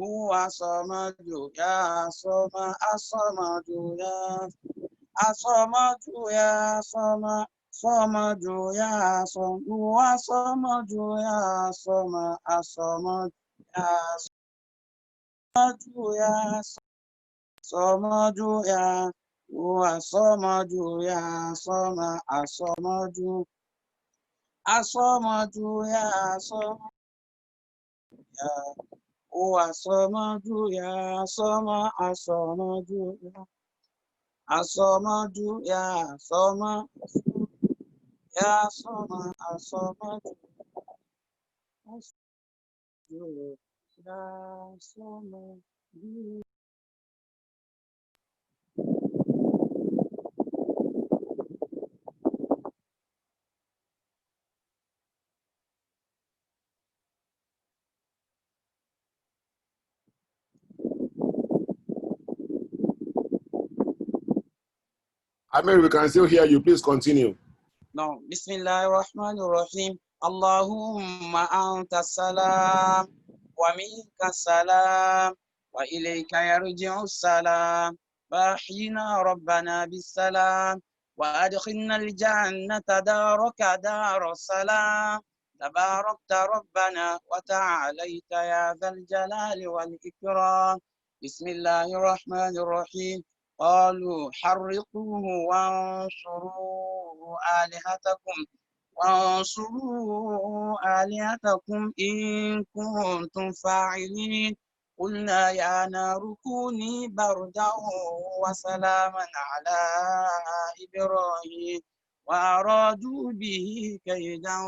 هو الصمد يا صمد الصمد يا الصمد يا صمد صمد يا صمد هو الصمد يا صمد الصمد يا صمد يا صمد يا هو الصمد يا صمد الصمد الصمد يا صمد يا هو الصمد يا صمد الصمد الصمد يا صمد يا صمد الصمد يا صمد. Amir, we can still hear you. Please continue. No, Bismillahirrahmanirrahim. Allahumma anta salam wa minka salam wa ilayka yarji'u salam. Bahina rabbana bisalam wa adkhilna al-jannata daraka dar salam. Tabarakta rabbana wa ta'alayta ya dhal jalali wal ikram. Bismillahirrahmanirrahim. قالوا حرقوه وانصروا آلهتكم إن كنتم فاعلين قلنا يا نار كوني بردا وسلاما على إبراهيم وأرادوا به كيدا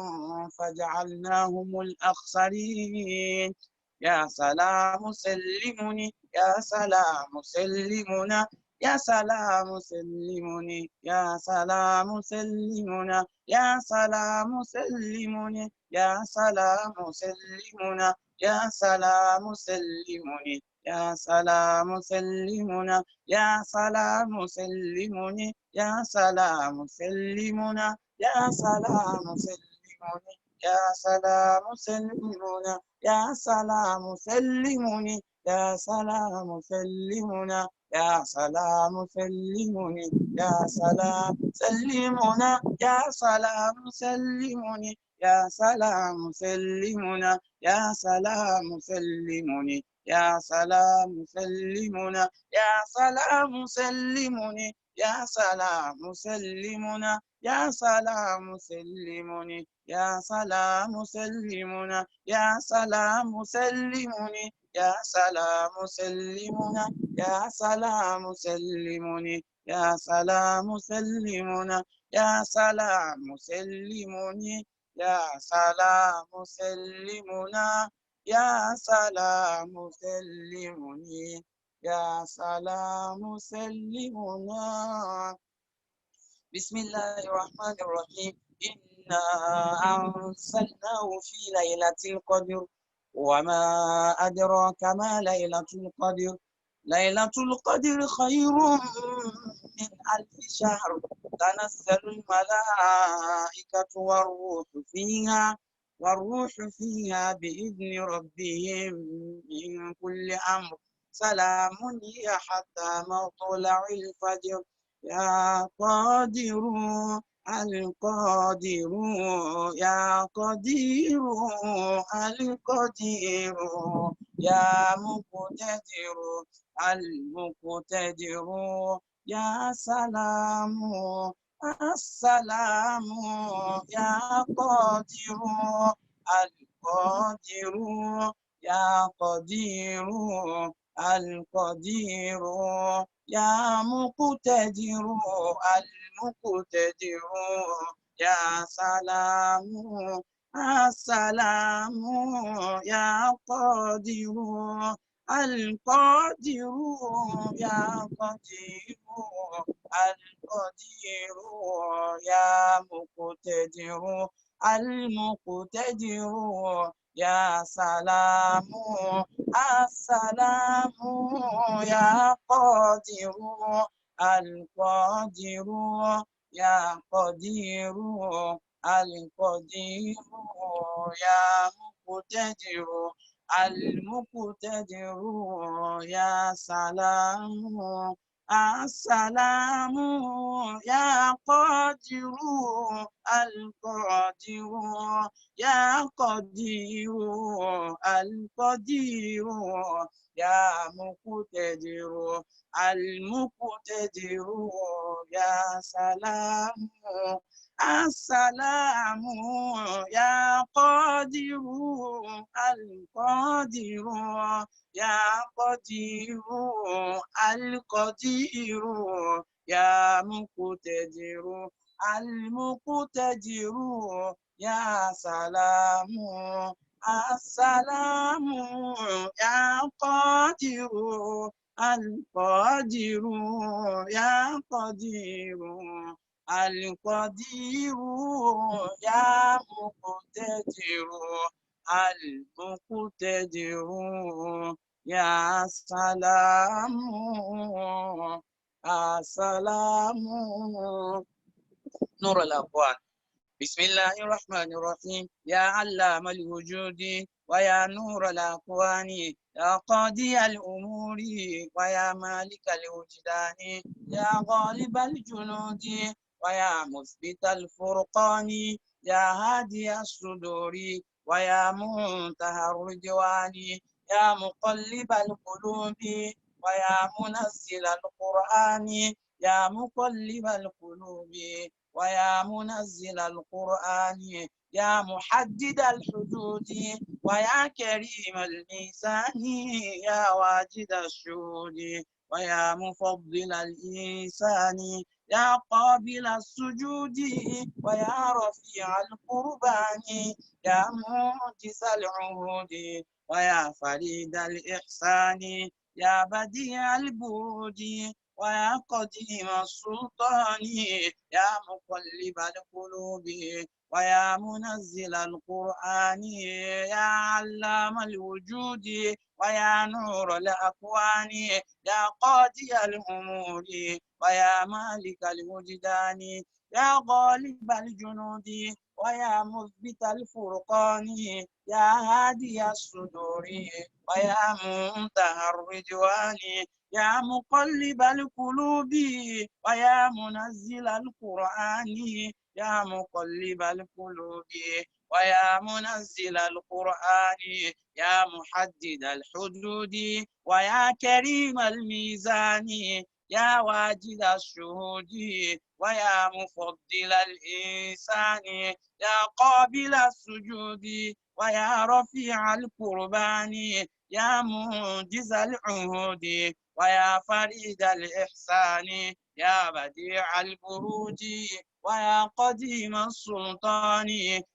فجعلناهم الأخسرين يا سلام سلمني يا سلام سلمنا يا سلام سلمني يا سلام سلمنا يا سلام سلمني يا سلام سلمنا يا سلام سلمني يا سلام سلمنا يا سلام سلمني يا سلام سلمنا يا سلام سلمني يا سلام سلمنا يا سلام سلمني يا سلام سلمنا يا سلام سلمني يا سلام سلمنا يا سلام سلمني يا سلام سلمنا يا سلام سلمني يا سلام سلمنا يا سلام سلمني يا سلام سلمنا يا سلام سلمني يا سلام سلمنا يا سلام سلمني يا سلام سلمنا يا سلام سلمني يا سلام سلمنا يا سلام سلمني يا سلام سلمنا يا سلام سلمني يا سلام سلمنا. بسم الله الرحمن الرحيم. إنا أنزلناه في ليلة القدر وما أدراك ما ليلة القدر ليلة القدر خير من ألف شهر تنزل الملائكة والروح فيها بإذن ربهم من كل أمر سلام هي حتى مطلع الفجر يا قادر القادر يا قدير القدير يا مقتدر المقتدر يا سلام السلام يا قادر القادر يا قدير القدير يا مقتدر المقتدر يا سلام السلام يا قادر القادر يا قدير القدير يا مقتدر المقتدر يا سلام السلام يا قادر القادر يا قدير القدير يا مقتدر المقتدر يا سلام السلام يا قادر القادر يا قدير القدير يا مقتدر المقتدر يا سلام السلام يا قادر القادر يا قدير القدير يا مقتدر المقتدر يا سلام السلام يا قادر القادر يا قدير القدير يا مقتدر المقتدر يا سلام السلام نور الأقوال. بسم الله الرحمن الرحيم يا علام الوجود ويا نور الأكوان يا قاضي الأمور ويا مالك الوجدان يا غالب الجنود ويا مثبت الفرقان يا هادي الصدور ويا منتهى الرجوان يا مقلب القلوب ويا منزل القرآن يا مقلب القلوب ويا منزل القرآن يا محدد الحدود ويا كريم الميزان يا واجد الشهود ويا مفضل الإنسان يا قابل السجود ويا رفيع القربان يا معجز العهود ويا فريد الإحسان يا بديع البرود ويا قديم السلطان يا مقلب القلوب ويا منزل القرآن يا علام الوجود ويا نور الأكوان يا قاضي الأمور ويا مالك الوجدان يا غالب الجنود ويا مثبت الفرقان يا هادي الصدور ويا منتهى الرجوان يا مقلب القلوب ويا منزل القرآن يا مقلب القلوب ويا منزل القرآن يا محدد الحدود ويا كريم الميزان يا واجد الشهود ويا مفضل الإنسان يا قابل السجود ويا رفيع القربان يا منجز العهود ويا فريد الإحسان يا بديع البروج ويا قديم السلطان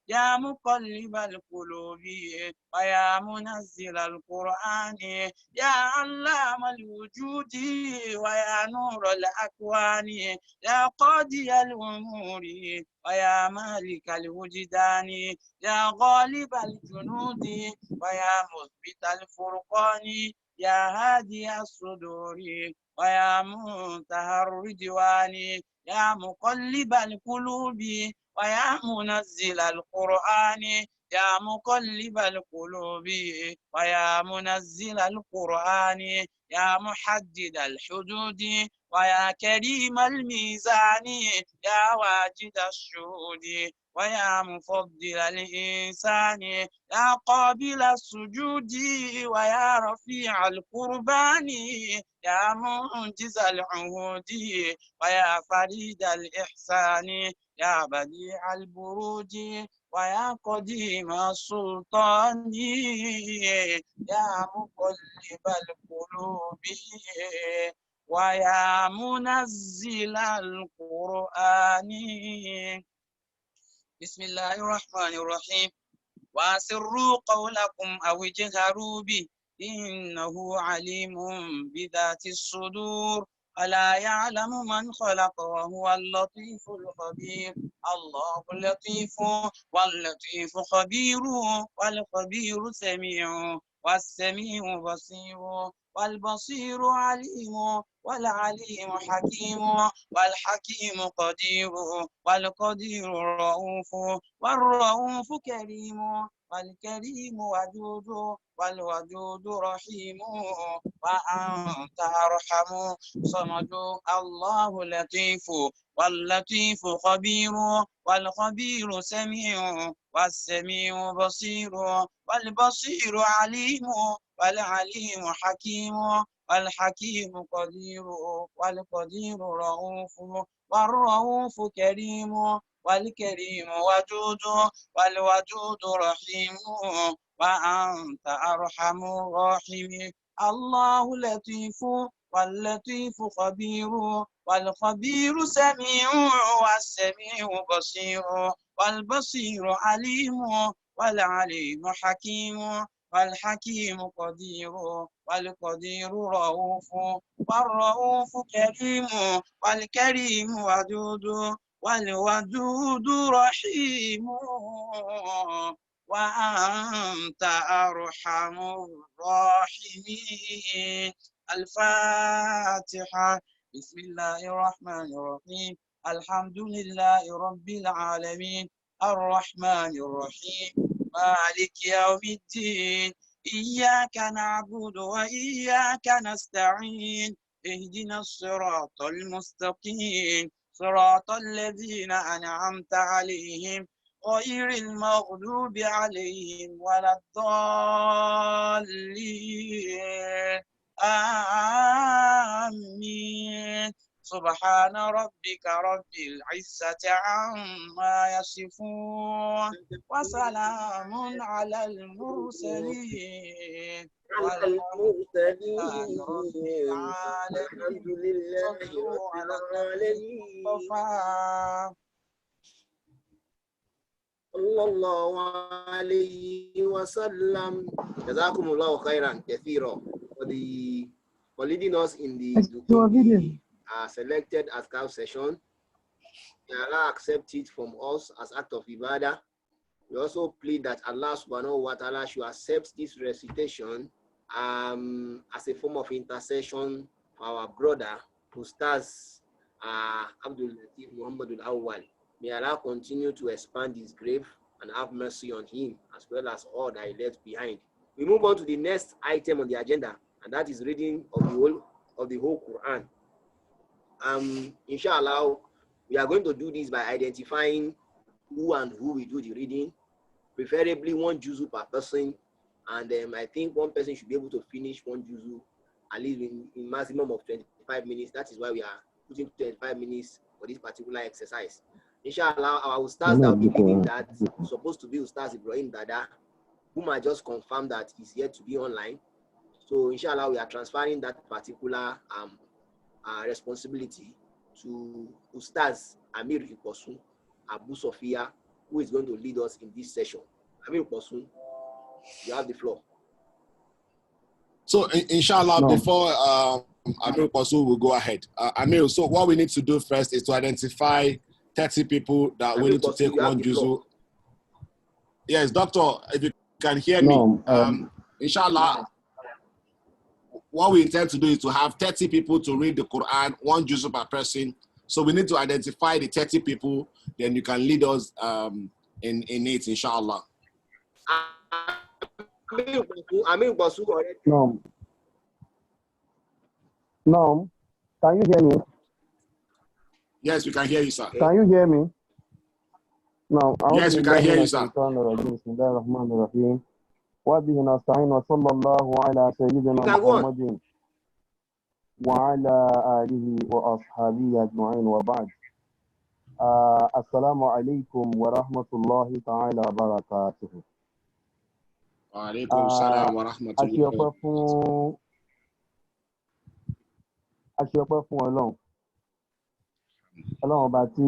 يا مقلب القلوب ويا منزل القرآن يا علام الوجود ويا نور الأكوان يا قاضي الأمور ويا مالك الوجدان يا غالب الجنود ويا مثبت الفرقان يا هادي الصدور ويا منتهى الرجوان يا مقلب القلوب ويا منزل القرآن يا مقلب القلوب ويا منزل القرآن يا محدد الحدود ويا كريم الميزان يا واجد الشهود ويا مفضل الإنسان يا قابل السجود ويا رفيع القربان يا منجز العهود ويا فريد الإحسان يا بديع البروج ويا قديم السلطان يا مقلب القلوب ويا منزل القرآن. بسم الله الرحمن الرحيم وأسروا قولكم أو اجهروا به إنه عليم بذات الصدور ألا يعلم من خلق وهو اللطيف الخبير الله لطيف واللطيف خبير والخبير سميع والسميع بصير والبصير عليم والعليم حكيم والحكيم قدير والقدير رؤوف والرؤوف كريم والكريم ودود والودود رحيم وأنت أرحم صمد الله لطيف واللطيف خبير والخبير سميع والسميع بصير والبصير عليم والعليم حكيم والحكيم قدير والقدير رؤوف والرؤوف كريم والكريم ودود والودود رحيم وأنت أرحم الراحمين الله لطيف واللطيف خبير والخبير سميع والسميع بصير والبصير عليم والعليم حكيم والحكيم قدير والقدير رؤوف والرؤوف كريم والكريم ودود والودود رحيم وأنت أرحم الراحمين. الفاتحة. بسم الله الرحمن الرحيم. الحمد لله رب العالمين الرحمن الرحيم مالك يوم الدين إياك نعبد وإياك نستعين اهدنا الصراط المستقيم صراط الذين أنعمت عليهم غير المغضوب عليهم ولا الضالين آمين. سبحان ربك رب العزة عما يصفون وسلام على المرسلين والحمد لله رب العالمين. صلوا على النبي المصطفى صلى الله عليه وسلم. جزاكم الله خيرا كثيرا for leading us in the selected Azkar session. May Allah accept it from us as act of ibadah. We also plead that Allah subhanahu wa ta'ala should accept this recitation as a form of intercession for our brother, USTADH Abdul Lateef Muhammadul Awwal. May Allah continue to expand his grave and have mercy on him as well as all that he left behind. We move on to the next item on the agenda, and that is reading of the whole Quran. Inshallah, we are going to do this by identifying who will do the reading, preferably one juzu per person, and I think one person should be able to finish one juzu at least in maximum of 25 minutes. That is why we are putting 25 minutes for this particular exercise. Inshallah, our Ustaz that will be leading that is supposed to be Ustaz Ibrahim Dada, whom I just confirmed that is yet to be online. So inshallah, we are transferring that particular responsibility to Ustaz Amir Ikosun Abu Sophia, who is going to lead us in this session. Amir Ikosun, you have the floor. So inshallah, before Amir Ikosun will go ahead. Amir, so what we need to do first is to identify 30 people that we need to take one juzu. Yes, doctor, if you can hear me. Inshallah, what we intend to do is to have 30 people to read the Quran, one juzu per person. So we need to identify the 30 people, then you can lead us in it, inshallah. No. Can you hear me? Yes, we can hear you, sir. Can you hear me? No. Yes, we can hear you, sir. وبه نستعين وصلى الله على سيدنا محمد وعلى آله وأصحابه أجمعين وبعد. السلام عليكم ورحمة الله تعالى وبركاته. وعليكم السلام ورحمة الله. Aṣọ́pẹ́ fún Ọlọ́run. Ọlọ́run ọba tí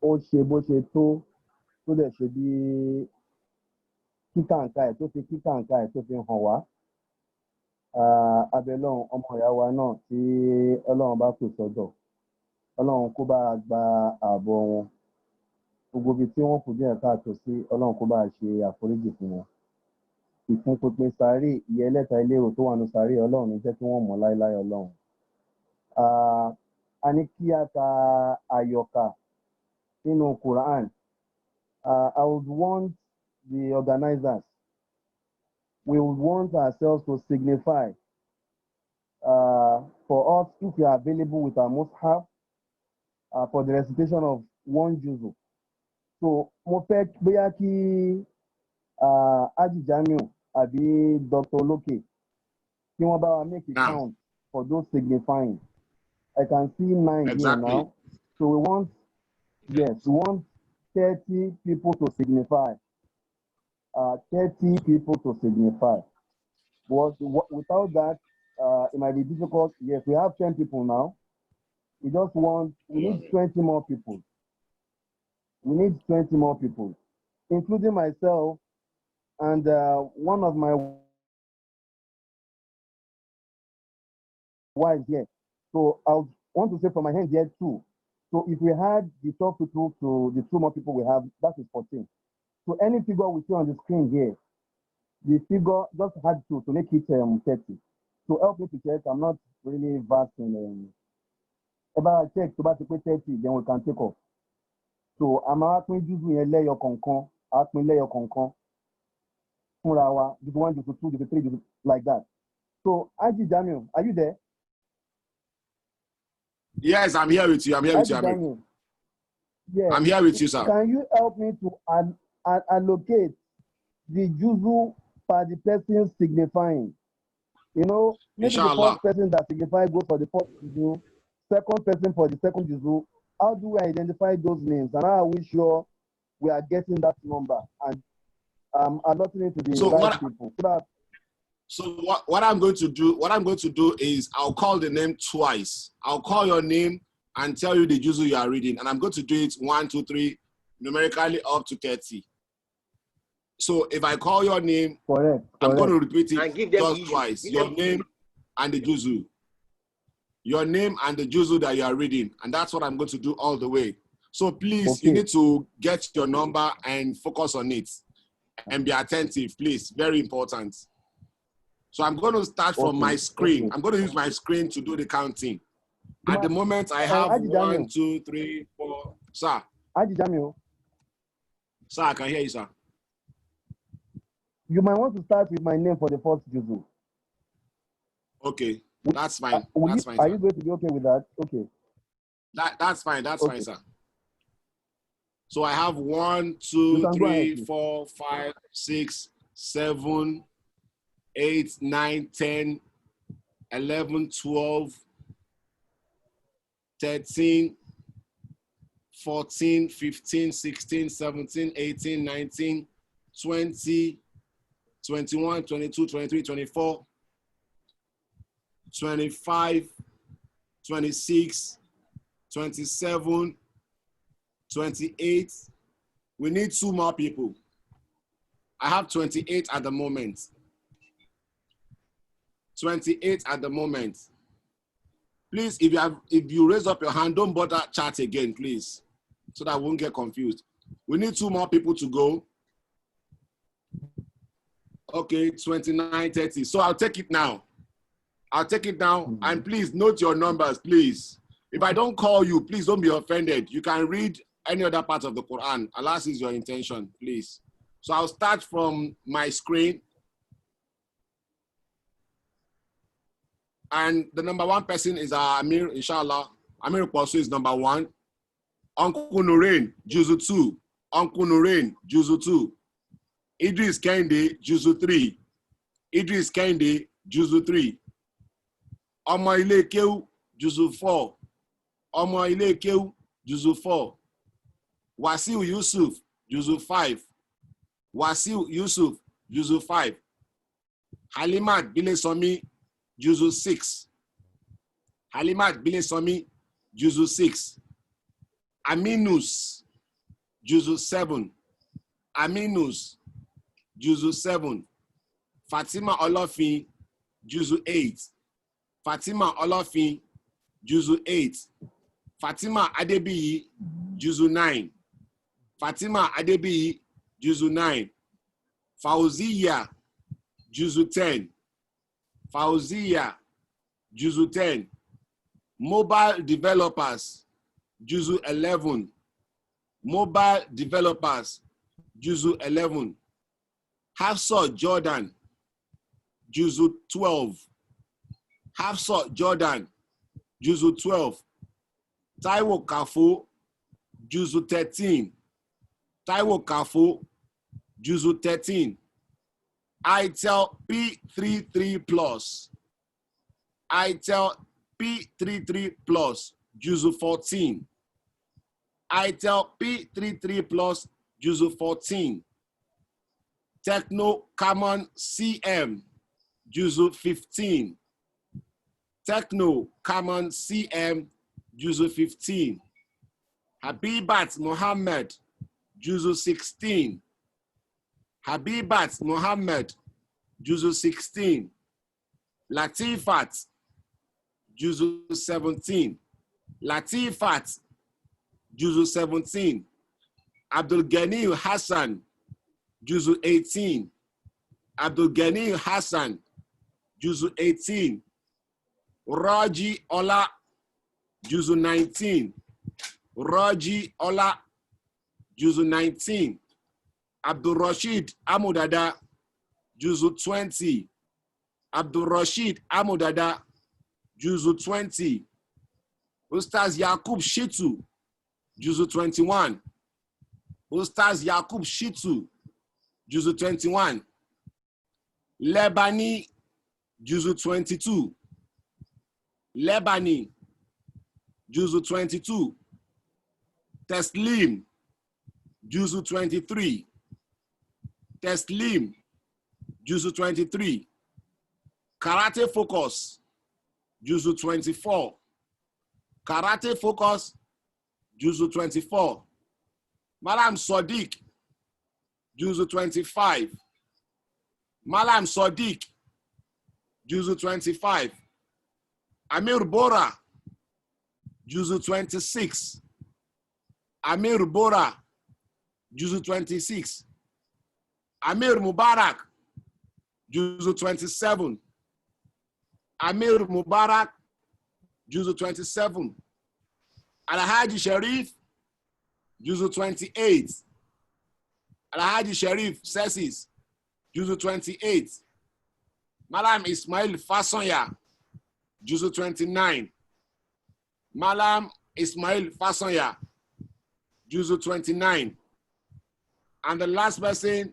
ó ṣe bó ṣe tó dẹ̀ ṣe bí kíkàǹkà ẹ̀ tó fi kíkàǹkà ẹ̀ tó fi hàn wá. Abẹ́lọ́run ọmọ ìyá wa náà tí Ọlọ́run bá kù sọ́dọ̀. Ọlọ́run kó bá gba ààbọ̀ wọn. Gbogbo ibi tí wọ́n kù díẹ̀ káàtó sí Ọlọ́run kó bá ṣe àforíjì fún wọn. ìfúnpinpin sàárè ìyẹ́ ẹlẹ́ta ilérò tó wà ní sàárè ọlọ́run ní jẹ́ kí wọ́n mọ̀ láéláé ọlọ́run. A ní kí a ka àyọkà nínú Quran. I would want the organizers, we would want ourselves to signify for us if you are available with our mushaf for the recitation of one juzu. So mo fẹ́ bóyá kí Haji Jamiu àbí Dr. Loke kí wọ́n bá wa make it count for those signifying. I can see 9 exactly. here now. So we want, yes, we want 30 people to signify. 30 people to signify. But without that, it might be difficult. Yes, we have 10 people now. We just want, we need 20 more people. We need 20 more people, including myself and one of my wives here. So I want to say from my hand here too. So if we had the 12 people to the 2 more people we have, that is 14. So any figure we see on the screen here, the figure just had to make it 30. So help me to check. I'm not really vast in about check to 30, then we can take off. So I'm asking you to lay your concon, ask me lay your concon. Just 1, just 2, just 3, just like that. So Haji Daniel, are you there? Yes, I'm here with you. I'm here with you, Amir. Yes. I'm here with you, sir. Can you help me to allocate the juzu for the person signifying? You know, maybe Inshallah. The first person that signifies goes for the first juzu, second person for the second juzu. How do we identify those names? And how are we sure we are getting that number and allotting it to the right people? So what I'm going to do is I'll call the name twice. I'll call your name and tell you the juzu you are reading, and I'm going to do it 1, 2, 3, numerically up to 30. So if I call your name, correct. I'm going to repeat it and give them just twice. Your name and the juzu. Your name and the juzu that you are reading, and that's what I'm going to do all the way. So please, you need to get your number and focus on it, and be attentive, please. Very important. So I'm going to start from my screen. I'm going to use my screen to do the counting. At the moment, I have 1, 2, 3, 4. Sir. Sir, I can hear you, sir. You might want to start with my name for the first juzu. Okay, that's fine. That's fine. Are you going to be okay with that? Okay. That's fine. That's fine, sir. So I have 1, 2, 3, 4, 5, 6, 7, 8, 9, 10, 11, 12, 13, 14, 15, 16, 17, 18, 19, 20, 21, 22, 23, 24, 25, 26, 27, 28. We need 2 more people. I have 28 at the moment. 28 at the moment. Please, if you raise up your hand, don't bother chat again, please, so that I won't get confused. We need 2 more people to go. Okay, 29, 30. So I'll take it now. I'll take it now, and please note your numbers, please. If I don't call you, please don't be offended. You can read any other part of the Quran. Allah sees your intention, please. So I'll start from my screen. And the number 1 person is Amir, inshallah. Amir Kwasu is number 1. Uncle Nurain, Juzu 2. Uncle Nurain, Juzu 2. Idris Kende, Juzu 3. Idris Kende, Juzu 3. Omo Ile Keu, Juzu 4. Omo Ile Keu, Juzu 4. Wasiu Yusuf, Juzu 5. Wasiu Yusuf, Juzu 5. Halimat Bilesomi, Juzu 6. Halimat Bilesomi, Juzu 6. Aminus, Juzu 7. Aminus, Juzu 7. Fatima Olofin, Juzu 8. Fatima Olofin, Juzu 8. Fatima Adebiyi, Juzu 9. Fatima Adebiyi, Juzu 9. Fauziya, Juzu 10. Fauziya, Juzu 10. Mobile developers, Juzu 11. Mobile developers, Juzu 11. Hafsa Jordan, Juzu 12. Hafsa Jordan, Juzu 12. Taiwo Kafo, Juzu 13. Taiwo Kafo, Juzu 13. ITEL P33 plus. ITEL P33 plus, Juzu 14. ITEL P33 plus, Juzu 14. Techno Common CM, Juzu 15. Techno Common CM, Juzu 15. Habibat Mohammed, Juzu 16. Habibat Mohammed, Juzu 16. Latifat, Juzu 17. Latifat, Juzu 17. Abdul Ghani Hassan, Juzu 18. Abdul Ghani Hassan, Juzu 18. Raji Ola, Juzu 19. Raji Ola, Juzu 19. Abdul Rashid Amudada, Juzu 20. Abdul Rashid Amudada, Juzu 20. Ustaz Yakub Shitu, Juzu 21. Ustaz Yakub Shitu, Juzu 21. Lebani, Juzu 22. Lebani, Juzu 22. Teslim, Juzu 23. Teslim, Juzu 23. Karate Focus, Juzu 24. Karate Focus, Juzu 24. Malam Sadiq, Juzu 25. Malam Sadiq, Juzu 25. Amir Bora, Juzu 26. Amir Bora, Juzu 26. Amir Mubarak, Juzu 27. Amir Mubarak, Juzu 27. Alhaji Sharif, Juzu 28. Alhaji Sharif Sessis, Juzu 28. Malam Ismail Fasonya, Juzu 29. Malam Ismail Fasonya, Juzu 29. And the last person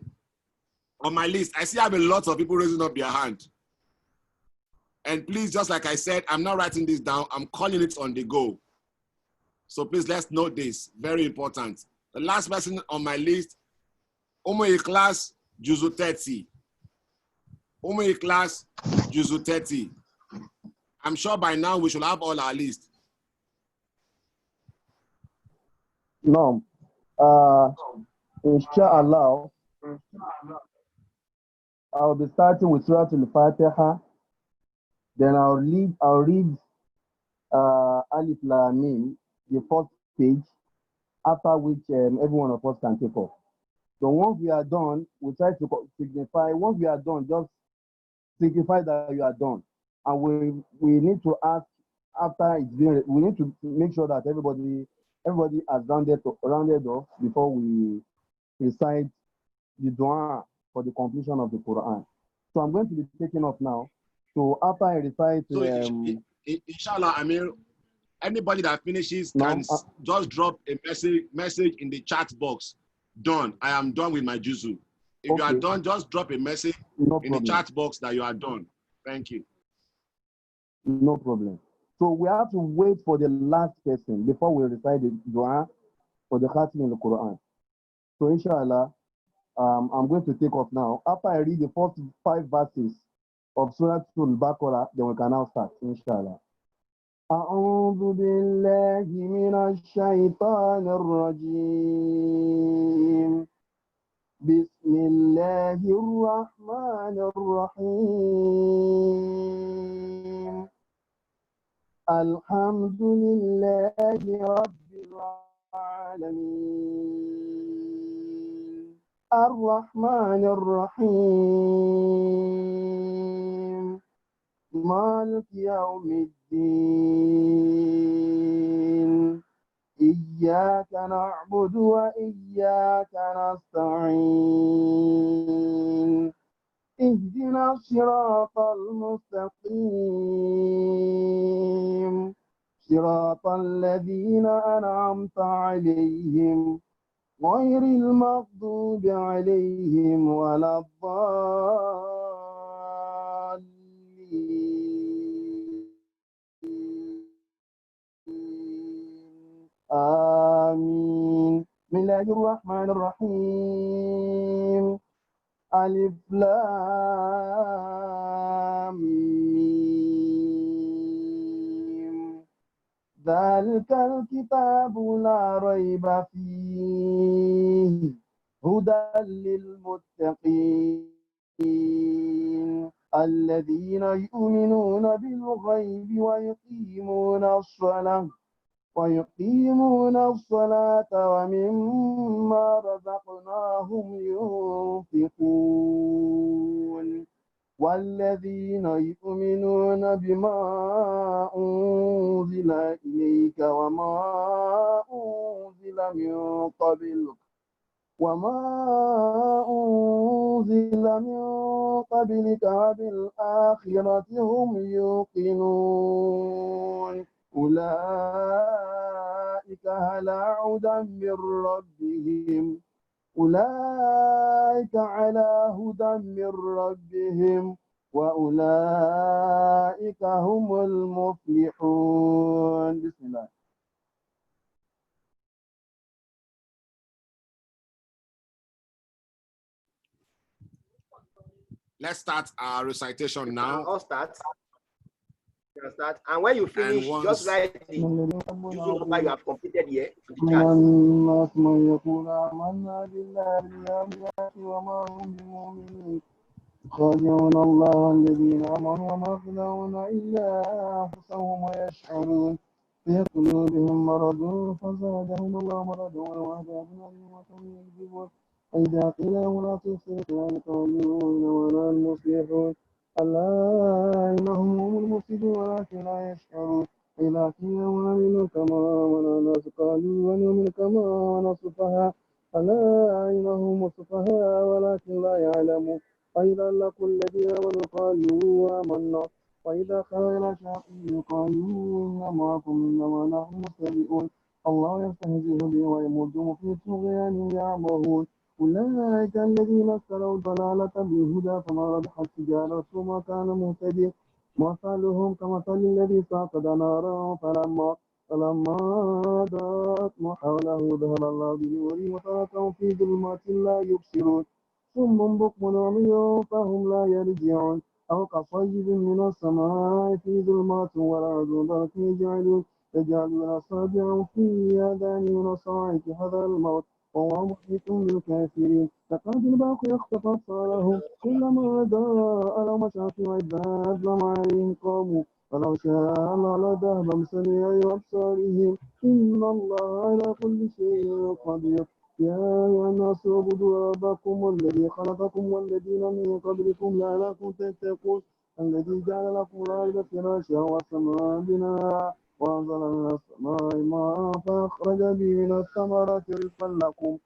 on my list, I see I have a lot of people raising up their hand. And please, just like I said, I'm not writing this down. I'm calling it on the go. So please, let's note this. Very important. The last person on my list, Umu Ikhlas, Juzu 30. Umu Ikhlas, Juzu 30. I'm sure by now we should have all our list. No. Inshallah, I'll be starting with Surah Al-Fatiha. Then I'll read Alif Lam Mim, the first page, after which every one of us can take off. So once we are done, we try to signify, once we are done, just signify that you are done. And we need to ask after it's been, we need to make sure that everybody has rounded off before we recite the dua for the completion of the Quran. So I'm going to be taking off now. So after I recite, so inshallah, Amir, anybody that finishes can just drop a message in the chat box. Done. I am done with my juzu. If you are done, just drop a message in the chat box that you are done. Thank you. No problem. So we have to wait for the last person before we recite the dua for the khatim in the Quran. So inshallah, I'm going to take off now. After I read the first 5 verses of Surah Al-Baqarah, then we can now start, inshallah. أعوذ بالله من الشيطان الرجيم بسم الله الرحمن الرحيم الحمد لله رب العالمين الرحمن الرحيم مالك يوم الدين إياك نعبد وإياك نستعين اهدنا الصراط المستقيم صراط الذين أنعمت عليهم غير المغضوب عليهم ولا الضالين آمين بسم الله الرحمن الرحيم ألف لام ميم ذلك الكتاب لا ريب فيه هدى للمتقين الذين يؤمنون بالغيب ويقيمون الصلاة ومما رزقناهم ينفقون والذين يؤمنون بما أنزل إليك وما أنزل من قبلك وبالآخرة هم يوقنون أولئك على هدى من ربهم وأولئك هم المفلحون بسم الله. Let's start our recitation now. All start. And when you finish, just write the usual number you have completed here to the chat. الناس من يقول آمنا بالله وما هم بمؤمنين خادعون الله الذين آمنوا وما يخدعون إلا أنفسهم ويشعرون في قلوبهم مرض فزادهم الله مرضا وعذاب أليم وهم يكذبون وإذا قيل لهم لا تفسدوا قالوا إنما نحن مصلحون ألا إنهم هم المفسدون ولكن لا يشعرون إذا قيل لهم آمنوا كما آمن الناس قالوا ونؤمن كما آمن السفهاء ألا إنهم السفهاء ولكن لا يعلمون وإذا لقوا الذين آمنوا قالوا آمنا وإذا خلوا إلى شياطينهم قالوا إنا معكم إنما نحن مستهزئون الله يستهزئ بهم ويمدهم في طغيانهم يعمهون أولئك الذين اشتروا الضلالة بالهدى فما ربحت تجارتهم وما كانوا مهتدين مثلهم كمثل الذي استوقد نارا فلما ضاءت ما حوله ذهب الله بنورهم وتركهم في ظلمات لا يبصرون صم بكم عمي فهم لا يرجعون أو كصيب من السماء في ظلمات ورعد وبرق يجعلون أصابعهم في آذانهم من الصواعق حذر الموت والله محيط بالكافرين تكاد البرق يخطف أبصارهم كلما أضاء لهم مشوا فيه وإذا أظلم عليهم قاموا ولو شاء الله لذهب بسميع أبصارهم إن الله على كل شيء قدير يا أيها الناس اعبدوا ربكم الذي خلقكم والذين من قبلكم لعلكم تتقون الذي جعل لكم الأرض فراشا والسماء بناء وأنزل من السماء ماء فأخرج به من الثمرات رزقا لكم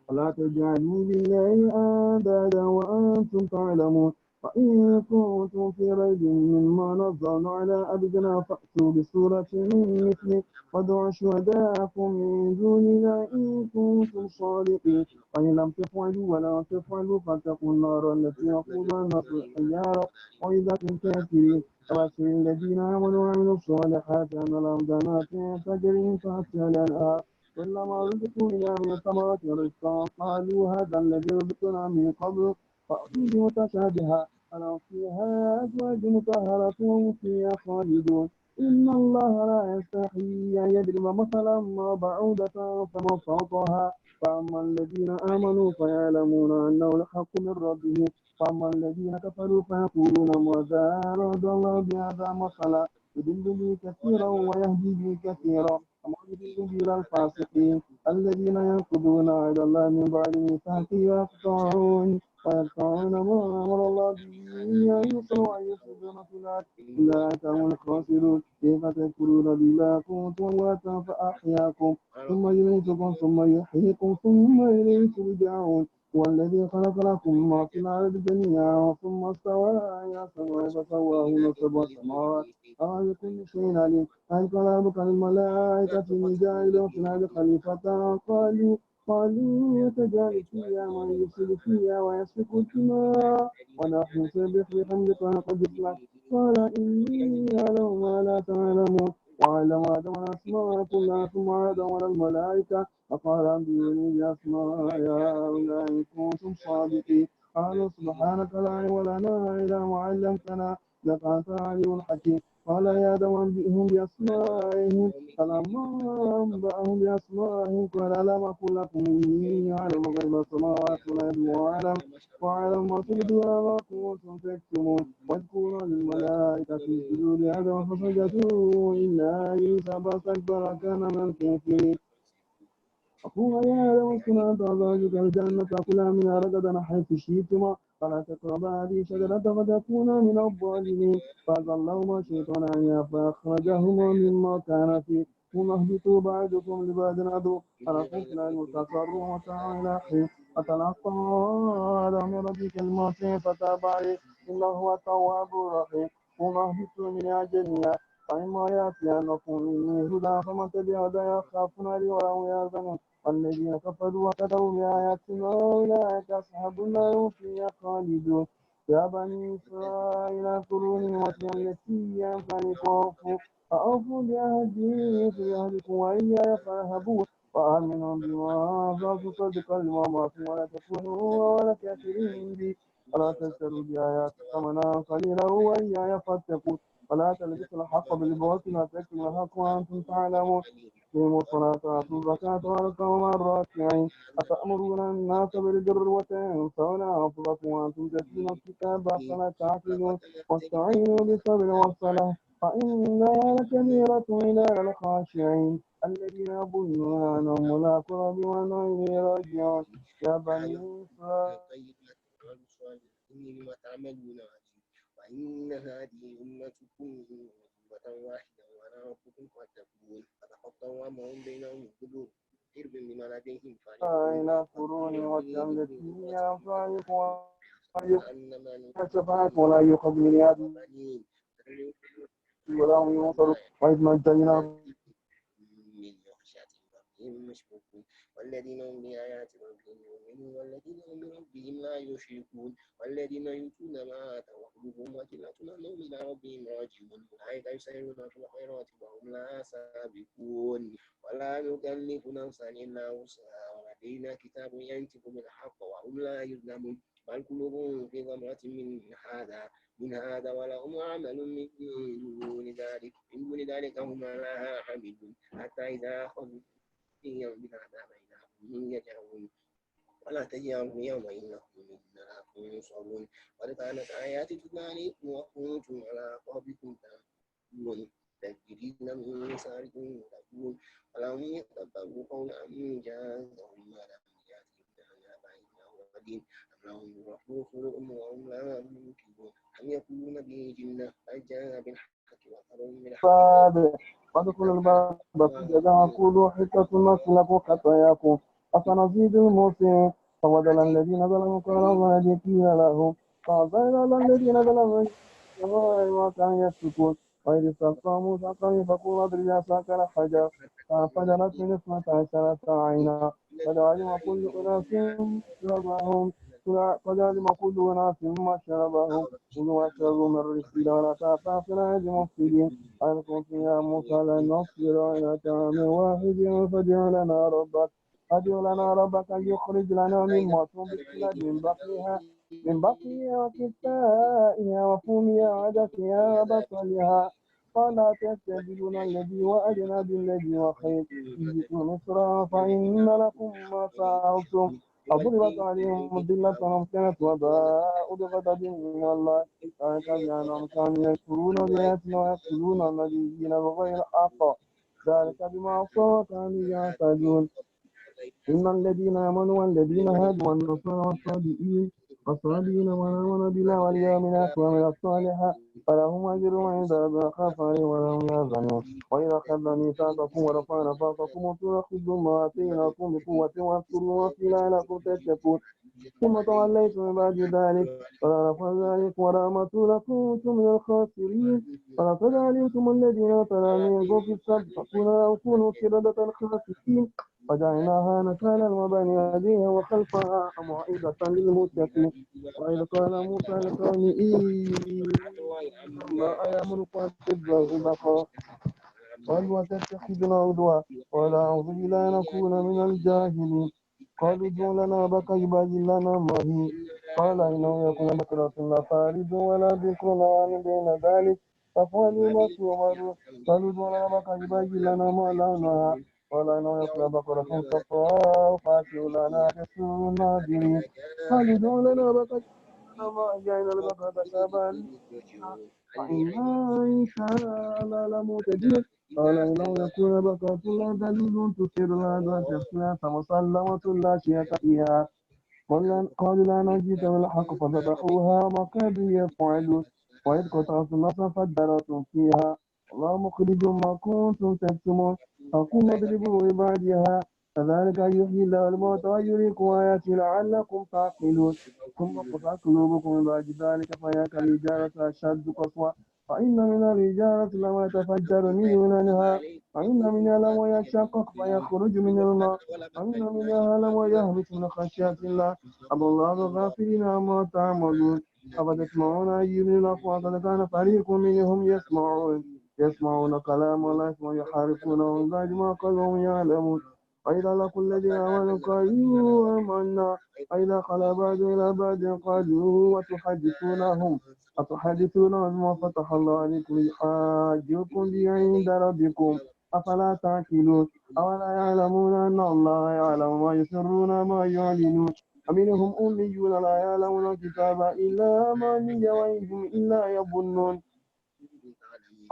ولا تجعلوا بالله أندادا وأنتم تعلمون فإن كنتم في ريب مما نزلنا على عبدنا فأتوا بسورة من مثله وادعوا شهداءكم من دون الله إن كنتم صادقين فإن لم تفعلوا ولا تفعلوا فاتقوا النار التي وقودها الناس والحجارة وإذا الكافرين فبشر الذين آمنوا وعملوا الصالحات أن لهم جنات تجري من تحتها الأنهار كلما رزقوا منها من الثمرات رزقا قالوا هذا الذي رزقنا من قبل فأتوا متشابها ألهم فيها أزواج مطهرة وهم فيها خالدون إن الله لا يستحيي أن يضرب مثلا ما بعودة فما فوقها فأما الذين آمنوا فيعلمون أنه الحق من ربهم فأما الذين كفروا فيقولون ماذا أراد الله بهذا مثلا يضل به كثيرا ويهدي به كثيرا ومنذرين إلى الفاسقين الذين ينقضون عهد الله من بعد ميثاقه ويقطعون ما أمر الله به أن يوصل وأن يفسدون في الأرض أولئك هم الخاسرون كيف تكفرون بالله كنتم أمواتا فأحياكم ثم يميتكم ثم يحييكم ثم إليه ترجعون والذي خلق لكم ما في الأرض جميعا ثم استوى إلى السماء فسواهن سبع سماوات على كل شيء عليم أن قال ربك للملائكة إني جاعل في الأرض خليفة قالوا يتجعل فيها من يفسد فيها ويسفك الدماء ونحن نسبح بحمدك ونقدس لك قال إني أعلم ما لا تعلمون وعلم آدم الأسماء كلها ثم عرضهم على الملائكة فقال أنبئوني بأسماء هؤلاء إن كنتم صادقين قالوا سبحانك لا علم لنا إلا ما علمتنا إنك أنت العليم الحكيم قال يا آدم أنبئهم بأسمائهم فلما أنبأهم بأسمائهم قال ألم أقل لكم إني أعلم غيب السماوات والأرض وأعلم ما تبدون وما كنتم تكتمون واذكروا للملائكة اسجدوا لآدم فسجدوا إلا إبليس أبى واستكبر وكان من الكافرين فقل يا آدم اسكن أنت وزوجك الجنة كلا منها رغدا حيث شئتما فلا تقربا هذه الشجرة فتكونا من الظالمين فأزلهما الشيطان عنها فأخرجهما مما كان فيه ثم اهبطوا بعضكم لبعض عدو ولكم في العلم تسروا وسعوا إلى حين فتلقى آدم من ربه كلمات فتاب عليه إنه هو التواب الرحيم ثم اهبطوا منها جميعا فإما يأتينكم مني هدى فمن تبع هداي يخاف علي ولا هم يحزنون والذين كفروا وكذبوا بآياتنا أولئك أصحاب النار هم فيها خالدون يا بني إسرائيل اذكروا نعمتي التي أنعمت فأوفوا بعهدي في عهدكم وإياي فارهبون وآمنوا بما أنزلت صدقا لما معكم ولا تكونوا ولا كافرين بي ولا تشتروا بآياتي ثمنا قليلا وإياي فاتقون ولا تلبسوا الحق بالباطل وتكتموا الحق وأنتم تعلمون أقيموا الصلاة وآتوا الزكاة واركعوا مع الراكعين أتأمرون الناس بالبر وتنسون أنفسكم وأنتم تتلون الكتاب أفلا تعقلون واستعينوا بالصبر والصلاة فإنها لكبيرة إلى الخاشعين الذين يظنون أنهم ملاقو ربهم وأنهم إليه راجعون يا بني إسرائيل إني بما تعملون عليم وإن هذه أمتكم أمة واحدة وأنا ربكم فاتقون فتقطعوا أمرهم بينهم الزبور قرب بما لديهم إلى قرون والتي هي أمثالكم أنما شفاعة ولا يؤخذ من يد ولا هم ينصرون وإذ نجيناكم من خشية ربهم مشفقون والذين هم بآيات ربهم يؤمنون والذين هم بربهم لا يشركون والذين يؤتون ما آتوا وقلوبهم وجلة أنهم إلى ربهم راجعون أولئك يسارعون في الخيرات وهم لا سابقون ولا نكلف نفسا إلا وسعها ولدينا كتاب ينطق بالحق وهم لا يظلمون بل قلوبهم في غمرة من هذا ولهم عمل من دون ذلك هم لها حاملون حتى إذا أخذوا يوم بالعذاب إذا هم يجعلون ولا تجعلوا يوم إنهم منا تنصرون قد كانت آياتي تتلى عليكم وكنتم على أعقابكم تنظرون تجرين من مساركم تكون ولهم يتبعوا قولا أن جاءهم ما لم يأتهم آبائهم الأولين أم لهم الرحمن خلقهم وهم لا يملكون أم يقولون به جنة بل جاء بالحق وأكثرهم من الحق وادخلوا الباب سجدا وقولوا حطة نغفر لكم خطاياكم أفنزيد المحسنين فبدل الذين ظلموا قولا الذي قيل لهم فأنزلنا الذين ظلموا ما كانوا يفسقون وإذ استسقى موسى قومه فقل اضرب بعصاك الحجر فانفجرت من 12 عينا قد علم كل أناس شربهم كلوا واشربوا من رزق الله ولا تعثوا في الأرض مفسدين قال قلت يا موسى لن نصبر على طعام واحد فادع لنا ربك يخرج لنا مما تنبت الأرض من بقلها وكسائها وفومها وعدسها وبصلها فلا تستبدلون الذي وأدنى بالذي وخير اهبطوا مصر فإن لكم ما سألتم فضربت عليهم الذلة وامكنت وباءوا بغضب من الله ذلك بأنهم كانوا يكفرون بآياتنا ويقتلون النبيين بغير حق ذلك بما عصوا كانوا يعتدون إن الذين آمنوا والذين هادوا والنصارى والصابئين من آمن بالله واليوم الآخر وعمل صالحا فلهم أجر عند ربهم خوف عليهم ولا هم يحزنون وإذا أخذنا ميثاقكم ورفعنا فوقكم الطور خذوا ما آتيناكم بقوة واذكروا ما فيه لعلكم تتقون ثم توليتم من بعد ذلك فلا رفع ذلك ورحمة لكنتم من الخاسرين ولقد علمتم الذين اعتدوا منكم في السبت فقلنا كونوا قردة خاسئين وجعلناها نكالا وبين يديها وخلفها موعظة للمتقين وإذ قال موسى لقومه إن الله يأمركم أن تذبحوا بقرة قالوا وتتخذنا عدوا قال أعوذ بالله أن أكون من الجاهلين قالوا ادع لنا ربك يبين لنا ما هي قال إنه يكون بكرة لا فارض ولا بكر عن بين ذلك فافعلوا ما تؤمرون قالوا ادع لنا ربك يبين لنا ما لونها قال إنه يكون بكرة صفراء فاكهة لنا تسر الناظرين قالوا ادع لنا ربك يبين لنا ما جعل البقرة شابها وإنا إن شاء الله لمهتدون قال إنه يكون بقرة لا دليل تثير الأرض تفسيرا فمسلمة لا شية فيها قالوا لا نجيت من الحق فذبحوها وما كادوا يفعلون وإذ قطعتم نفسا فادارأتم فيها والله مخرج ما كنتم تكتمون فقوموا اضربوا بعدها كذلك يحيي الله الموت ويريكم آياته لعلكم تعقلون ثم قطع قلوبكم من بعد ذلك فهي كالحجارة أشد قسوة فإن من الحجارة لما يتفجر منه الأنهار وإن منها لما يشقق فيخرج من الماء وإن منها لما يهبط من خشية الله أبى الله غافلين عما تعملون أفتطمعون أن يؤمنوا لكم وقد كان فريق منهم يسمعون كلام الله ثم يحرفونه من بعد ما قالوا يعلمون وإذا لقوا الذين آمنوا قالوا آمنا وإذا خلا بعض إلى بعض قالوا أتحدثونهم بما فتح الله عليكم يحاجوكم به عند ربكم أفلا تعقلون أولا يعلمون أن الله يعلم ما يسرون ما يعلنون ومنهم أميون لا يعلمون الكتاب إلا أماني وإنهم إلا يظنون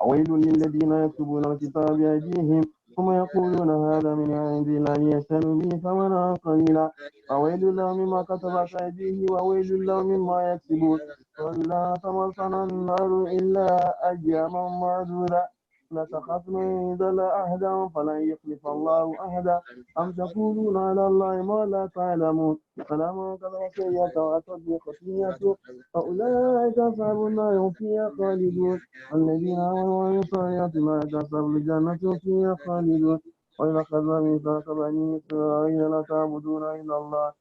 ويل للذين يكتبون الكتاب بأيديهم ثم يقولون هذا من عند الله ليشتروا به ثمنا قليلا وويل لهم مما كتبت أيديهم وويل لهم مما يكسبون قالوا لا تمسنا النار إلا أياما معدودة لتخذنا عند الله عهدا فلن يخلف الله عهدا أم تقولون على الله ما لا تعلمون فلما كذب سيئة وأتت بخطيئته فأولئك أصحاب النار هم فيها خالدون الذين آمنوا وعملوا الصالحات أولئك أصحاب الجنة هم فيها خالدون وإذا أخذنا ميثاق بني إسرائيل لا تعبدون إلا الله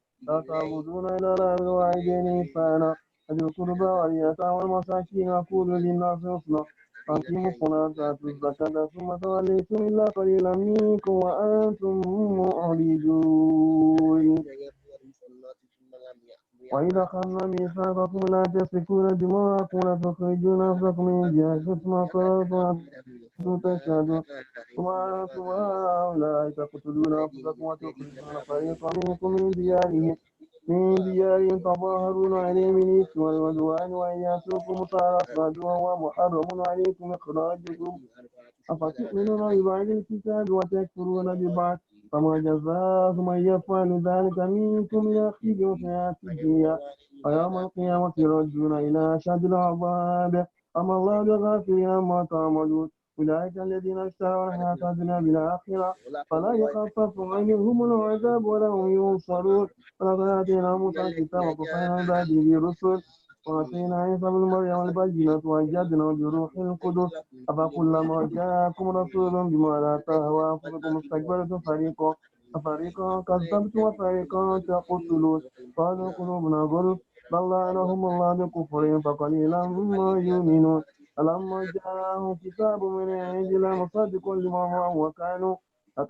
بالوالدين إحسانا ذي القربى واليتامى والمساكين وقولوا للناس حسنا أقيموا الصلاة وآتوا الزكاة ثم توليتم إلا قليلا منكم وأنتم معرضون وإذا أخذنا ميثاقكم لا تسفكون دماءكم ولا تخرجون أنفسكم من دياركم ثم أقررتم وأنتم تشهدون ثم أنتم هؤلاء تقتلون أنفسكم وتخرجون فريقا منكم من ديارهم تظاهرون عليهم بالإثم والعدوان وإن يأتوكم سارة وهو محرم عليكم إخراجكم أفتؤمنون ببعض الكتاب وتكفرون ببعض فما جزاء من يفعل ذلك منكم إلا خزي في الحياة الدنيا ويوم القيامة يردون إلى أشد العذاب أما الله بغافل عما تعملون أولئك الذين اشتروا الحياة الدنيا بالآخرة فلا يخفف عنهم العذاب ولا هم ينصرون ولقد آتينا موسى الكتاب وقفينا من بعده بالرسل وآتينا عيسى ابن مريم البينات وأيدناه بروح القدس أفكلما جاءكم رسول بما لا تهوى أنفسكم استكبرتم فريقا كذبتم وفريقا تقتلون قالوا قلوبنا غلف بل لعنهم الله بكفرهم فقليلا ما يؤمنون فلما جاءهم كتاب من عند الله مصدق لما معهم وكانوا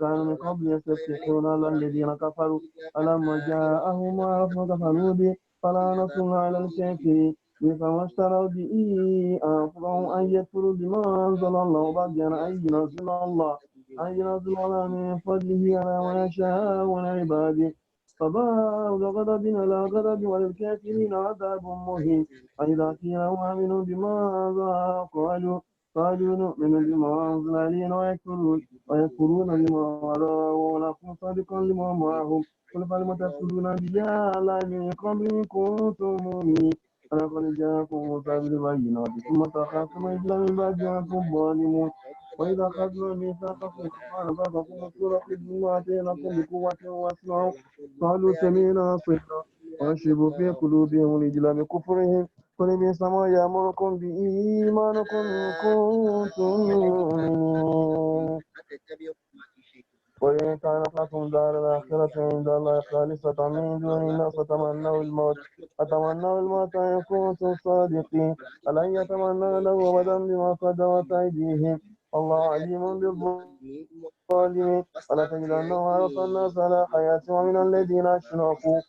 من قبل يستفتحون على الذين كفروا فلما جاءهم ما عرفوا كفروا به فلعنة الله على الكافرين فما اشتروا به أنفسهم أن يكفروا بما أنزل الله بغيا أن ينزل الله من فضله على ما يشاء من عباده فباءوا بغضب على غضب وللكافرين عذاب مهين فإذا قيل لهم آمنوا بما أنزل قالوا قالوا نؤمن بما أنزل علينا ويكفرون بما وراءه ونحن صادقا لما معهم قل فلم تكفرون بآيات من قبل إن كنتم مؤمنين ولقد جاءكم موسى بالبينات ثم اتخذتم العجل من بعد وأنتم ظالمون وإذا أخذنا ميثاقكم فنفخكم الصور خذوا ما آتيناكم بقوة واسمعوا قالوا سمعنا وعصينا وأشربوا في قلوبهم العجل بكفرهم قل بئس ما يأمركم به إيمانكم إن كنتم مؤمنين وإن كانت لكم دار الآخرة عند الله خالصة من دون الناس فتمنوا الموت إن كنتم صادقين ألن يتمنوا له أبدا بما قدمت أيديهم الله عليم بالظالمين ولتجدنهم أحرص الناس على حياة ومن الذين أشركوا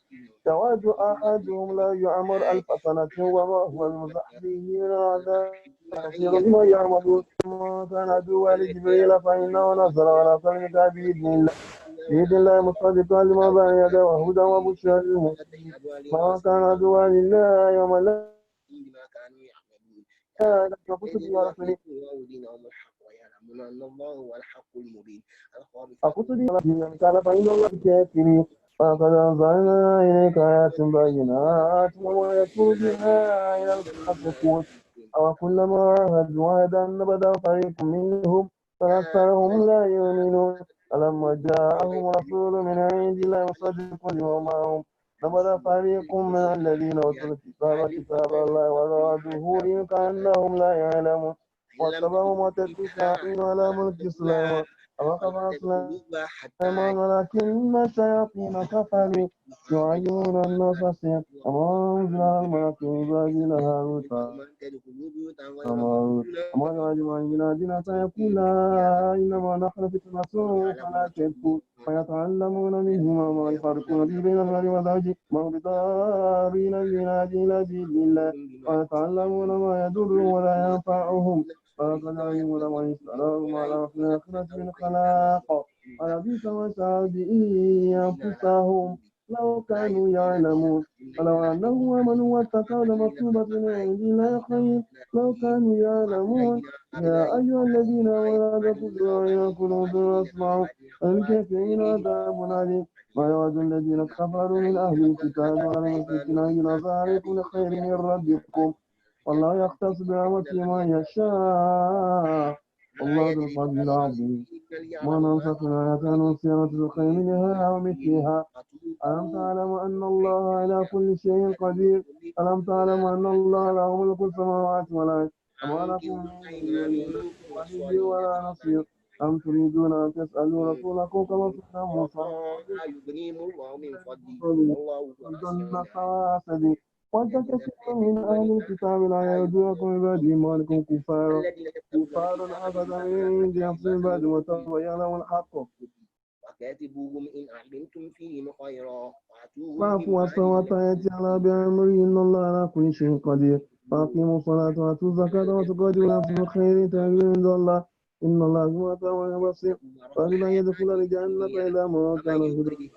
يود أحدهم لا يعمر 1000 سنة وما هو بمزحزحه من العذاب بصير بما يعملون ما كان عدوا لجبريل فإنه نزل على قلبك بإذن الله مصدقا لما بين يديه وهدى وبشرى للمؤمنين ما كان عدوا لله يوم لا أقصد الذين كان فإن الله كافرين فقد أنزلنا إليك آيات بينات وما يكفر بها إلى الفاسقون أو كلما عاهدوا عهدا نبذ فريق منهم فأكثرهم لا يؤمنون فلما جاءهم رسول من عند الله مصدق لما معهم نبذ فريق من الذين أوتوا كتاب الله وراء ظهورهم كأنهم لا يعلمون واتبعوا ما تتلو الشياطين على ملك سليمان وكفر سليمان ولكن الشياطين كفروا يعلمون الناس السحر وما أنزل على الملكين بابل هاروت وماروت وما يعلم عن بلادنا فيقولا إنما نحن فتنة فلا تكفر ويتعلمون منهما ما يفرقون به بين المرء وزوجه ما هم بضارين بهما إلا بإذن الله ويتعلمون ما يضرهم ولا ينفعهم ولقد علموا لمن اشتراه ما له في الآخرة من خلاق ولبئس ما شروا به أنفسهم لو كانوا يعلمون ولو أنهم آمنوا واتقوا لمثوبة من عند الله خير لو كانوا يعلمون يا أيها الذين آمنوا لا تقولوا وإن كنتم واسمعوا الكافرين عذاب عليم ما يود الذين كفروا من أهل الكتاب وعلى المشركين أن ينزل عليكم لخير من ربكم والله يختص برحمته من يشاء والله ذو الفضل العظيم ما ننسخ من آية ننسيها بالخير منها ومثلها ألم تعلم أن الله على كل شيء قدير ألم تعلم أن الله له ملك السماوات والأرض وما لكم من دونه ولي ولا نصير أم تريدون أن تسألوا رسولكم كما سئل موسى وأنت كثير من أهل الكتاب لا يرجونكم بعد إيمانكم كفارا أخذ من عند أنفسهم بعد وتبين لهم الحق وكاتبوهم إن علمتم فيهم خيرا فاعفوا واصفحوا حتى يأتي الله بأمره إن الله على كل شيء قدير فأقيموا الصلاة وآتوا الزكاة وتقاتلوا نفس الخير تجدوا عند الله إن الله بما تعملون بصير وأن يدخل الجنة إلى ما كان هدى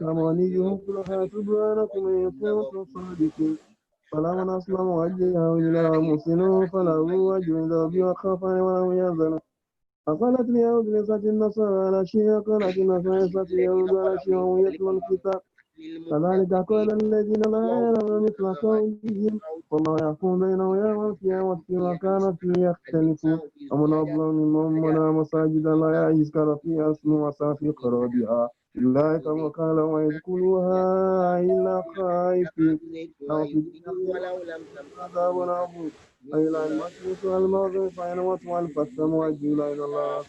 كمانيهم في الحياة سبحانكم إن كنتم صادقين فلا من أسلم وجهه إلى محسن فله أجر عند ربه وخاف وله يحزن فقالت اليهود ليست النصارى على شيء وقالت النصارى ليست اليهود على شيء وهم يتلون الكتاب كذلك قال الذين لا يعلمون مثل قولهم والله يحكم بينهم يوم القيامة فيما كانوا فيه يختلفون ومن أظلم ممن منع مساجد الله يذكر فيها اسمه وسعى في خرابها أولئك ما كان لهم يدخلوها إلا خائفين أو في عذاب عظيم إلى المشرق والمغرب فأينما تولوا فاستوجهوا إلى الله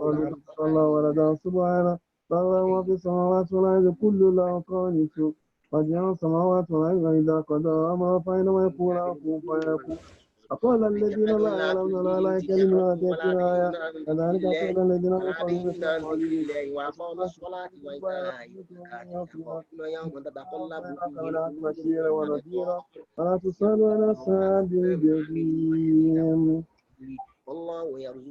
قالوا الله ولدا سبحانه له ما في السماوات والأرض كل له قانتون وجعل السماوات والأرض إذا قضى أمرا فإنما يقول كن فيكون فقال الذين لا يعلمون لا كلمات الآية كذلك قال الذين كفروا مثل قولهم وأقام الصلاة وآتى الزكاة يخافون يوما تتقلب فيه بشيرا ونذيرا ولا تسأل عن أصحاب الجحيم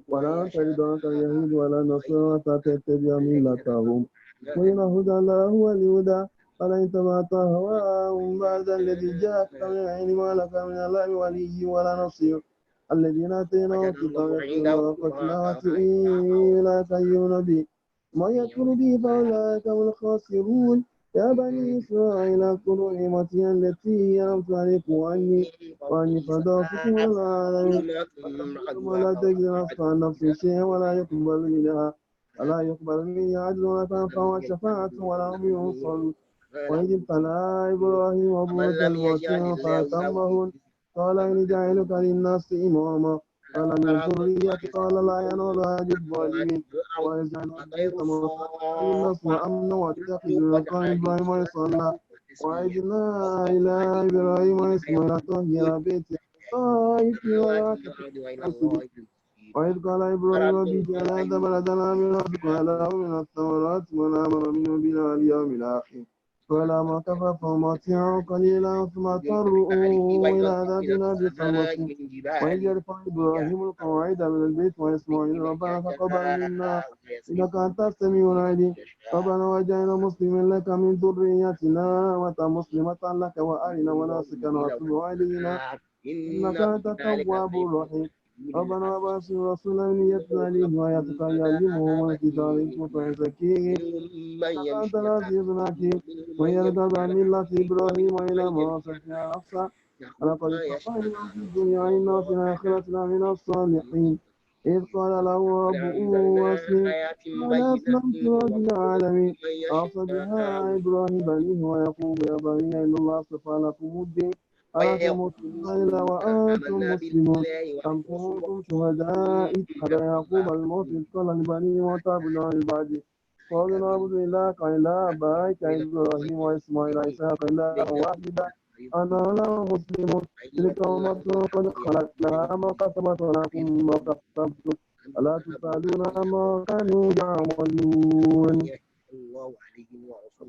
ولا تجد عنك اليهود ولا النصارى حتى تتبع ملتهم قل إن هدى الله هو الهدى فلئن اتبعت أهواءهم بعد الذي جاءك من العلم ما لك من الله ولي ولا نصير الذين آتيناهم الكتاب يتلونه حق تلاوته أولئك يؤمنون به ومن يكفر به فأولئك هم الخاسرون يا بني إسرائيل اذكروا نعمتي التي أنعمت عليكم وأني فضلتكم على العالمين ولا تجد نفس عن نفس شيئا ولا يقبل منها عدل ولا تنفع شفاعة ولا هم ينصرون وإذ ابتلى إبراهيم ربه كلمات فأتمهن قال إني جاعلك للناس إماما قال من ذريتي قال لا ينال عهد الظالمين ويجعل البيت مقاما للناس وأمنا واتخذوا مقام إبراهيم ويصلى وعدنا إلى إبراهيم وإسماعيل طهر بيتي طائفي والعاكفين وإذ قال إبراهيم ربي اجعل هذا بلدنا من ربك وله من الثمرات من آمن منه بالله اليوم الآخر فلما كفر فمتعوا قليلا ثم اضطروا إلى عذاب النار المصير وإذ يرفع إبراهيم القواعد من البيت وإسماعيل ربنا تقبل منا إنك أنت السميع العليم ربنا وجعلنا مسلما لك من ذريتنا ومسلمة لك وأرنا مناسكنا وتب علينا إنك أنت التواب الرحيم ربنا وابعث رسولا ليتلو عليهم آياتك يعلمهم الكتاب ويزكيهم إنك أنت العزيز الحكيم ويرغب عن ملة إبراهيم إلى ما فيها نفسه ولقد اصطفيناه في الدنيا إنا في الآخرة لمن الصالحين إذ قال له ربه أسلم قال أسلمت لرب العالمين أوصى بها إبراهيم بنيه ويقول يا بني إن الله اصطفى لكم الدين ألا تموتن إلا وأنتم مسلمون أم كنتم شهداء إذ حضر يعقوب الموت إذ قال لبنيه وتعبدون من بعده قالوا نعبد إلهك وإله آبائك إبراهيم وإسماعيل وإسحاق إلها واحدا أنا له مسلم تلك أمة قد خلت لها ما كسبت ولكم ما كسبتم ألا تسألون عما كانوا يعملون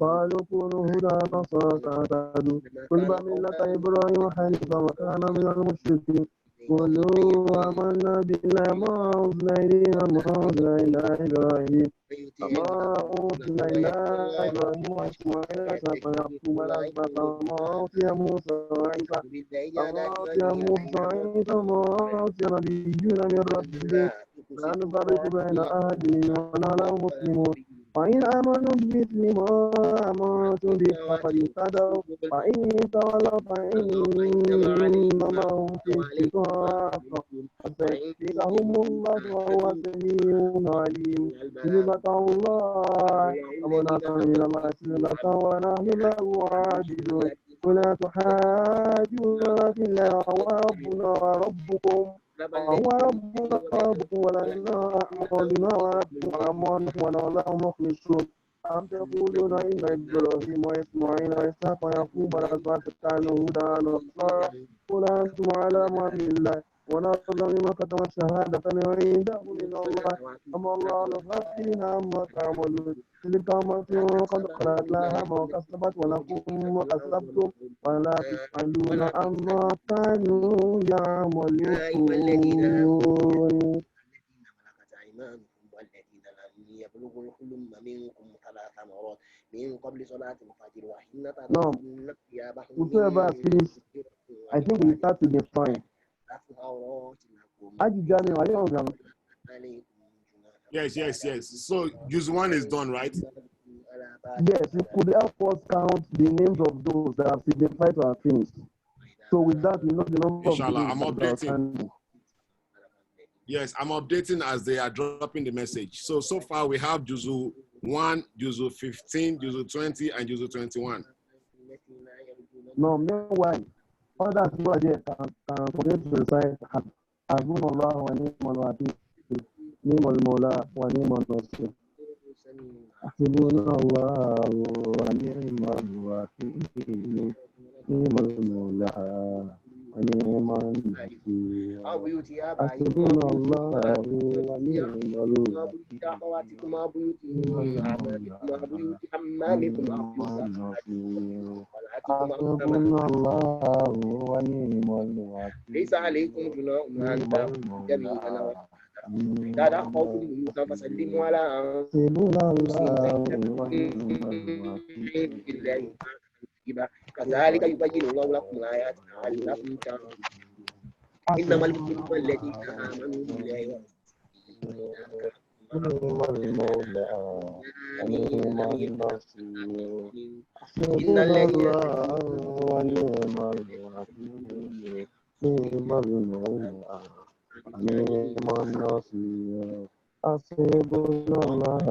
قالوا كونوا هدى نصارى تهتدوا قل بل ملة إبراهيم حنيفا وكان من المشركين قولوا آمنا بالله ما أنزل إلينا ما أنزل إلى إبراهيم وما أوتي إلى إبراهيم وإسماعيل وإسحاق ويعقوب الأسباط وما أوتي موسى وعيسى وما أوتي نبيون من ربهم لا نفرق بين أحد منهم ونحن له مسلمون وإن آمنوا بمثل ما آمنتم به فقد اهتدوا وإن تولوا فإنما هم في شقاق فسيكفيكهم الله وهو سميع عليم صبغة الله وبنات من الله صبغة ونحن له عابدون ولا تحاجون في الله هو ربنا وربكم وهو ربنا وربكم ولنا أعمالنا ولكم أعمالكم ونحن مخلصون أم تقولون إن إبراهيم وإسماعيل وإسحاق ويعقوب الأسباط كانوا هدى نصارى قل أنتم على من الله ونظر لما كتم الشهادة عنده من الله أما الله لغافل عما تعملون تلك أمة قد خلت لها ما كسبت ولكم ما كسبتم ولا تسألون عما كانوا يعملون يبلغ الحلم منكم 3 مرات من قبل صلاة الفجر وحين No, تضربون ثيابكم whosoever has finished, I think we start to define. Yes. So use one is done, right? Yes, it could help us count the names of those that have signified to have finished. So with that, we know the number Inshallah, of I'm updating. Yes, I'm updating as they are dropping the message. So far we have Juzu 1, Juzu 15, Juzu 20, and Juzu 21. No, meanwhile, others who are there can continue to recite Hasbunallah wa ni'mal wakeel, ni'mal mawla wa ni'mal nasir. Hasbunallah wa ni'mal wakeel, ni'mal mawla wa ni'mal nasir. Hasbunallah wa ni'mal ليس عليكم جناح أن تأخذوا جميعا إذا دخلتم فسلموا على أنفسكم كذلك يبين الله لكم الآيات لعلكم تعقلون إنما المؤمنون الذين آمنوا بالله نعم المولى ونعم النصير إن حسبنا الذين الله ونعم الوكيل نعم المولى ونعم النصير حسبنا الله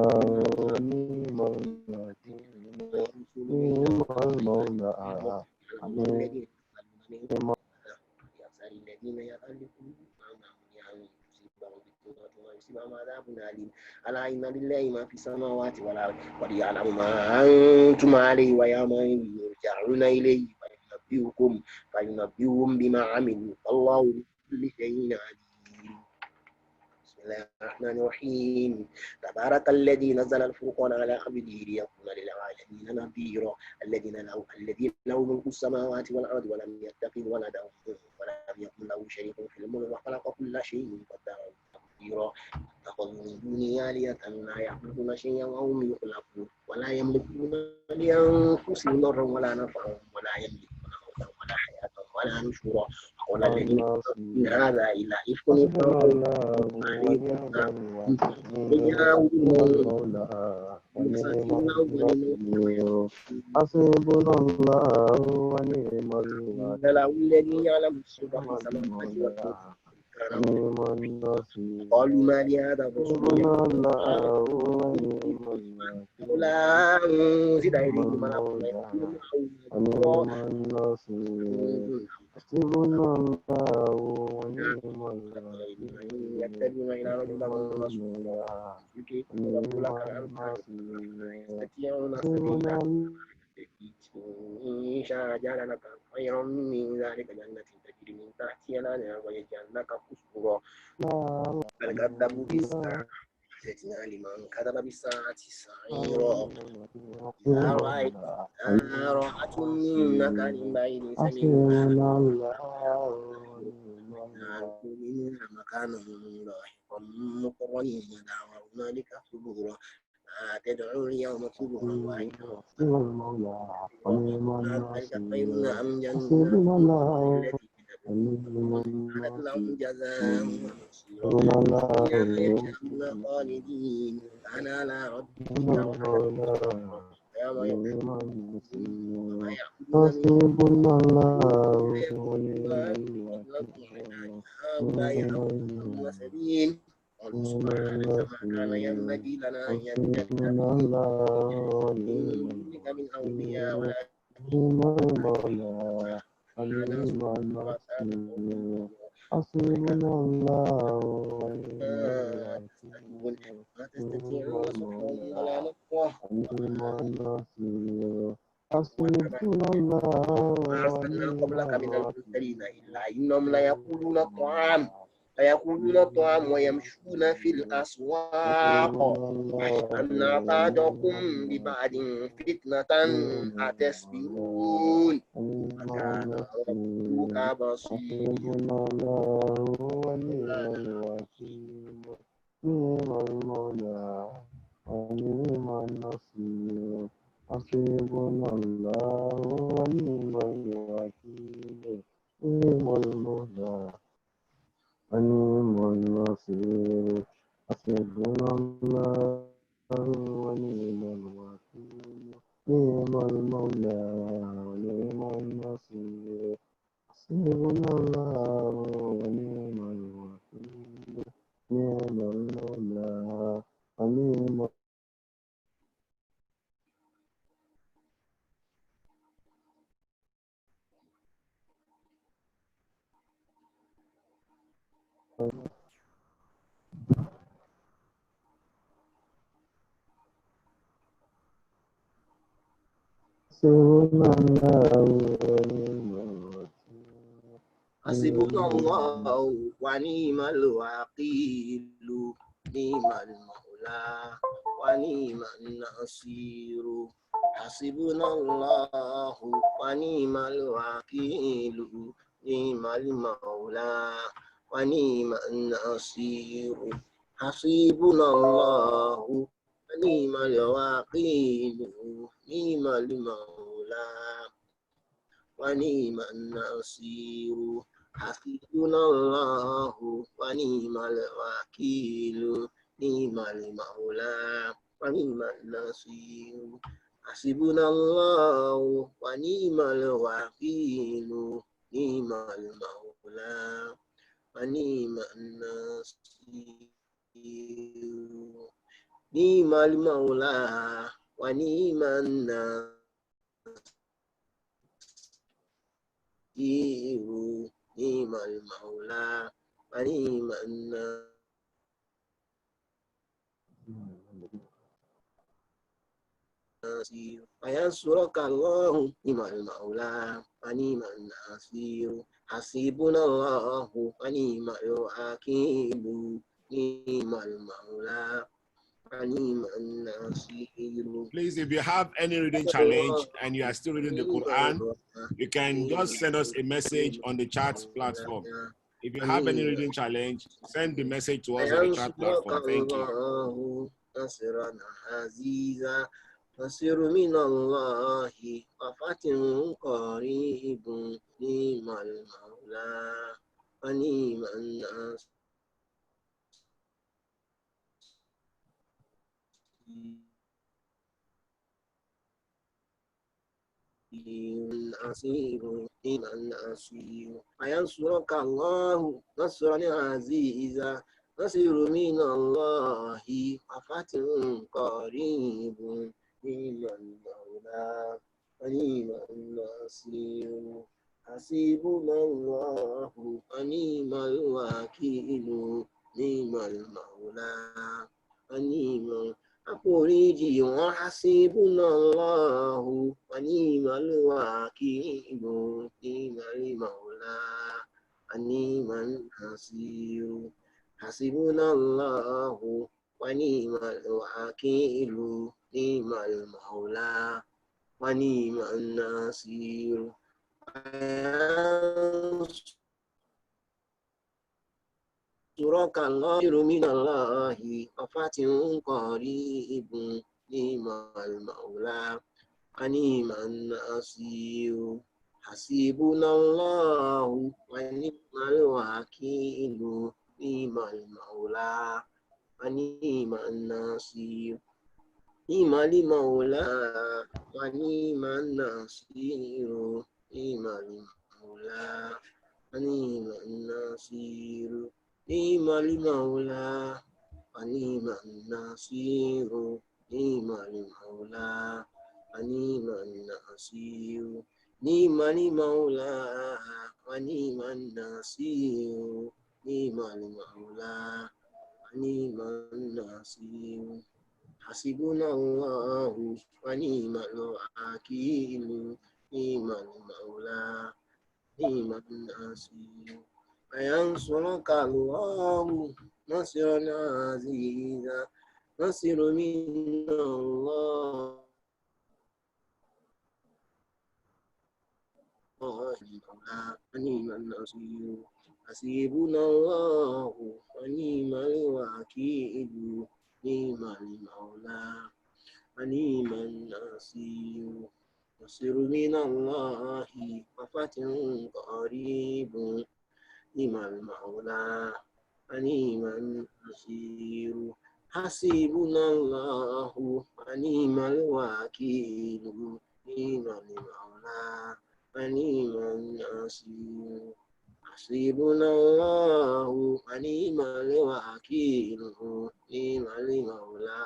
ونعم الوكيل نعم المولى ونعم الذين يخلفون عذاب أليم ألا إن لله ما في السماوات والأرض قد يعلم ما أنتم عليه ويوم يرجعون إليه فينبئهم بما عملوا والله بكل شيء عليم. بسم الله الرحمن الرحيم تبارك الذي نزل الفرقان على عبده ليكون للعالمين نذيرا الذي له ملك السماوات والأرض ولم يتخذ ولدا ولم يكن له شريك في الملك وخلق كل شيء قدره تقديرا اتخذوا من دونه آلهة لا يخلقون شيئا وهم يخلقون ولا يملكون لأنفسهم ضرا ولا نفعا ولا يملكون موتا ولا حياة ولا نشورا وقال الذين إن هذا إلا إفك حسبنا الله ونعم الوكيل له الذي يعلم السر في السماوات والأرض ونعم النصير قالوا ما لهذا الرسول حسبنا الله ونعم الوكيل لولا أنزل إليه ملك ونعم النصير حسبنا الله ونعم الوكيل يتبعون إلى رجل رسول إن شاء جعل لك خيرا من ذلك جنة تجري من تحتها الأنهار ويجعل لك قصورا بل كذبوا بالساعة لمن كذب بالساعة سعيرا إذا رأت من مكان بعيد سمعوا منها مكانا لاحقا مقرنين دعوا هنالك ثبورا تدعوا اليوم ثبورا واحدا خير أم جنة التي كانت لهم جزاء ومصيرا يشاءون خالدين أنا على ربك يوم حسبنا الله سبيل قالوا سبحانك ما كان ينبغي لنا أن يتخذ من أولياء حسبنا الله ما تستطيعون صبرا ولا نقوى حسبنا الله ما أرسلنا قبلك من المرسلين إلا إنهم ليقولون الطعام ويمشون في الأسواق أن أعطاكم ببعض فتنة أتصبرون وكان ربك بصيرا حسبنا الله ونعم الوكيل نعم المولى ونعم النصير حسبنا الله ونعم الوكيل نعم المولى ونعم النصير حسبنا الله ونعم الوكيل نعم المولى ونعم حسبنا الله ونعم الوكيل حسبنا الله ونعم الوكيل نعم المولى ونعم النصير حسبنا الله ونعم الوكيل نعم المولى ونعم النصير حسبنا الله ونعم الوكيل نعم المولى ونعم النصير حسبنا الله ونعم الوكيل نعم المولى ونعم النصير حسبنا الله ونعم الوكيل نعم المولى ونعم النصير نعم المولى ونعم النصير نعم المولى ونعم النصير وينصرك الله نعم المولى ونعم النصير حسبنا الله ونعم الوكيل نعم المولى ونعم النصير. Please, if you have any reading challenge and you are still reading the Quran, you can just send us a message on the chat platform. If you have any reading challenge, send the message to us on the chat platform. Thank you. نصر من الله وفتح قريب نعم المولى ونعم النصير وينصرك الله نصرا عزيزا نصر من الله وفتح قريب نعم المولى ونعم النصير حسبنا الله ونعم الوكيل نعم المولى ونعم àforíjì wọn hasibuna Allahu wa ni'mal wakil ni'mal mawla wa ni'man nasir hasibuna Allahu wa ni'mal wakil ni'mal mawla wa ni'man nasir ينصرك الله من الله وفتح قريب نعم المولى ونعم النصير حسبنا الله ونعم الوكيل نعم المولى ونعم النصير نعم المولى ونعم النصير نعم المولى ونعم النصير نعم المولى ونعم النصير نعم المولى ونعم النصير نعم المولى ونعم النصير نعم المولى ونعم النصير حسبنا الله ونعم الوكيل نعم المولى نعم النصير وينصرك الله نصرا عزيزا نصر من الله ونعم النصير حسبنا الله ونعم الوكيل نعم المولى ونعم النصير نصر من الله وفتح قريب نعم المولى ونعم النصير حسبنا الله ونعم الوكيل نعم المولى ونعم النصير حسبنا الله ونعم الوكيل نعم المولى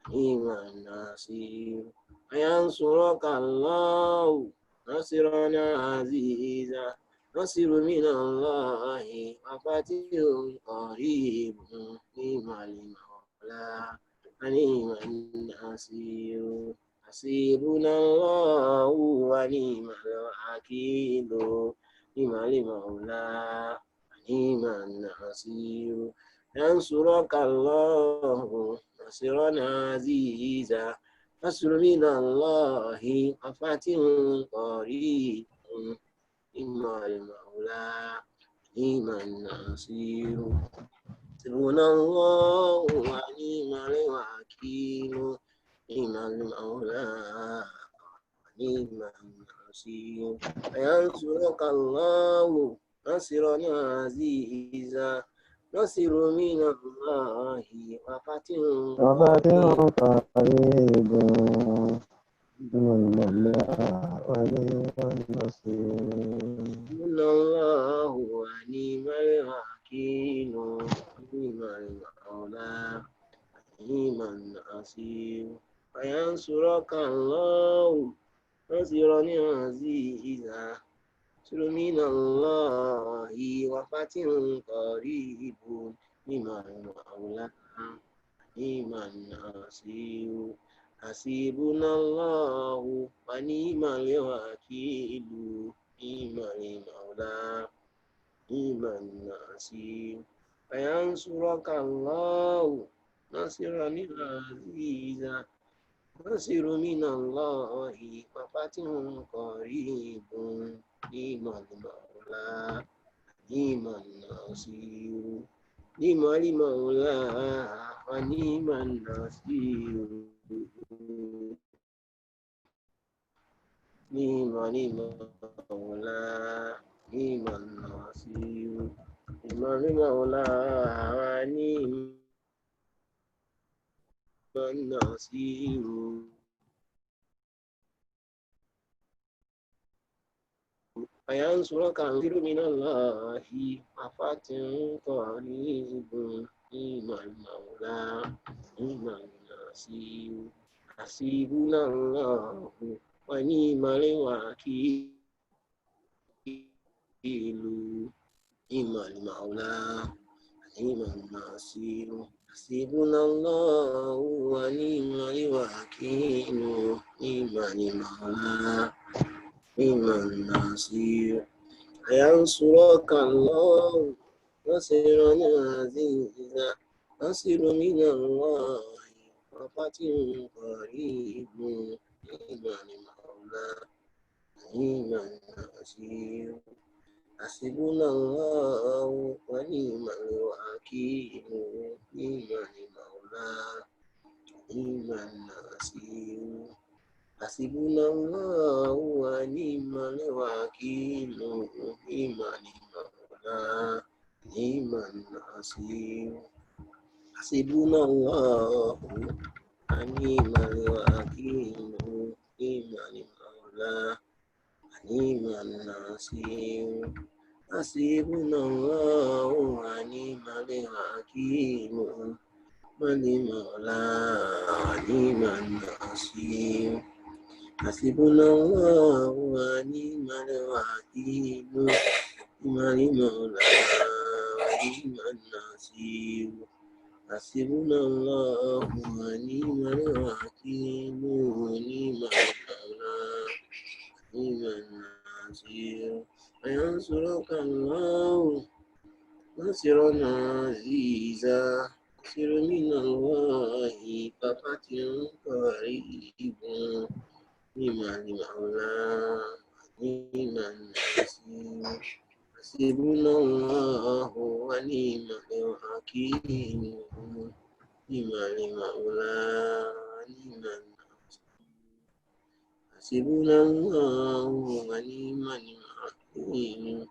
نعم النصير وينصرك الله نصرا عزيزا نصر من الله وفتح قريب نعم المولى ونعم النصير حسبنا الله ونعم الوكيل نعم المولى ونعم النصير ينصرك الله نصرا عزيزا نصر من الله وفتح قريب نعم المولى نعم النصير حسبنا الله ونعم الوكيل نعم المولى نعم النصير وينصرك الله نصرا عزيزا نصر من الله وفتح قريب المولى ونعم النصير من الله ونعم الوكيل نعم المولى نعم النصير فينصرك الله نصرا عزيزا نصر من الله وفتح قريب نعم المولى نعم النصير حسبنا الله ونعم الوكيل نعم المولى نعم النصير فينصرك الله نصرا عزيزا نصر من الله وفتح قريب نعم المولى نعم النصير نعم المولى ونعم النصير نعم المولى نعم النصير نعم المولى ونعم النصير فينصرك نصر من الله وفتح قريب نعم المولى نعم النصير حسبنا الله ونعم الوكيل نعم المولى نعم النصير حسبنا الله ونعم الوكيل نعم المولى نعم النصير ينصرك الله نصرا عزيزا نصر من الله وفتح قريب نعم المولى نعم النصير حسبنا الله ونعم الوكيل نعم المولى نعم النصير حسبنا الله ونعم الوكيل نعم المولى نعم النصير حسبنا الله ونعم الوكيل نعم المولى نعم النصير حسبنا الله ونعم الوكيل نعم المولى نعم النصير حسبنا الله ونعم الوكيل نعم المولى ونعم النصير حسبنا الله ونعم الوكيل نعم المولى نعم النصير فينصرك الله نصرا عزيزا نصر من الله وفتح قريب نعم المولى نعم النصير حسبنا الله ونعم الوكيل نعم المولى نعم النصير حسبنا الله ونعم الوكيل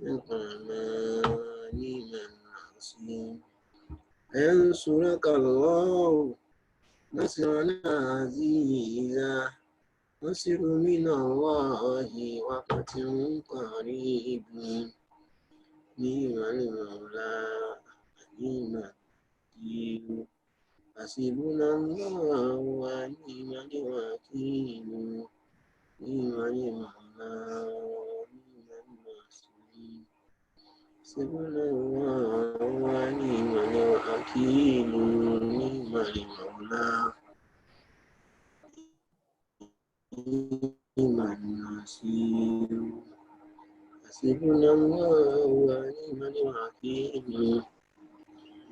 نعم النصير ينصرك الله نصرا عزيزا نصر من الله وفتح قريب نعم المولى نعم الوكيل حسبنا الله ونعم الوكيل نعم المولى نعم النصير حسبنا الله ونعم الوكيل نعم المولى نعم النصير حسبنا الله ونعم الوكيل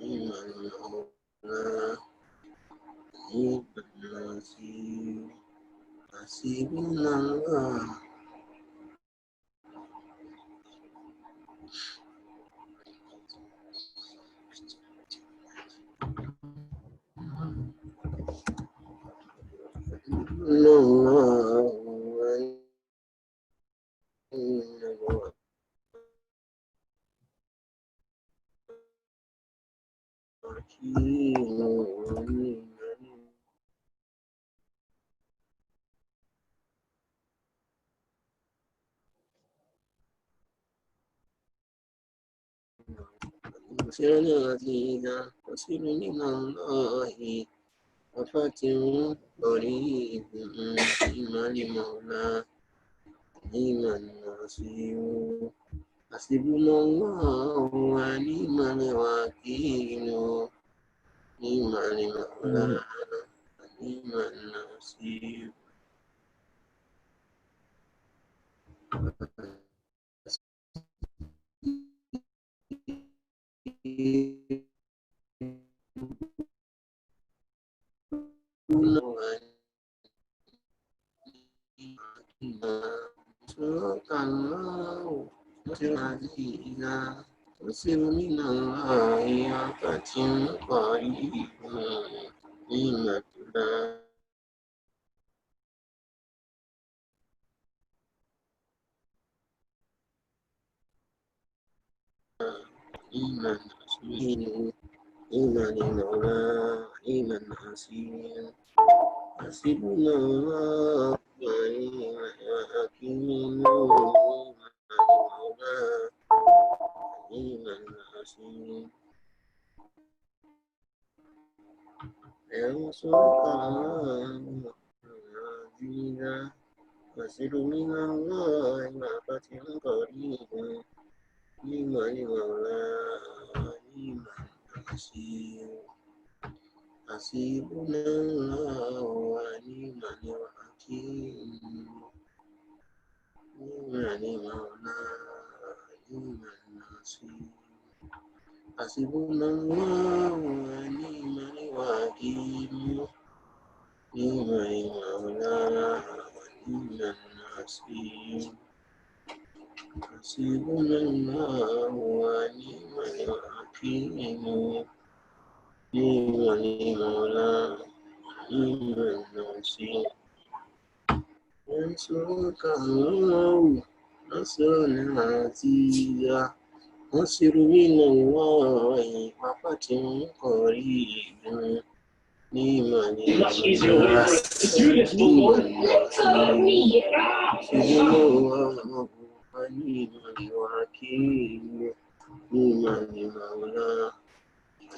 نعم المولى نعم النصير حسبنا الله الله قريب إيمان مولى إيمان نصير حسبنا الله ونعم الوكيل إيمان مولى إيمان نصير وسر من الله فتن قريب نعمة الله إيمان إيمان مولى إيمان حسين حسبنا الله ونعم الوكيل مولى إيمان حسين ينصرك الله عزيزا وسر من الله فتح قريب إيمان مولى إيمان حسين حسبنا الله ونعم الوكيل نعم مولى نعم نصير حسبنا الله ونعم الوكيل نعم مولى نعم نصير حسبنا الله ونعم الوكيل نعم مولى نعم نصير ينصرك الله نصرا عزيزا نصر من الله وفتح قريب نعم المولى نعم الله ونعم الوكيل نعم المولى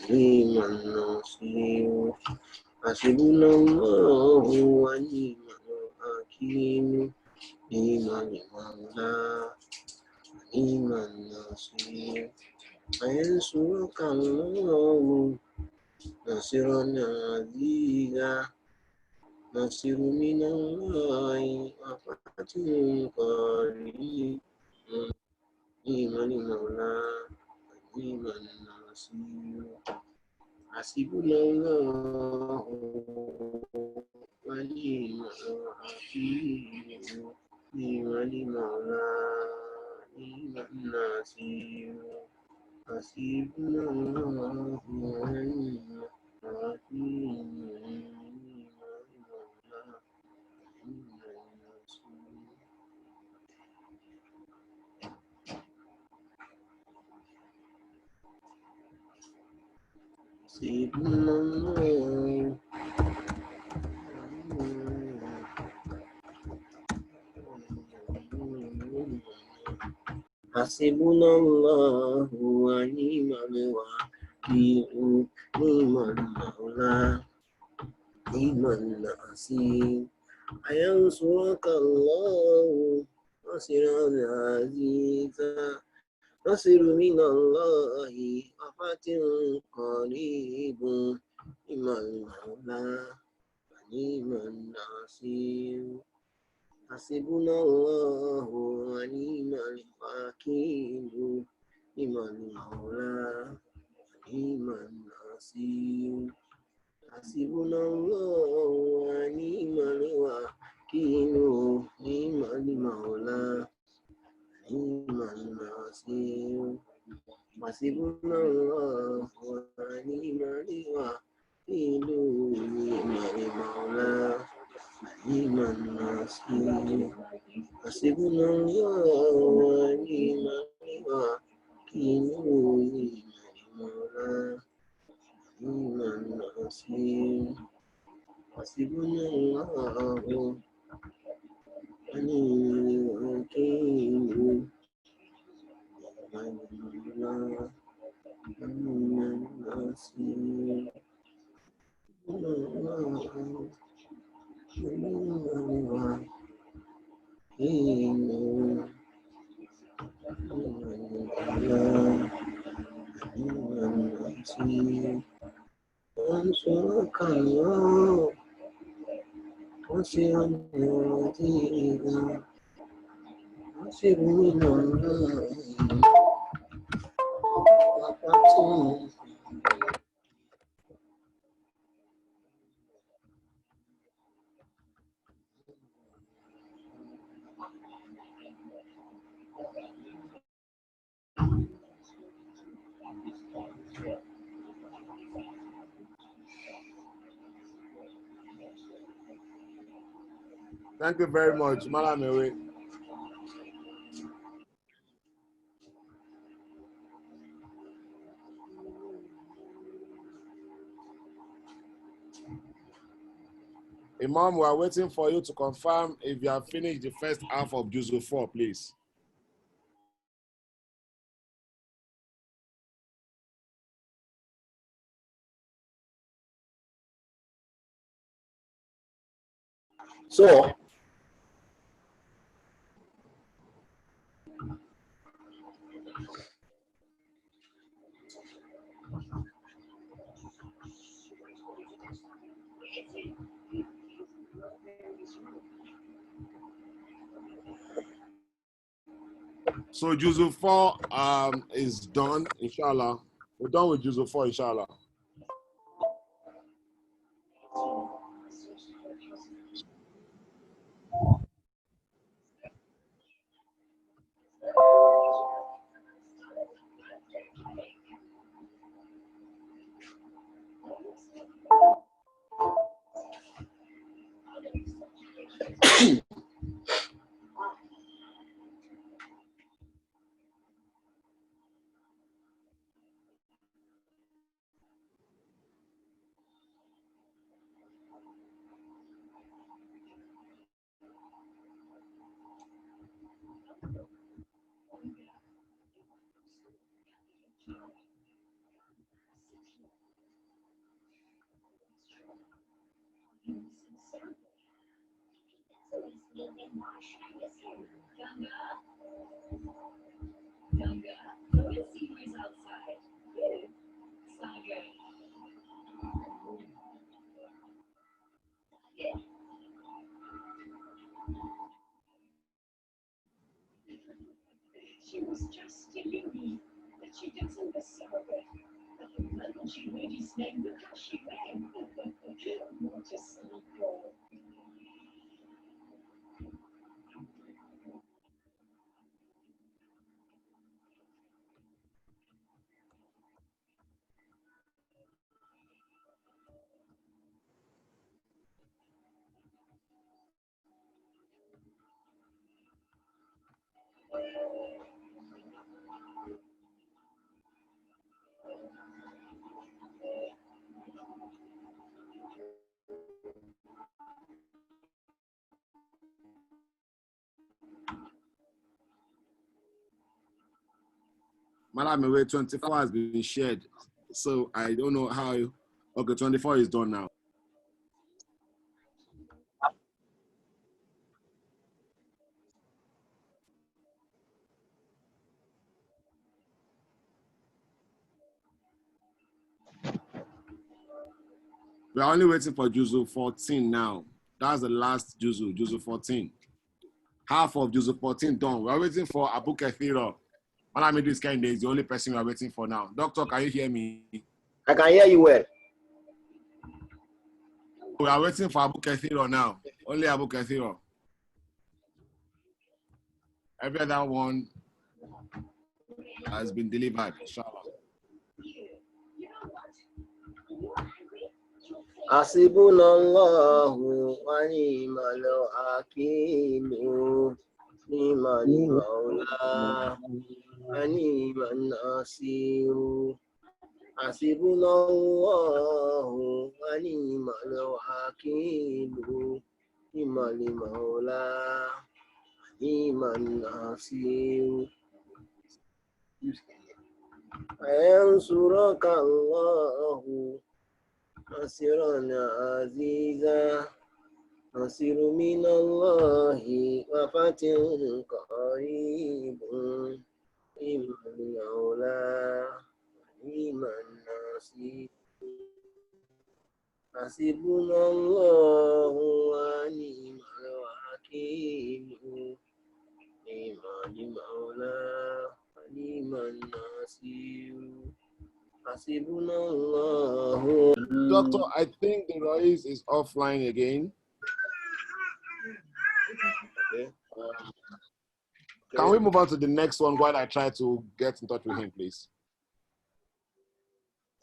نعم النصير حسبنا الله ونعم الوكيل نعم المولى نعم النصير فينصرك الله نصرا عزيزا نصر من الله وفتح قريب نعم المولى نعم النصير حسبنا الله ونعم الوكيل نعم المولى نعم النصير حسبنا الله ونعم الوكيل نعم المولى نعم النصير حسبنا الله حسبنا الله ونعم الوكيل نعم المولى نعم النصير أينصرك الله نصرا عزيزا نصر من الله وفتح قريب نعم المولى ونعم النصير حسبنا الله ونعم الوكيل نعم المولى ونعم النصير حسبنا الله ونعم الوكيل نعم المولى نعم النصير حسبنا الله ونعم الوكيل نعم المولى نعم النصير حسبنا الله ونعم الوكيل نعم المولى حسبنا الله ونعم الوكيل انصرك الله وسع الوديع وسر من الله وقتل. Thank you very much, Malamewe. Imam, we are waiting for you to confirm if you have finished the first half of Juzu 4, please. So, So Juzu 4 is done, inshallah. We're done with Juzu 4, inshallah. She was just telling me that she doesn't deserve it. But the moment she read his name, look how she ran. What a silly girl. Malamewe 24 has been shared. So I don't know how. Okay, 24 is done now. We're only waiting for Juzu 14 now. That's the last Juzu, Juzu 14. Half of Juzu 14 done. We're waiting for Abu Kathira. Malami this kind is the only person we're waiting for now. Doctor, can you hear me? I can hear you well. We are waiting for Abu Kathira now. Only Abu Kathira. Every other one has been delivered, inshallah. Hasbunallahu wa ni'mal wakeel. Ni'mal mawla wa ni'man nasir. Hasbunallahu wa ni'mal wakil. Ni'mal maula, ni'man nasir. Ayansuraka Allahu nasiran aziza. Nasiru minallahi wa fatihun qaribun. Ni'mal maula, ni'man nasir. Hasbunallahu wa ni'mal wakil. Ni'mal maula, ni'man nasir. Hasbunallahu. Doctor, I think the Rais is offline again. Okay. Can we move on to the next one while I try to get in touch with him, please?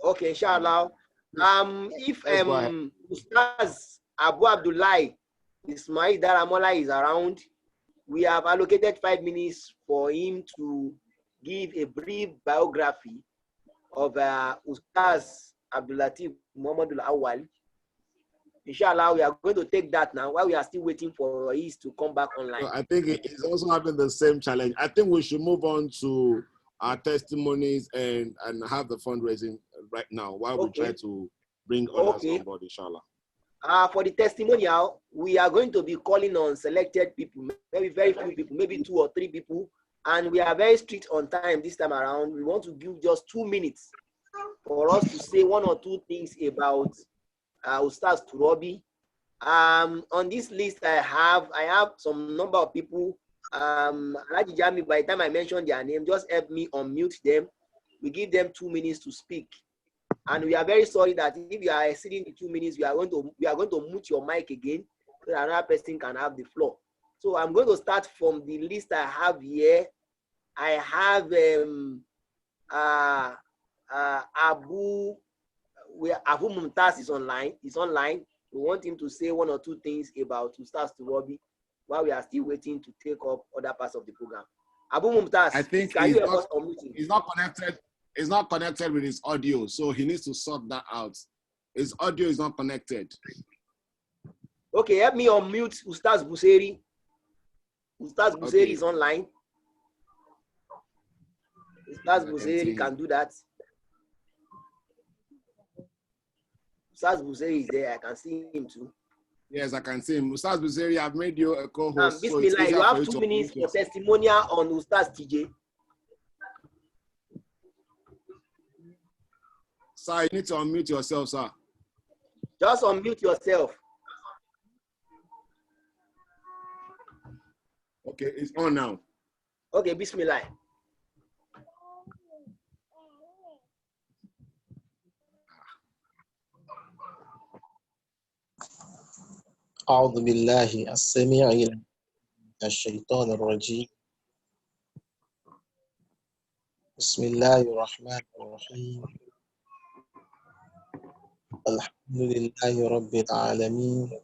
Okay, inshallah. If Let's go ahead. Ustaz Abu Abdullah Ismail Daramola is around, we have allocated 5 minutes for him to give a brief biography of Ustaz Abdul Lateef Muhammadul Awal. Inshallah, we are going to take that now while we are still waiting for Rais to come back online. I think he's also having the same challenge. I think we should move on to our testimonies and have the fundraising right now while we try to bring others on board, inshallah. For the testimonial, we are going to be calling on selected people, maybe very few people, maybe 2 or 3 people, and we are very strict on time this time around. We want to give just 2 minutes for us to say 1 or 2 things about Ustaz Turobi. On this list, I have some number of people. Raji Jami, by the time I mention their name, just help me unmute them. We give them 2 minutes to speak. And we are very sorry that if you are exceeding the 2 minutes, we are going to mute your mic again so that another person can have the floor. So I'm going to start from the list I have here. I have Abu Mumtaz is online. He's online. We want him to say 1 or 2 things about Ustaz Turobi while we are still waiting to take up other parts of the program. Abu Mumtaz, I think he's not connected. He's not connected with his audio, so he needs to sort that out. His audio is not connected. Okay, help me unmute Ustaz Buseri. Ustaz Buseri is online. Ustaz Buseri can do that. Ustaz Buseri is there. I can see him too. Yes, I can see him. Ustaz Buseri, I've made you a co-host. Bismillah, you have 2 minutes for testimonial on Ustaz TJ. Sir, you need to unmute yourself, sir. Just unmute yourself. Okay, it's on now. Okay, Bismillah. أعوذ بالله السميع من الشيطان الرجيم. بسم الله الرحمن الرحيم. الحمد لله رب العالمين.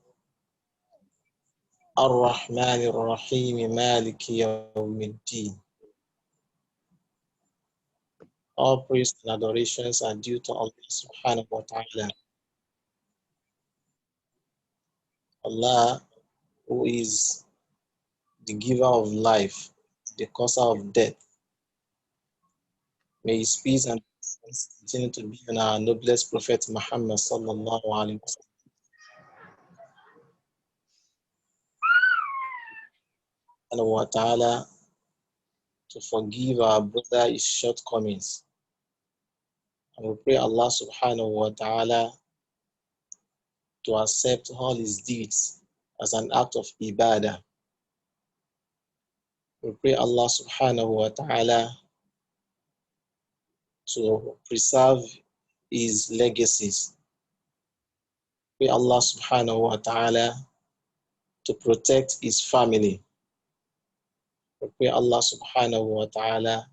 الرحمن الرحيم مالك يوم الدين. All praise and adorations are due to Allah subhanahu wa ta'ala. Allah, who is the giver of life, the causer of death. May his peace and continue to be on our noblest Prophet Muhammad sallallahu alaihi wasallam. And wa ta'ala to forgive our brother his shortcomings. And we pray Allah subhanahu wa ta'ala to accept all his deeds as an act of ibadah. We pray Allah subhanahu wa ta'ala to preserve his legacies. We pray Allah subhanahu wa ta'ala to protect his family. We pray Allah subhanahu wa ta'ala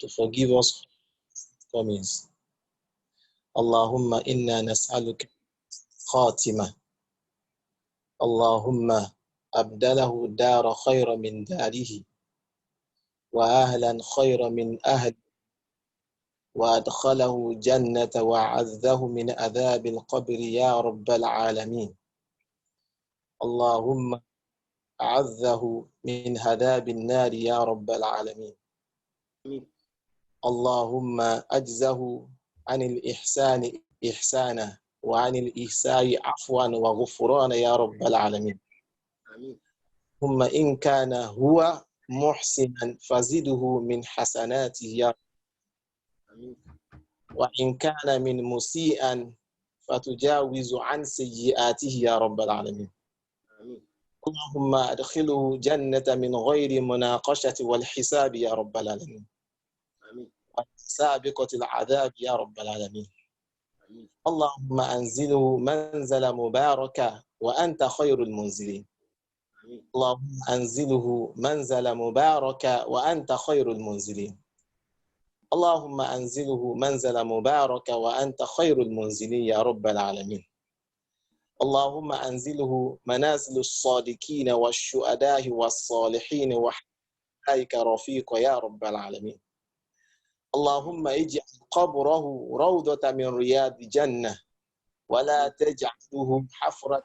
to forgive us shortcomings. Allahumma inna nas'aluka khatima. Allahumma abdalahu dara khayra min darihi wa ahlan khayra min ahli وأدخله جنة وعذه من عذاب القبر يا رب العالمين. اللهم أعذه من عذاب النار يا رب العالمين. اللهم أجزه عن الإحسان إحسانا وعن الإحسان عفوا وغفرانا يا رب العالمين. ثم إن كان هو محسنا فزده من حسناته يا رب، وإن كان من مسيئا فتجاوز عن سيئاته يا رب العالمين. اللهم أدخله جنة من غير مناقشة والحساب يا رب العالمين، سابقة العذاب يا رب العالمين. اللهم أنزله منزل مباركة وأنت خير المنزلين. اللهم أنزله منزل مباركة وأنت خير المنزلين. اللهم أنزله منزل مباركة وأنت خير المنزلين يا رب العالمين. اللهم أنزله منازل الصادقين والشهداء والصالحين وحبائك رفيق يا رب العالمين. اللهم اجعل قبره روضة من رياض الجنة ولا تجعله حفرة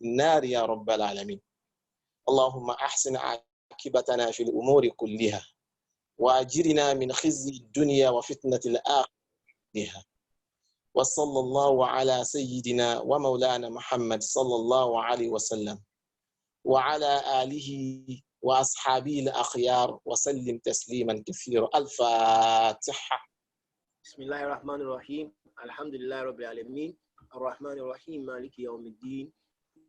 النار يا رب العالمين. اللهم أحسن عاقبتنا في الأمور كلها وأجرنا من خزي الدنيا وفتنة الآخرة. وصلى الله على سيدنا ومولانا محمد صلى الله عليه وسلم وعلى آله وأصحابه الأخيار وسلم تسليما كثيرا. الفاتحة. بسم الله الرحمن الرحيم. الحمد لله رب العالمين الرحمن الرحيم مالك يوم الدين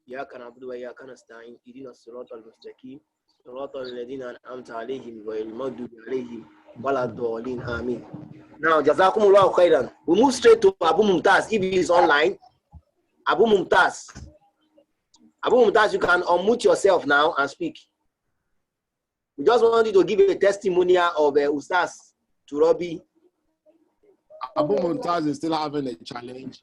إياك نعبد وإياك نستعين اهدنا الصراط المستقيم صراط الذين أنعمت عليهم غير المغضوب عليهم ولا الضالين آمين. Now, Jazakumullahu khairan. We move straight to Abu Mumtaz if he is online. Abu Mumtaz, you can unmute yourself now and speak. We just want you to give a testimonial of Ustaz to Robbie. Abu Mumtaz is still having a challenge.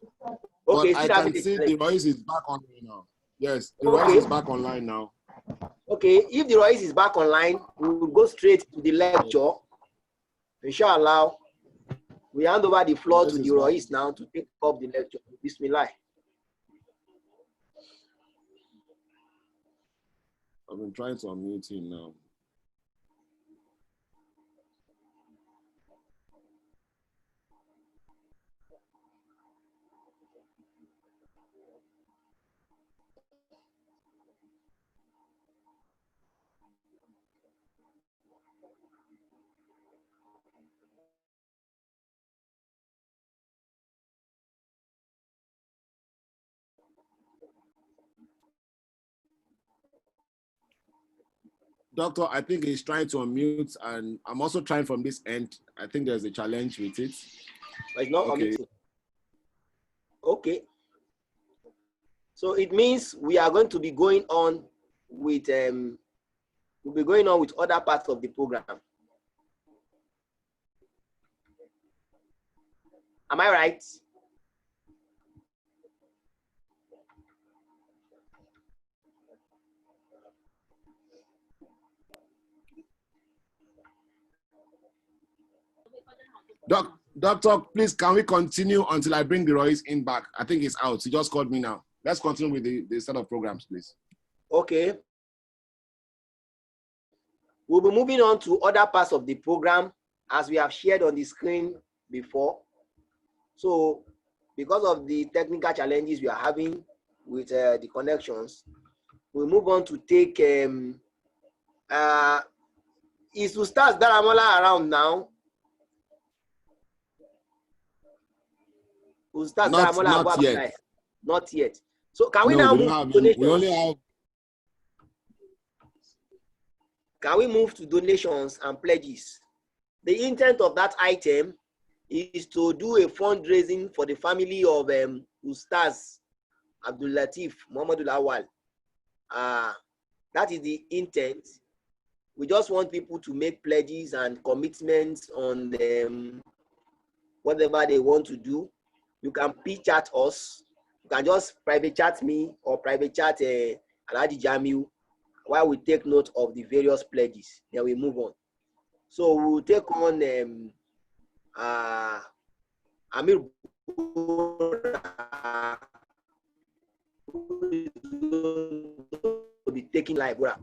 Okay, but I can see the voice is back online now. Yes, the voice is back online now. Okay, if the voice is back online, we will go straight to the lecture. Inshallah, we hand over the floor to the Rois now to take up the lecture. Bismillah. I've been trying to unmute him now. Doctor, I think he's trying to unmute, and I'm also trying from this end. I think there's a challenge with it. But it's not unmuting. Okay. So it means we are going to be going on with we'll be going on with other parts of the program. Am I right? Doctor, please, can we continue until I bring the Royce in back? I think it's out. He just called me now. Let's continue with the set of programs, please. Okay. We'll be moving on to other parts of the program as we have shared on the screen before. So, because of the technical challenges we are having with the connections, we'll move on to take is Ustaz Daramola around now? Ustaz Daramola not yet. Not yet. So can we now move to donations? We only have. Can we move to donations and pledges? The intent of that item is to do a fundraising for the family of Ustaz Abdul Lateef Muhammadul Awal. That is the intent. We just want people to make pledges and commitments on whatever they want to do. You can chat us. You can just private chat me or private chat Alhaji Jamil while we take note of the various pledges. Then we move on. So we'll take on Amir Bora will be taking live. Bora.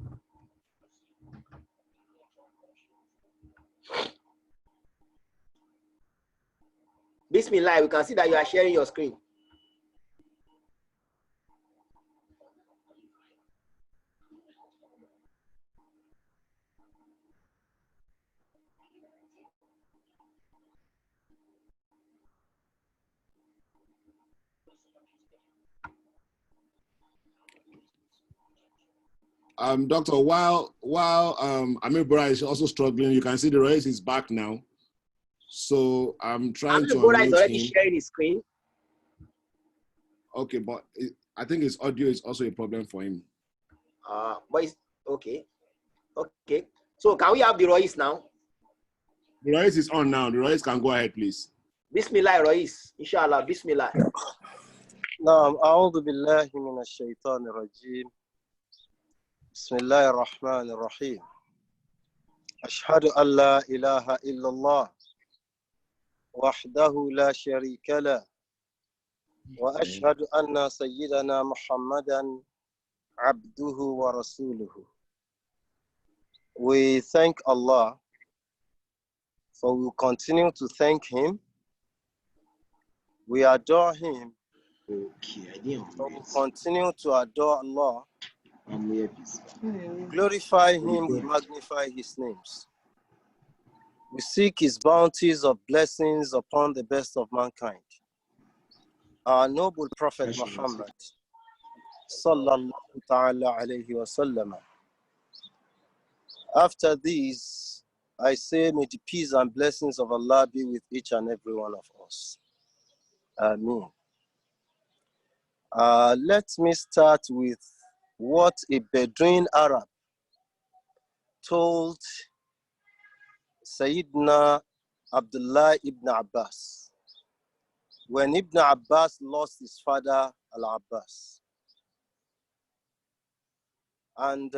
Bismillah, we can see that you are sharing your screen. Doctor, while Amir Bora is also struggling, you can see the race is back now. So I'm trying Amir to Bora is already him. sharing his screen. Okay, but I think his audio is also a problem for him. But it's okay. Okay. So can we have the Royce now? The Royce is on now. The Royce can go ahead, please. Bismillah, Royce. Inshallah, Bismillah. نعم أعوذ بالله من الشيطان الرجيم بسم الله الرحمن الرحيم أشهد أن لا إله إلا الله وحده لا شريك له وأشهد أن سيدنا محمدا عبده ورسوله. We thank Allah, for we will continue to thank Him. We adore Him. We will continue to adore Allah. Glorify Him, we magnify His names. We seek His bounties of blessings upon the best of mankind. Our noble Prophet Muhammad, sallallahu ta'ala alayhi wa sallam. After these, I say, may the peace and blessings of Allah be with each and every one of us. Ameen. Let me start with what a Bedouin Arab told Sayyidina Abdullah ibn Abbas when Ibn Abbas lost his father Al-Abbas. And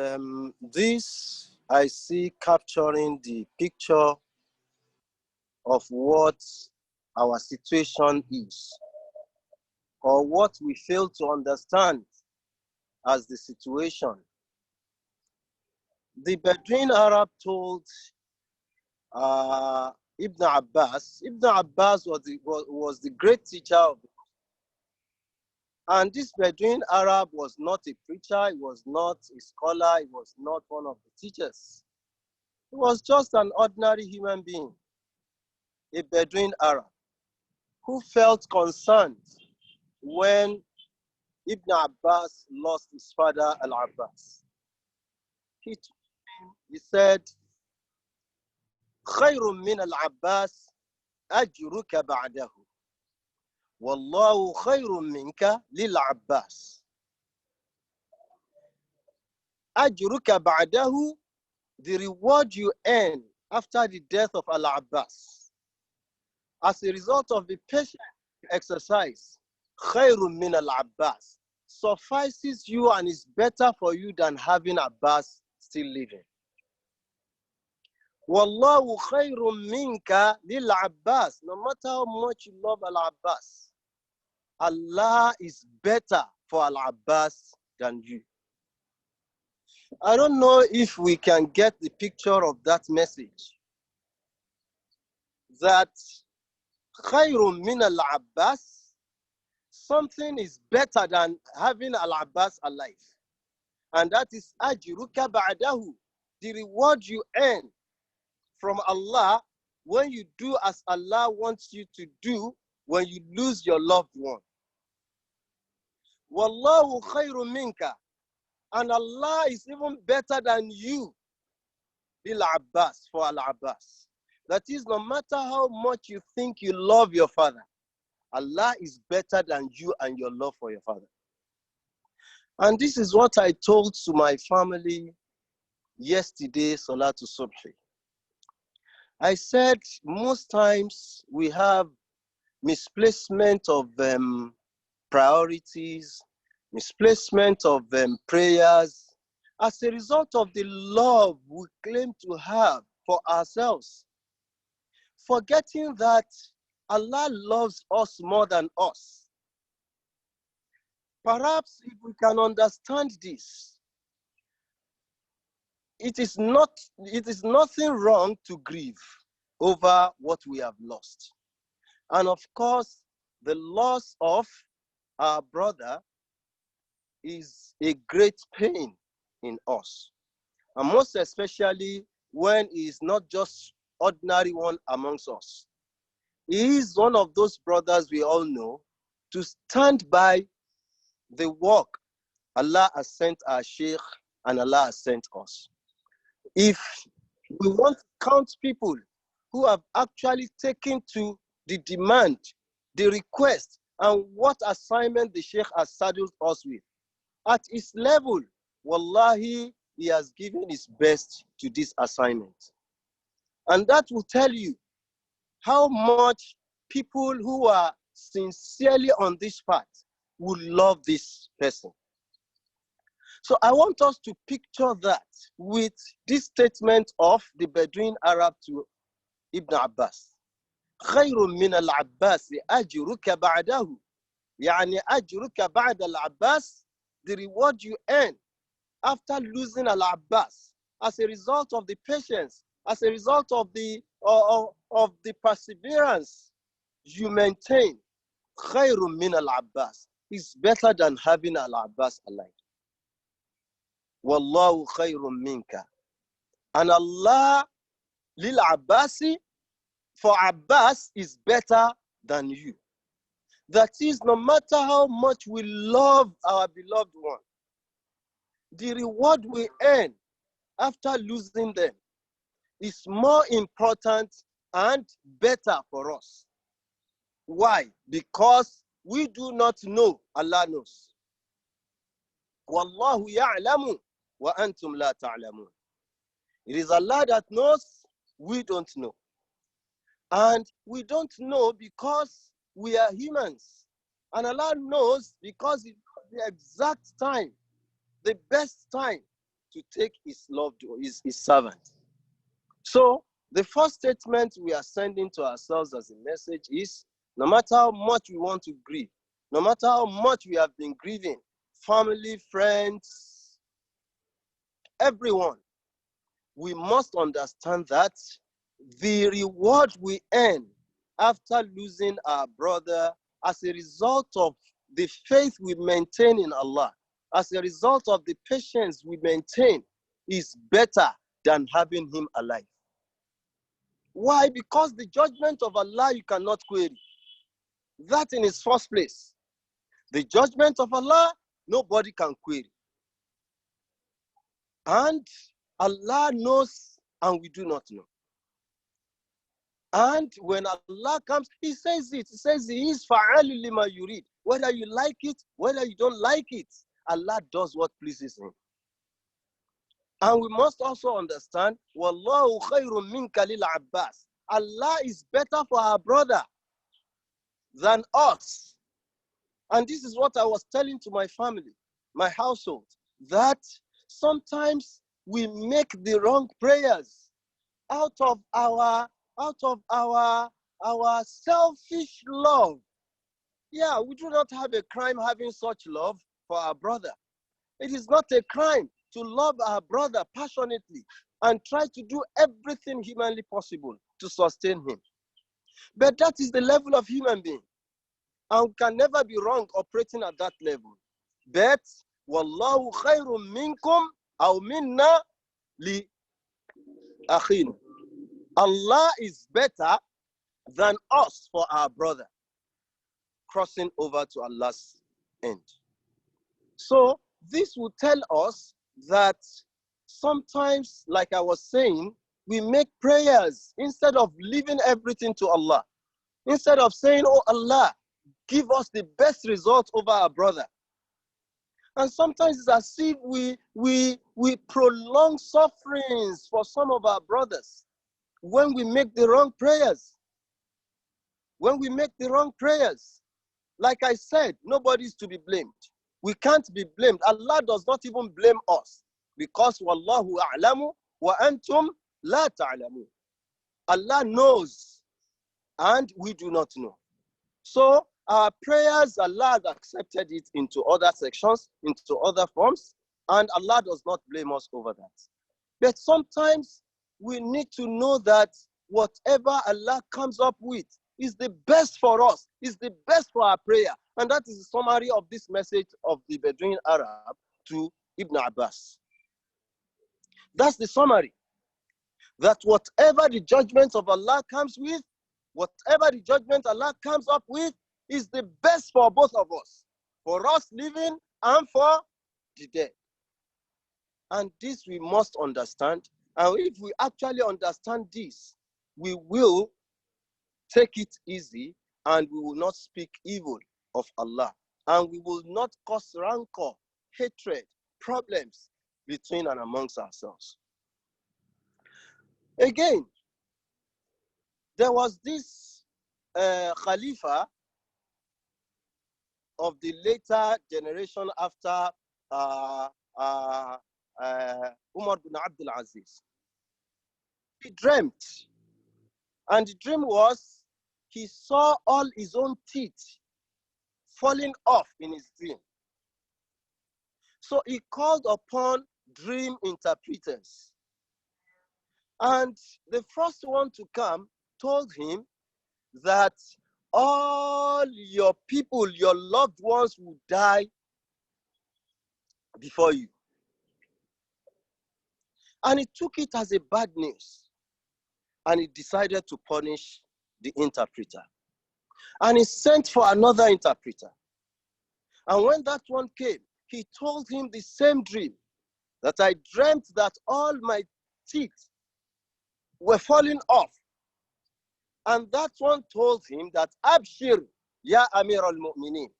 this I see capturing the picture of what our situation is, or what we fail to understand as the situation. The Bedouin Arab told Ibn Abbas was the great teacher of the Quran. And this Bedouin Arab was not a preacher, he was not a scholar, he was not one of the teachers. He was just an ordinary human being, a Bedouin Arab, who felt concerned when Ibn Abbas lost his father Al-Abbas. He said, خير من العباس أجرك بعده والله خير منك للعباس. أجرك بعده, the reward you earn after the death of Al-Abbas as a result of the patient exercise, خير من العباس, suffices you and is better for you than having Abbas still living. Wallahu khayrun minka lil Abbas. No matter how much you love Al-Abbas, Allah is better for Al-Abbas than you. I don't know if we can get the picture of that message. That khayrun min Al-Abbas, something is better than having Al-Abbas alive. And that is ajruka ba'dahu, the reward you earn from Allah when you do as Allah wants you to do when you lose your loved one. Wallahu khairum minka, and Allah is even better than you, Lil Abbas, for Al-Abbas. That is, no matter how much you think you love your father, Allah is better than you and your love for your father. And this is what I told to my family yesterday, Salatul Subhi. I said most times we have misplacement of priorities, misplacement of prayers as a result of the love we claim to have for ourselves, forgetting that Allah loves us more than us. Perhaps if we can understand this, it is nothing wrong to grieve over what we have lost. And of course, the loss of our brother is a great pain in us. And most especially when he is not just ordinary one amongst us. He is one of those brothers we all know to stand by the work Allah has sent our Sheikh and Allah has sent us. If we want to count people who have actually taken to the demand, the request, and what assignment the Sheikh has saddled us with, at his level, wallahi, he has given his best to this assignment. And that will tell you how much people who are sincerely on this path will love this person. So I want us to picture that with this statement of the Bedouin Arab to Ibn Abbas. خير من العباس أجرك بعده. يعني أجرك بعد العباس, the reward you earn after losing Al-Abbas as a result of the patience, as a result of the perseverance you maintain. خير من العباس is better than having Al-Abbas alive. Wallahu khayrun minka. And Allah lil Abbasi, for Abbas is better than you. That is, no matter how much we love our beloved one, the reward we earn after losing them is more important and better for us. Why? Because we do not know, Allah knows. Wallahu ya'lamu wa antum la ta'lamun. It is Allah that knows, we don't know. And we don't know because we are humans. And Allah knows because He knows the exact time, the best time to take His loved one, His servant. So the first statement we are sending to ourselves as a message is, no matter how much we want to grieve, no matter how much we have been grieving, family, friends, everyone, we must understand that the reward we earn after losing our brother as a result of the faith we maintain in Allah, as a result of the patience we maintain, is better than having him alive. Why? Because the judgment of Allah you cannot query. That in its first place. The judgment of Allah, nobody can query. And Allah knows and we do not know. And when Allah comes, He says it. He says He is fa'alul lima yurid. Whether you like it, whether you don't like it, Allah does what pleases Him. And we must also understand, Wallahu khayrun minka lil Abbas. Allah is better for our brother than us. And this is what I was telling to my family, my household, that sometimes we make the wrong prayers out of our selfish love. Yeah, we do not have a crime having such love for our brother. It is not a crime to love our brother passionately and try to do everything humanly possible to sustain him. But that is the level of human being. And we can never be wrong operating at that level. But Wallahu khayrun minkum aw minna li akhin. Allah is better than us for our brother, crossing over to Allah's end. So this will tell us that sometimes, like I was saying, we make prayers instead of leaving everything to Allah. Instead of saying, oh Allah, give us the best result over our brother. And sometimes it's as if we prolong sufferings for some of our brothers when we make the wrong prayers. When we make the wrong prayers, like I said, nobody is to be blamed. We can't be blamed. Allah does not even blame us because Wallahu a'lamu wa antum la ta'lamun. Allah knows and we do not know. So our prayers, Allah has accepted it into other sections, into other forms, and Allah does not blame us over that. But sometimes we need to know that whatever Allah comes up with is the best for us, is the best for our prayer. And that is the summary of this message of the Bedouin Arab to Ibn Abbas. That's the summary. That whatever the judgment of Allah comes with, whatever the judgment Allah comes up with, is the best for both of us, for us living and for the dead. And this we must understand. And if we actually understand this, we will take it easy and we will not speak evil of Allah. And we will not cause rancor, hatred, problems between and amongst ourselves. Again, there was this Khalifa of the later generation after Umar bin Abdul Aziz. He dreamt, and the dream was he saw all his own teeth falling off in his dream. So he called upon dream interpreters. And the first one to come told him that all your people, your loved ones will die before you. And he took it as a bad news. And he decided to punish the interpreter. And he sent for another interpreter. And when that one came, he told him the same dream, that I dreamt that all my teeth were falling off. And that one told him that, Abshir, ya Amir al-Mu'mineen.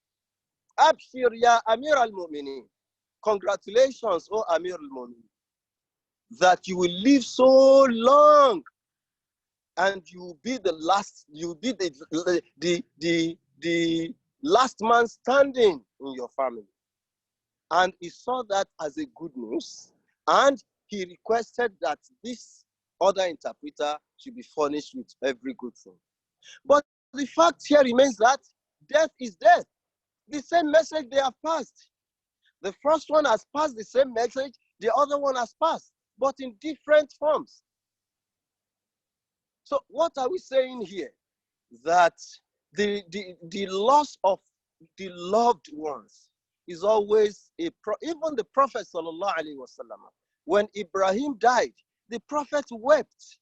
Abshir, ya Amir al-Mu'mineen. Congratulations, O Amir al-Mu'mineen, that you will live so long and you will be the last, you will be the last man standing in your family. And he saw that as a good news, and he requested that this other interpreter should be furnished with every good thing. But the fact here remains that death is death. The same message they have passed. The first one has passed the same message, the other one has passed, but in different forms. So what are we saying here? That the loss of the loved ones is always even the Prophet sallallahu alaihi wasallam. When Ibrahim died, the Prophet wept,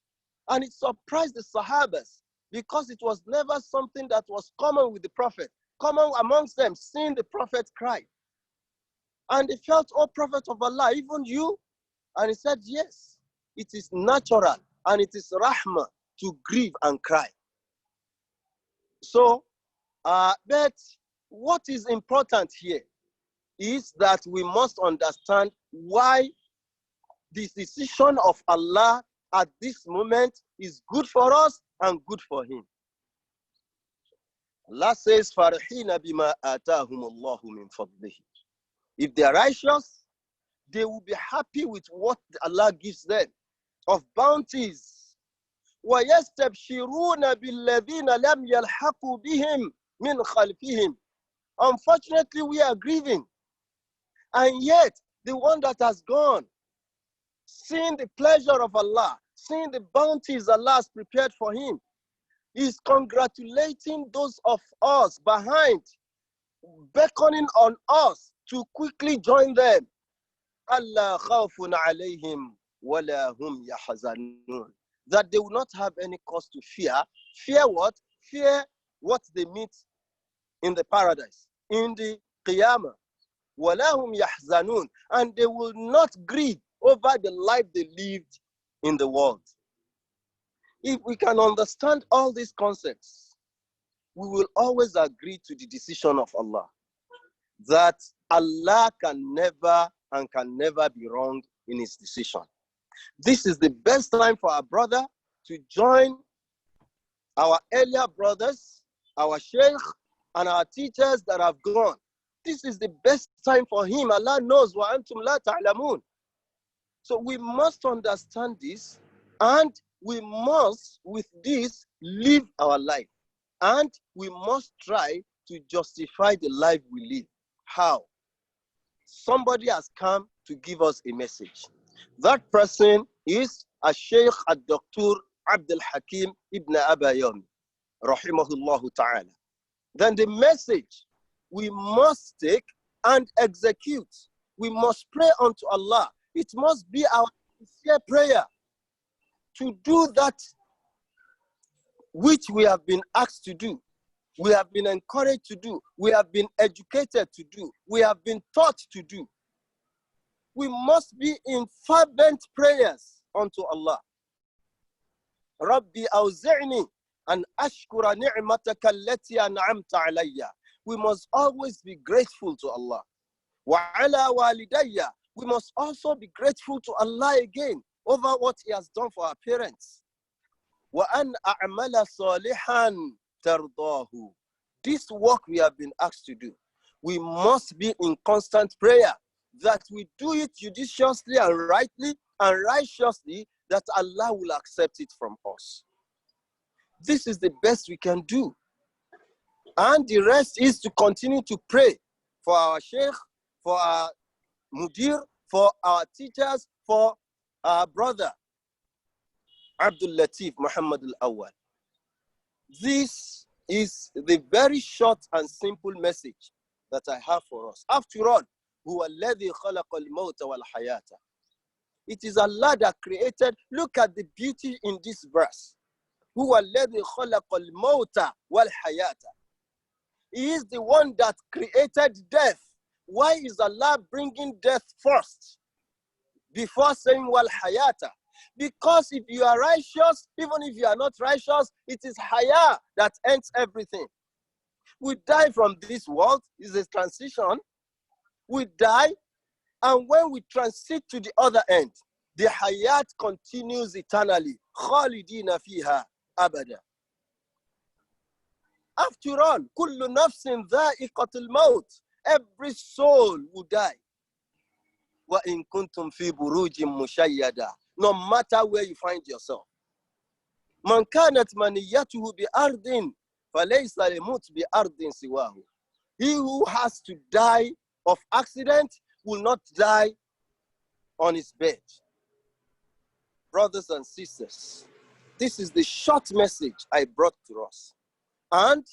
and it surprised the Sahabas because it was never something that was common with the Prophet, common amongst them, seeing the Prophet cry. And they felt, oh Prophet of Allah, even you? And he said, yes, it is natural and it is rahmah to grieve and cry. So, but what is important here is that we must understand why this decision of Allah at this moment is good for us and good for him. Allah says, فَرَحِينَ بِمَا آتَاهُمُ اللَّهُ مِنْ فَضْلِهِ. If they are righteous, they will be happy with what Allah gives them of bounties. وَيَسْتَبْشِرُونَ بِالَّذِينَ لَمْ يَلْحَقُوا بِهِمْ مِنْ خَلْفِهِمْ. Unfortunately, we are grieving. And yet, the one that has gone, seeing the pleasure of Allah, seeing the bounties Allah has prepared for him, is congratulating those of us behind, beckoning on us to quickly join them. Allah khawfun alayhim wala hum yahzanun. That they will not have any cause to fear. Fear what? Fear what they meet in the paradise, in the qiyamah. Wala hum yahzanun. And they will not grieve over the life they lived in the world. If we can understand all these concepts, we will always agree to the decision of Allah. That Allah can never and can never be wrong in his decision. This is the best time for our brother to join our earlier brothers, our sheikh, and our teachers that have gone. This is the best time for him. Allah knows wa antum la ta'lamun. So we must understand this, and we must, with this, live our life. And we must try to justify the life we live. How? Somebody has come to give us a message. That person is a Sheikh al-Dr. Abdul Hakim ibn Abayomi, rahimahullah ta'ala. Then the message we must take and execute. We must pray unto Allah. It must be our sincere prayer to do that which we have been asked to do. We have been encouraged to do. We have been educated to do. We have been taught to do. We must be in fervent prayers unto Allah. Rabbi awzi'ni an ashkura ni'mataka allati an'amta alayya. We must always be grateful to Allah. Wa ala walidayya. We must also be grateful to Allah again over what He has done for our parents. Wa an a'mala salihan tardahu. This work we have been asked to do. We must be in constant prayer that we do it judiciously and rightly and righteously, that Allah will accept it from us. This is the best we can do. And the rest is to continue to pray for our sheikh, for our mudir, for our teachers, for our brother, Abdul LATEEF Muhammad al-Awwal. This is the very short and simple message that I have for us. After all, هو الذي خلق الموت والحياة. It is Allah that created. Look at the beauty in this verse. هو الذي خلق الموت والحياة. He is the one that created death. Why is Allah bringing death first before saying wal hayata? Because if you are righteous, even if you are not righteous, it is haya that ends everything. We die from this world, is a transition. We die, and when we transit to the other end, the hayat continues eternally. Khalidina fiha abada. After all, kullu nafsin dha'iqatul maut. Every soul will die. Wa in kuntum fi burujin mushayyada. No matter where you find yourself. Man kanat maniyatuhu bi ardin falaysa limut bi ardin siwahu. He who has to die of accident will not die on his bed. Brothers and sisters, this is the short message I brought to us. And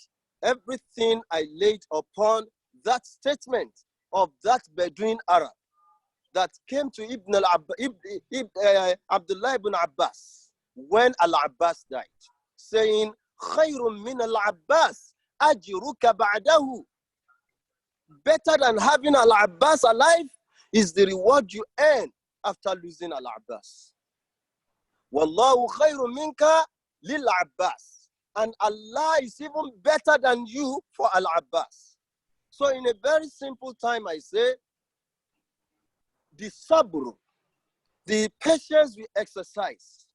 everything I laid upon that statement of that Bedouin Arab that came to Abdullah ibn Abbas when Al-Abbas died, saying, خَيْرٌ مِّنَ الْعَبَّاسِ أَجْرُكَ بَعْدَهُ. Better than having Al-Abbas alive is the reward you earn after losing Al-Abbas. وَاللَّهُ خَيْرٌ مِّنْكَ لِلْعَبَّاسِ. And Allah is even better than you for Al-Abbas. So in a very simple time, I say, the sabr, the patience we exercise,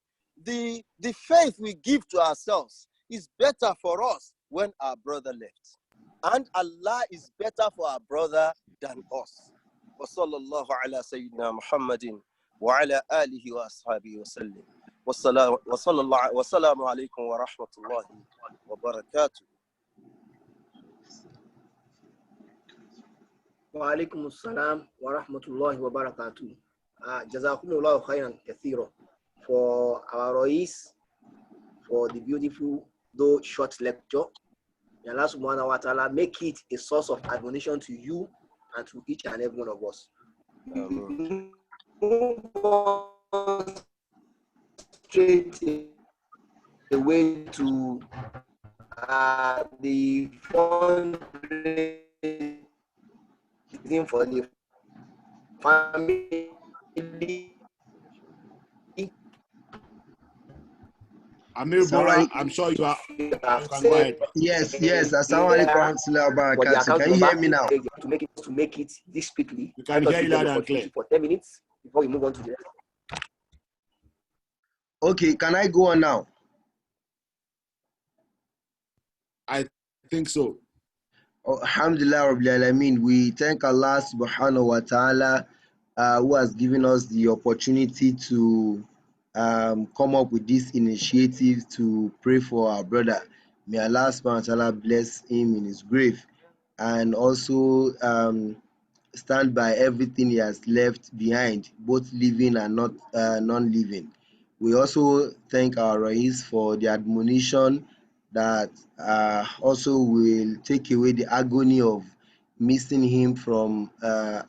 the faith we give to ourselves is better for us when our brother left. And Allah is better for our brother than us. Wa sallallahu ala sayyidina Muhammadin wa ala alihi wa ashabihi wa sallim. Wa salamu alaykum wa rahmatullahi wa barakatuh. Wa alaikum assalam wa rahmatullahi wa barakatuh. Jazakumullahu khairan kathira for our Rois, for the beautiful though short lecture. May Allah subhanahu wa ta'ala make it a source of admonition to you and to each and every one of us. Straight away to the fundraising for the family. Amir Bora, I'm sure you are. You can go ahead. Yes. Assalamu alaikum warahmatullahi wabarakatuh. Can you hear me now? To make it discreetly. You can hear you loud and clear. For 10 minutes before we move on to the rest. Okay, can I go on now? I think so. Alhamdulillah Rabbil Alameen. We thank Allah subhanahu wa ta'ala who has given us the opportunity to come up with this initiative to pray for our brother. May Allah subhanahu wa ta'ala bless him in his grave, and also stand by everything he has left behind, both living and not non-living. We also thank our Rais for the admonition that also will take away the agony of missing him from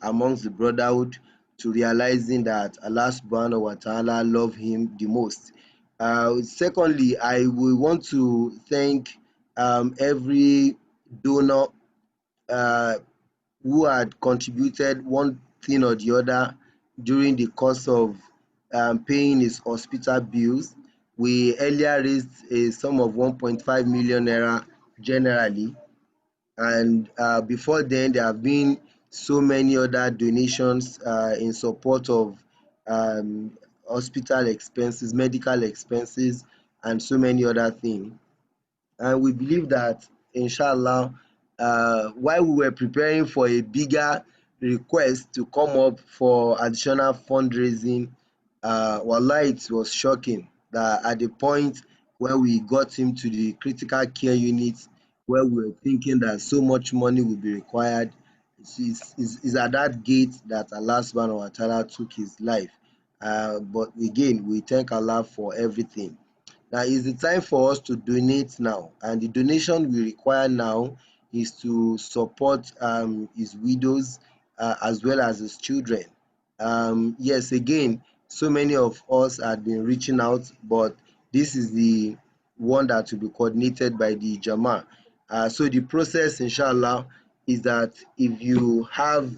amongst the brotherhood, to realizing that Allah subhanahu wa ta'ala love him the most. Secondly, I will want to thank every donor uh, who had contributed one thing or the other during the course of paying his hospital bills. We earlier raised a sum of 1.5 million naira generally, and before then there have been so many other donations in support of um, hospital expenses, medical expenses, and so many other things. And we believe that inshallah, while we were preparing for a bigger request to come up for additional fundraising, wallah, it was shocking that at the point where we got him to the critical care unit, where we were thinking that so much money would be required, is at that gate that Allah subhanahu wa ta'ala took his life. But again, we thank Allah for everything. Now is the time for us to donate now, and the donation we require now is to support his widows as well as his children. Yes, again, so many of us have been reaching out, but this is the one that will be coordinated by the Jama. So the process, inshallah, is that if you have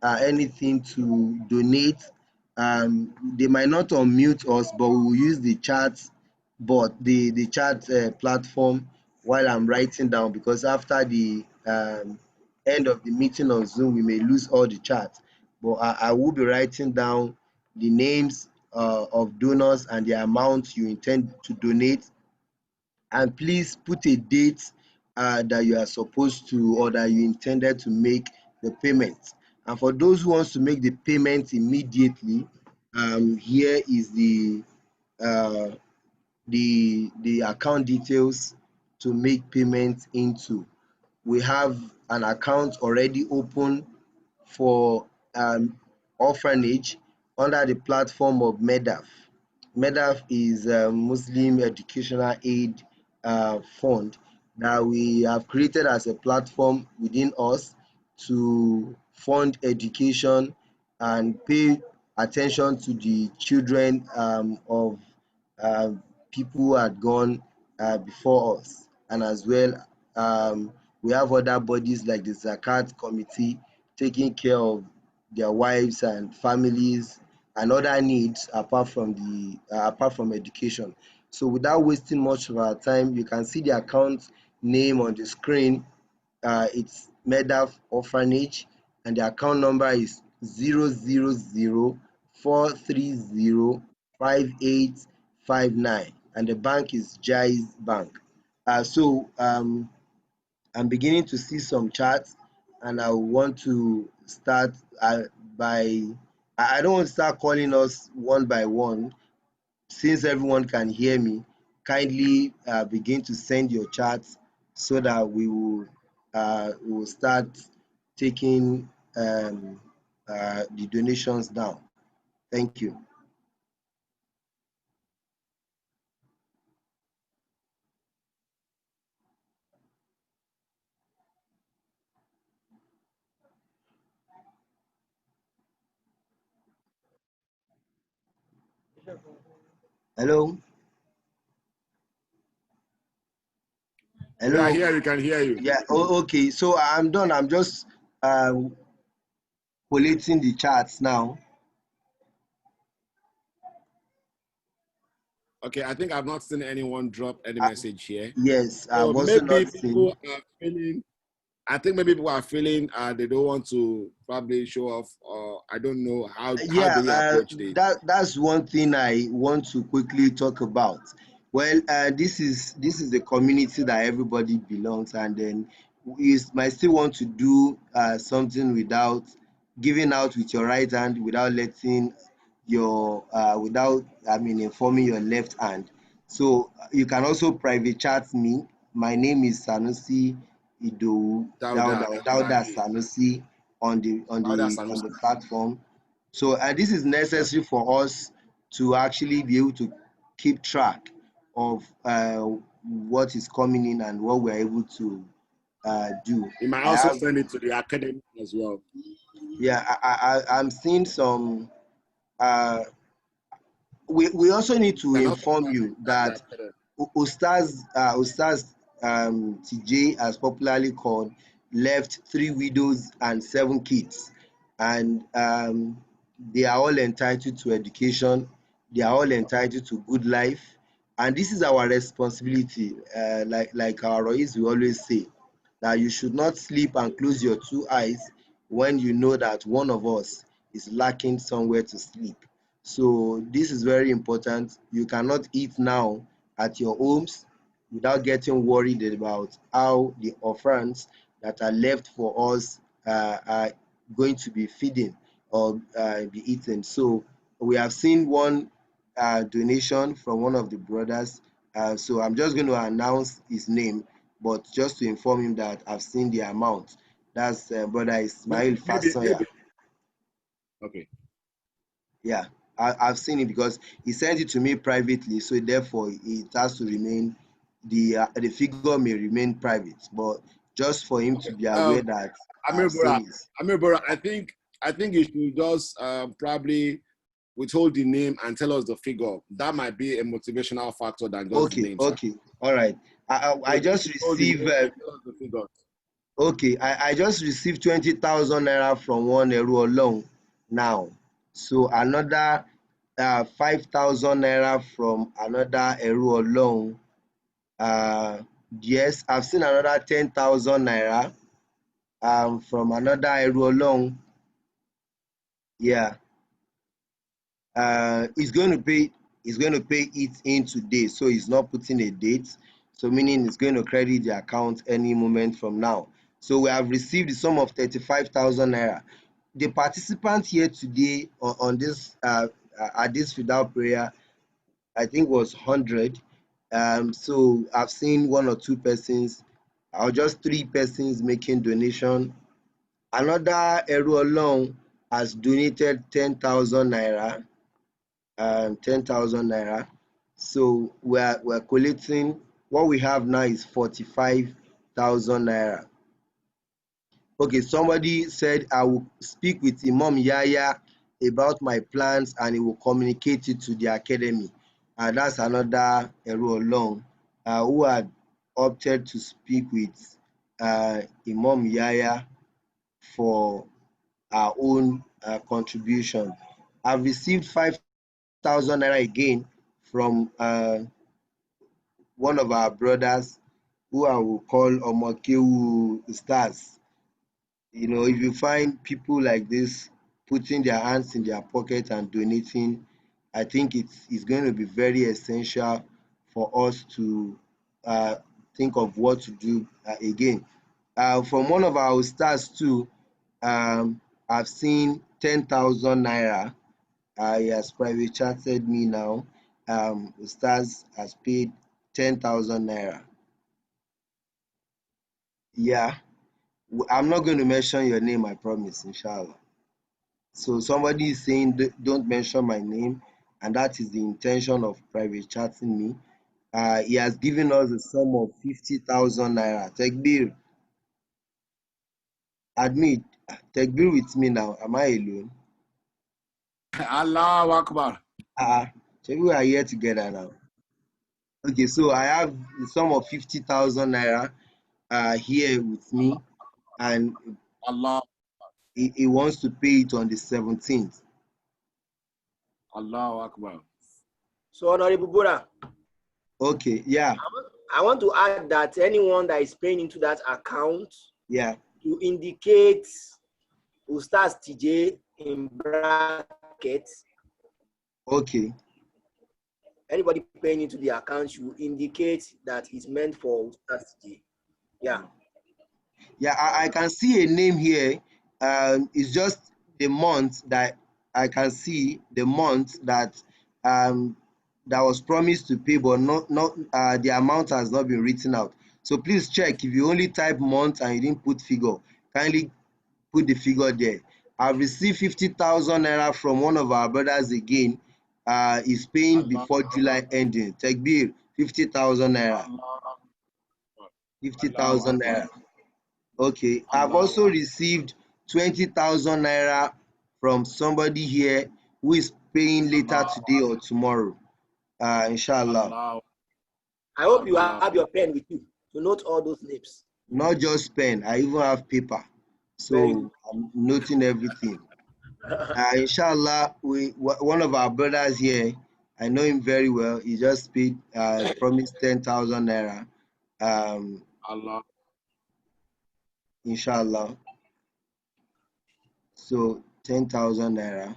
anything to donate, they might not unmute us, but we will use the chat, but the chat platform while I'm writing down, because after the end of the meeting on Zoom, we may lose all the chat. But I will be writing down the names of donors and the amount you intend to donate, and please put a date that you are supposed to, or that you intended to make the payment. And for those who wants to make the payment immediately, here is uh, the account details to make payments into. We have an account already open for orphanage under the platform of MEDAF. MEDAF is a Muslim Educational Aid Fund that we have created as a platform within us to fund education and pay attention to the children of uh, people who had gone before us. And as well, we have other bodies like the Zakat Committee taking care of their wives and families and other needs apart from education. So without wasting much of our time, you can see the account name on the screen. It's Medaf Orphanage, and the account number is 000-430-5859, and the bank is Jaiz Bank. I'm beginning to see some charts, and I want to start by. I don't want to start calling us one by one. Since everyone can hear me, kindly begin to send your charts so that we will start taking the donations down. Thank you. Hello. Yeah, Hello. here we can hear you. Yeah. Oh, okay. So I'm done. I'm just collating the charts now. Okay, I think I've not seen anyone drop any message here. Yes, So I've also maybe not seen. people are feeling, I think maybe people are feeling they don't want to probably show off, or I don't know how Yeah, do we approach this? that's one thing I want to quickly talk about. Well, this is a community that everybody belongs, and then you might still want to do something without giving out with your right hand, without letting your without informing your left hand. So you can also private chat me. My name is Sanusi Ido Dauda Dauda Emmanuel. Sanusi on the Dauda Sanusi. platform. So this is necessary for us to actually be able to keep track of what is coming in and what we're able to do. You might I also have, send it to the academy as well. yeah, I'm seeing some. Uh, we also need to And also inform you the that academy. Ustaz TJ, as popularly called, left 3 widows and 7 kids, and they are all entitled to education. They are all entitled to good life, and this is our responsibility. Like our Rois we always say, that you should not sleep and close your 2 eyes when you know that one of us is lacking somewhere to sleep. So this is very important. You cannot eat now at your homes without getting worried about how the orphans that are left for us are going to be feeding or be eaten. So we have seen one donation from one of the brothers. So I'm just going to announce his name, but just to inform him that I've seen the amount. That's brother Ismail Fasoya. Okay. Yeah, I've seen it because he sent it to me privately, so therefore it has to remain, the figure may remain private, but just for him to be aware that I've seen it. Amir Bora, I think you should just probably withhold the name and tell us the figure. That might be a motivational factor than just the name, sir. All right. I So just hold the received name and tell us the figure. I just received 20,000 naira from one Eru Olong now. So another 5,000 naira from another Eru Olong. Yes, I've seen another 10,000 naira from another Eru Olong. Yeah. He's going to pay it in today, so he's not putting a date. So meaning he's going to credit the account any moment from now. So we have received the sum of 35,000 naira. The participant here today on this at this Fidau Prayer, I think, was 100. So I've seen 1 or 2 persons, or just 3 persons making donation. Another Eru Olong has donated 10,000 naira. 10,000 naira. So we're collecting. What we have now is 45,000 naira. Okay, somebody said I will speak with Imam Yaya about my plans and he will communicate it to the academy. That's another Eru Olong who had opted to speak with Imam Yaya for our own contribution. I've received 5,000 naira again from one of our brothers who I will call Omokewu Stars. You know, if you find people like this putting their hands in their pocket and donating, I think it's going to be very essential for us to think of what to do again. From one of our stars too, I've seen 10,000 naira. He has private chatted me now. Stars has paid 10,000 naira. Yeah, I'm not going to mention your name, I promise, inshallah. So somebody is saying don't mention my name, and that is the intention of private chatting me. He has given us a sum of 50,000 naira. Tekbir, admit, Tekbir with me now. Am I alone? Allahu Akbar. So we are here together now. Okay, so I have the sum of 50,000 naira here with me, and Allah. he wants to pay it on the 17th. Allahu Akbar. So, Honorable Bora, Okay, yeah, I want to add that anyone that is paying into that account yeah. to indicate Ustaz TJ in brackets. Okay, Anybody paying into the account should indicate that it's meant for Ustaz TJ. Yeah. yeah. I can see a name here. It's just the month that I can see the month that that was promised to pay, but not the amount has not been written out. So please check. If you only type month and you didn't put figure, kindly put the figure there. I've received 50,000 naira from one of our brothers again. He's paying Allah, before July ending. Tekbir, 50,000 naira. Allah, 50,000 Akbar. naira. Okay. I've Allah, also received 20,000 naira from somebody here who is paying later Allah, today or tomorrow. Inshallah. Allah, I hope you Allah. have your pen with you to note all those names. Not just pen, I even have paper. Very So I'm noting everything. Inshallah, one of our brothers here, I know him very well. He just paid, promised 10,000 naira. Allah, Inshallah. So 10,000 naira.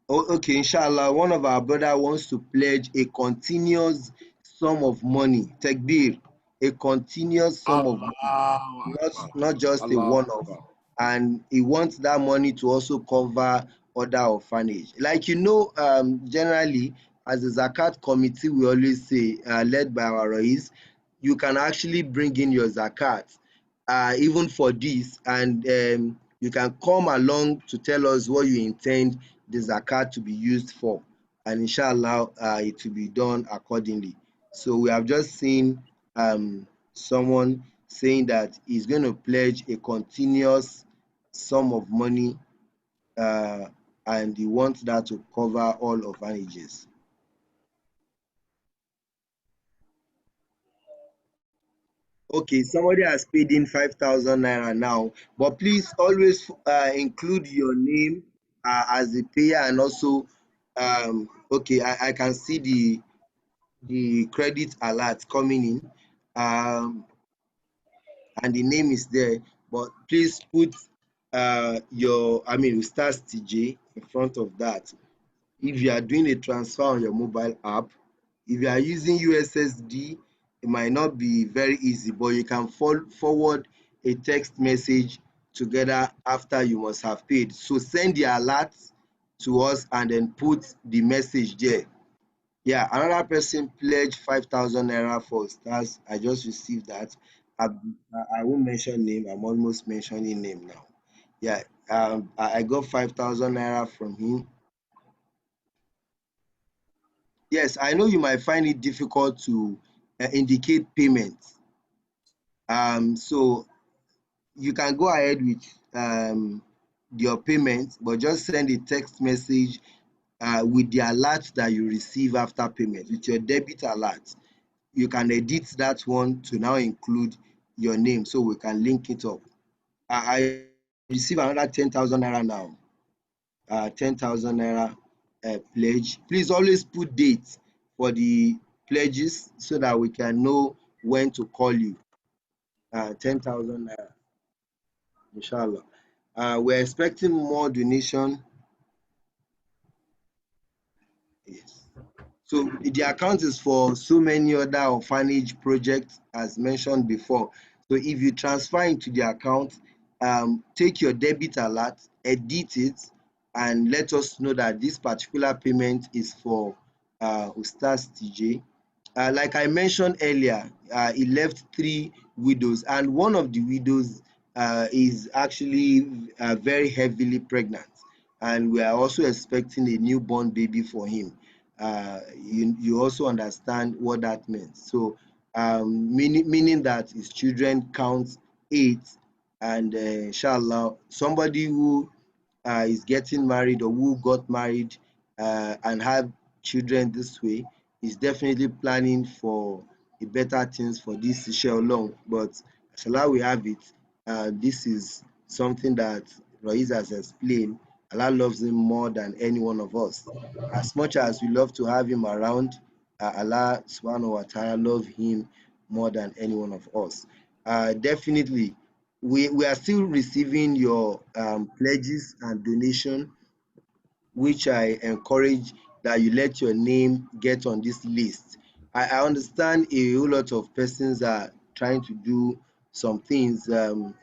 Oh, okay, inshallah, one of our brother wants to pledge a continuous sum of money. Takbir, a continuous sum of money, Allah, not just a Allah, one-off. And he wants that money to also cover other orphanage. Like generally as a zakat committee, we always say, led by our Rais, you can actually bring in your zakat, even for this, and you can come along to tell us what you intend the zakat to be used for, and inshallah, it will be done accordingly. So we have just seen someone saying that he's going to pledge a continuous sum of money, uh, and he wants that to cover all orphanages. Okay, somebody has paid in 5,000 naira now, but please always include your name as the payer, and also, okay, I can see the credit alert coming in, and the name is there, but please put USTADH TJ in front of that. If you are doing a transfer on your mobile app, if you are using USSD, it might not be very easy, but you can forward a text message together after you must have paid. So send the alert to us and then put the message there. Yeah, another person pledged 5,000 naira for stars. I just received that. I won't mention name. I'm almost mentioning name now. Yeah, I got 5,000 naira from him. Yes, I know you might find it difficult to indicate payment. So you can go ahead with your payment, but just send a text message with the alert that you receive after payment, with your debit alert. You can edit that one to now include your name so we can link it up. I receive another 10,000 naira now. 10,000 naira pledge. Please always put dates for the pledges so that we can know when to call you. 10,000 naira, inshallah. We're expecting more donation. Yes. So the account is for so many other orphanage projects as mentioned before. So if you transfer into the account, take your debit alert, edit it, and let us know that this particular payment is for USTADH TJ. Like I mentioned earlier, he left 3 widows, and one of the widows is actually very heavily pregnant, and we are also expecting a newborn baby for him. You also understand what that means. So, meaning that his children count 8, and inshallah, somebody who is getting married or who got married and have children this way is definitely planning for the better things for this issue alone. But inshallah, we have it. This is something that Rais has explained. Allah loves him more than any one of us. As much as we love to have him around, Allah subhanahu wa ta'ala love him more than any one of us. Definitely, we are still receiving your pledges and donation, which I encourage that you let your name get on this list. I understand a whole lot of persons are trying to do some things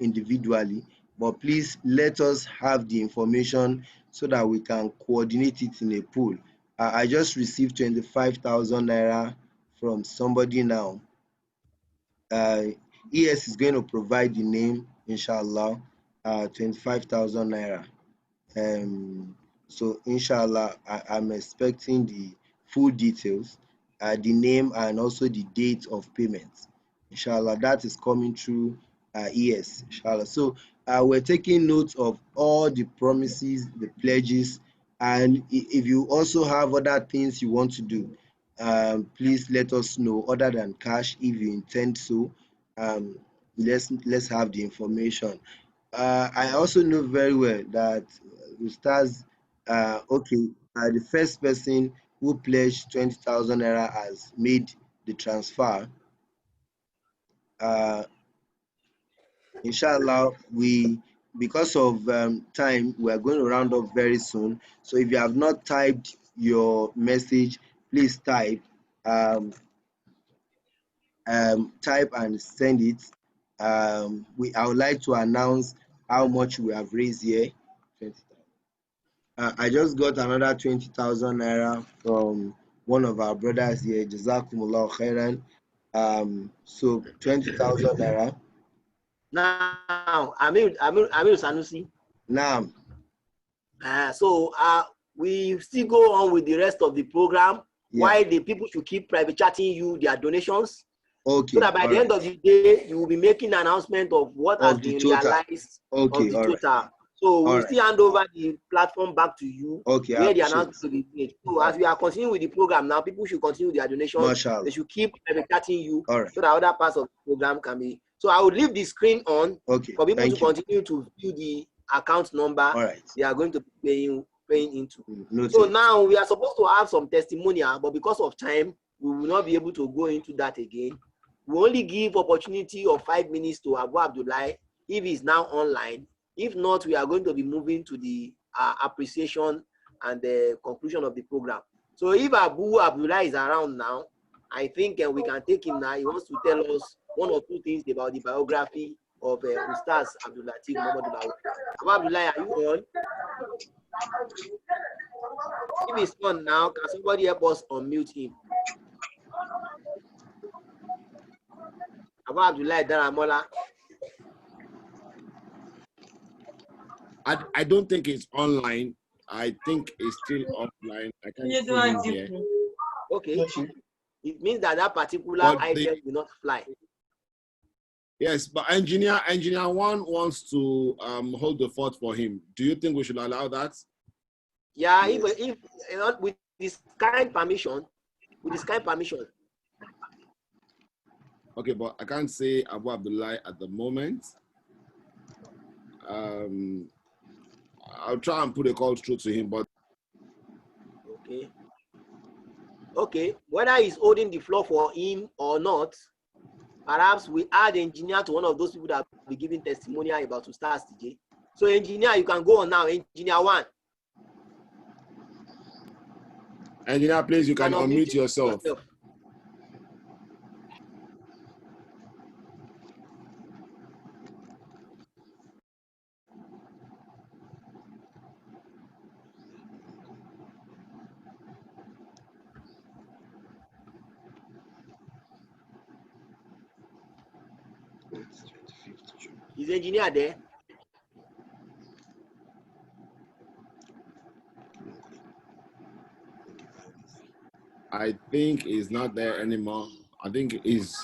individually, but please let us have the information so that we can coordinate it in a pool. I just received 25,000 naira from somebody now. ES is going to provide the name, inshallah, 25,000 naira. So inshallah, I'm expecting the full details, the name and also the date of payment. Inshallah, that is coming through ES. Inshallah. So we're taking note of all the promises, the pledges, and if you also have other things you want to do, please let us know other than cash if you intend so. Let's have the information. I also know very well that USTADH, the first person who pledged 20,000 naira has made the transfer. Inshallah, because of time, we are going to round up very soon. So if you have not typed your message, please type and send it. I would like to announce how much we have raised here. I just got another 20,000 naira from one of our brothers here, Jazakumullah khairan. So 20,000 naira. Now, Amir Sanusi. Now, so we still go on with the rest of the program. yeah. Why the people should keep private chatting you their donations. Okay. So that by the end of the day, you will be making an announcement of what has been realized of the total. So we'll still hand over the platform back to you. Okay, where the announcement will be made. So as we are continuing with the program now, people should continue their donations. Mashallah. They should keep chatting you so that other parts of the program can be. So I will leave the screen on for people to continue to view the account number they are going to be paying into. So now we are supposed to have some testimonial, but because of time, we will not be able to go into that again. We only give opportunity of 5 minutes to Abu Abdullah if he's now online. If not, we are going to be moving to the appreciation and the conclusion of the program. So if Abu Abdullah is around now, I think we can take him now. He wants to tell us one or two things about the biography of USTADH Abdul Lateef Muhammad Lawal. Abu Abdullah, are you on? If he's on now, can somebody help us unmute him? Abu Abdullah Daramola. I don't think it's online. I think it's still offline. I can't see him here. Okay. It means that that particular item will not fly. Yes, but engineer one wants to hold the fort for him. Do you think we should allow that? Yeah, if with this kind permission, Okay, but I can't say Abu Abdullah at the moment. I'll try and put a call through to him, but okay. Whether he's holding the floor for him or not, perhaps we add engineer to one of those people that will be giving testimonial about USTADH TJ. So engineer, you can go on now. Engineer one. Engineer, please, you can unmute yourself. Is engineer there? I think he's not there anymore. I think he's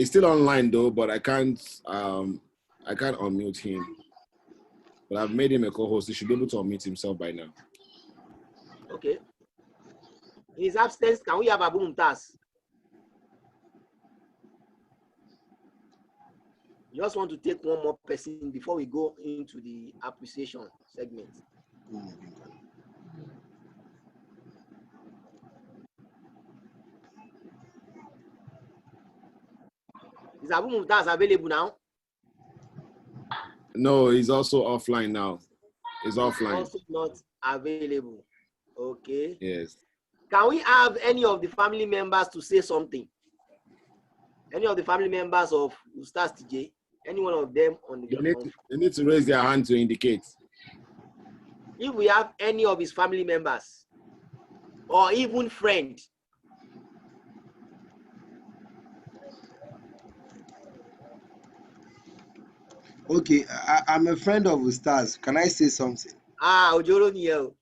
still online though, but I can't unmute him. But I've made him a co-host. He should be able to unmute himself by now. Okay. In his absence, can we have Abu Mumtaz? Just want to take one more person before we go into the appreciation segment. Is Abu Mumtaz available now? No, he's also offline now. He's offline. Also not available. Okay. Yes. Can we have any of the family members to say something? Any of the family members of Ustaz TJ? Any one of them on the They need to raise their hand to indicate. If we have any of his family members or even friends. Okay, I'm a friend of Ustaz. Can I say something? Ojoro Niel.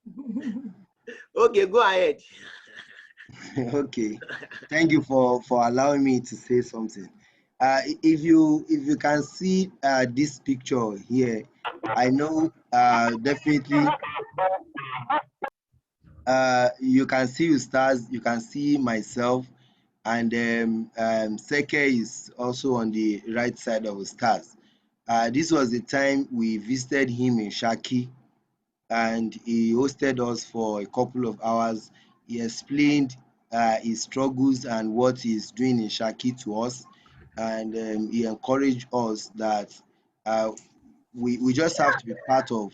Okay, go ahead. Okay, thank you for allowing me to say something. If you can see this picture here, I know definitely you can see Ustaz, you can see myself, and Seke is also on the right side of Ustaz. This was the time we visited him in Shaki, and he hosted us for a couple of hours. He explained his struggles and what he's doing in Shaki to us, and he encouraged us that we just have to be part of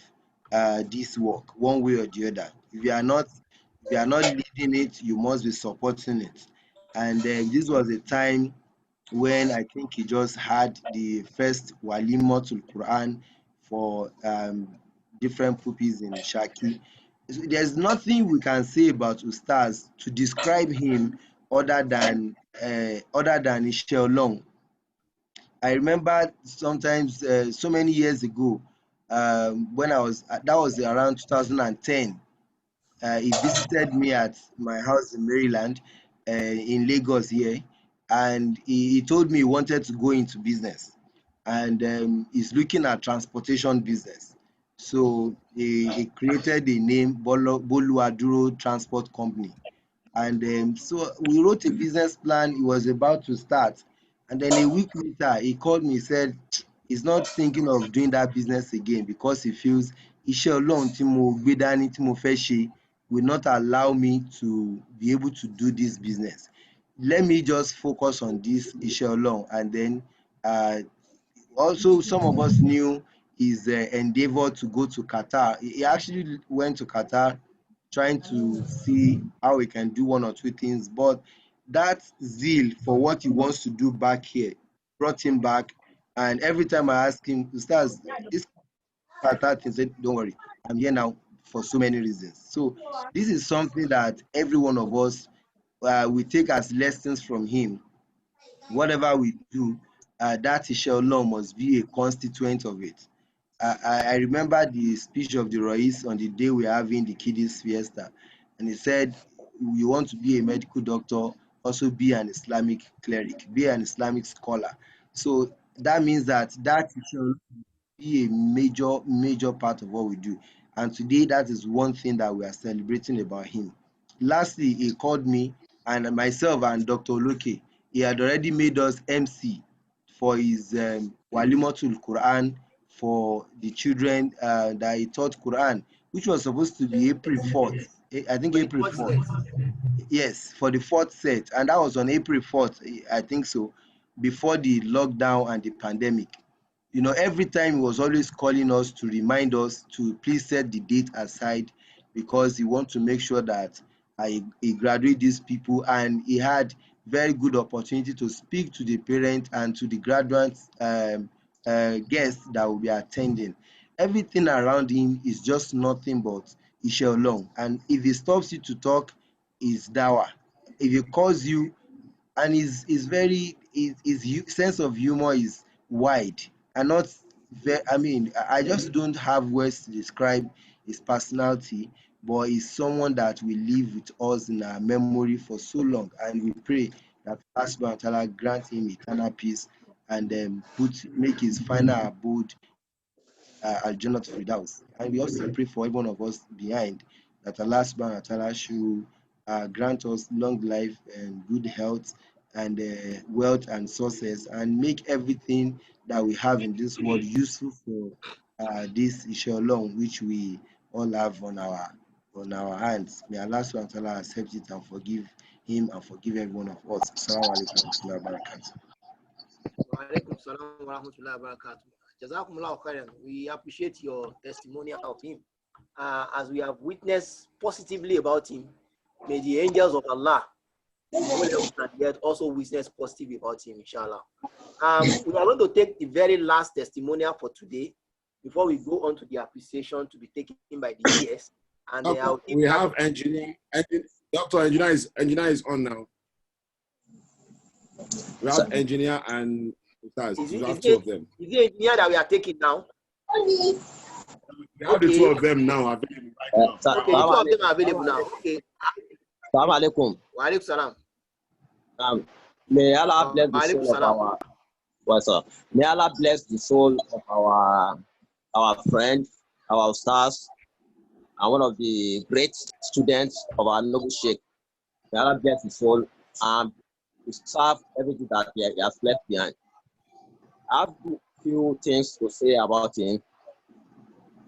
this work one way or the other. If you are not leading it, you must be supporting it. And this was a time when I think he just had the first Walimatul Quran for different pupils in Shaki. So there's nothing we can say about Ustaz to describe him other than Ishel Long. I remember sometimes so many years ago when I was that was around 2010. He visited me at my house in Maryland, in Lagos here, and he told me he wanted to go into business, and he's looking at transportation business. So he created a name, Boluaduro Transport Company. And so we wrote a business plan. He was about to start. And then a week later, he called me, said he's not thinking of doing that business again because he feels iṣẹ́ Ọlọ́run tí mo gbé dání tí mo fẹ́ ṣe will not allow me to be able to do this business. Let me just focus on this iṣẹ́ Ọlọ́run. And then also some of us knew his endeavor to go to Qatar. He actually went to Qatar trying to see how he can do one or two things, but that zeal for what he wants to do back here brought him back. And every time I ask him, Ustaz, this Qatar thing, said, don't worry, I'm here now for so many reasons. So this is something that every one of us we take as lessons from him. Whatever we do, that Ishel law must be a constituent of it. I remember the speech of the Rais on the day we are having the kiddies fiesta, and he said, "You want to be a medical doctor, also be an Islamic cleric, be an Islamic scholar." So that means that shall be a major part of what we do. And today, that is one thing that we are celebrating about him. Lastly, he called me and myself and Dr. Oloke. He had already made us MC for his Walimatul Quran for the children that he taught Quran, which was supposed to be April 4th. I think April 4th. Yes, for the fourth set. And that was on April 4th, I think so, before the lockdown and the pandemic. You know, every time he was always calling us to remind us to please set the date aside because he wants to make sure that he graduate these people, and he had very good opportunity to speak to the parents and to the graduates guests that will be attending. Everything around him is just nothing but Ishel Long. And if he stops you to talk, is dawa. If he calls you, and his very sense of humor is wide and not very, I mean, I just don't have words to describe his personality, but he's someone that will live with us in our memory for so long, and we pray that Allah subhanahu wa ta'ala grant him eternal peace and make his final abode Al-Jannat Firdaus. And we also pray for every one of us behind that Allah subhanahu wa ta'ala should grant us long life and good health and wealth and sources, and make everything that we have in this world useful for this Ishalom which we all have on our hands. May Allah subhanahu wa ta'ala accept it and forgive him and forgive every one of us. Assalamu alaikum wa rahmatullahi wa barakatuh. Wa alaikum salam wa rahmatullahi wa barakatuh. Jazakumullahu khairan. We appreciate your testimony of him. As we have witnessed positively about him, may the angels of Allah and yet also witness positive about him, inshallah. We are going to take the very last testimonial for today before we go on to the appreciation to be taken by the PS. And Doctor, we have engineer. Doctor, engineer is on now. We have engineer and we have two of them. Is the engineer that we are taking now? We have the two of them now available right now. Okay, the two of them are available now. Okay. Assalamu alaikum. Wa alaikum salam. May Allah bless the soul of our may Allah bless the soul of our friend, our stars, and one of the great students of our noble Sheikh. May Allah bless his soul and preserve everything that he has left behind. I have a few things to say about him.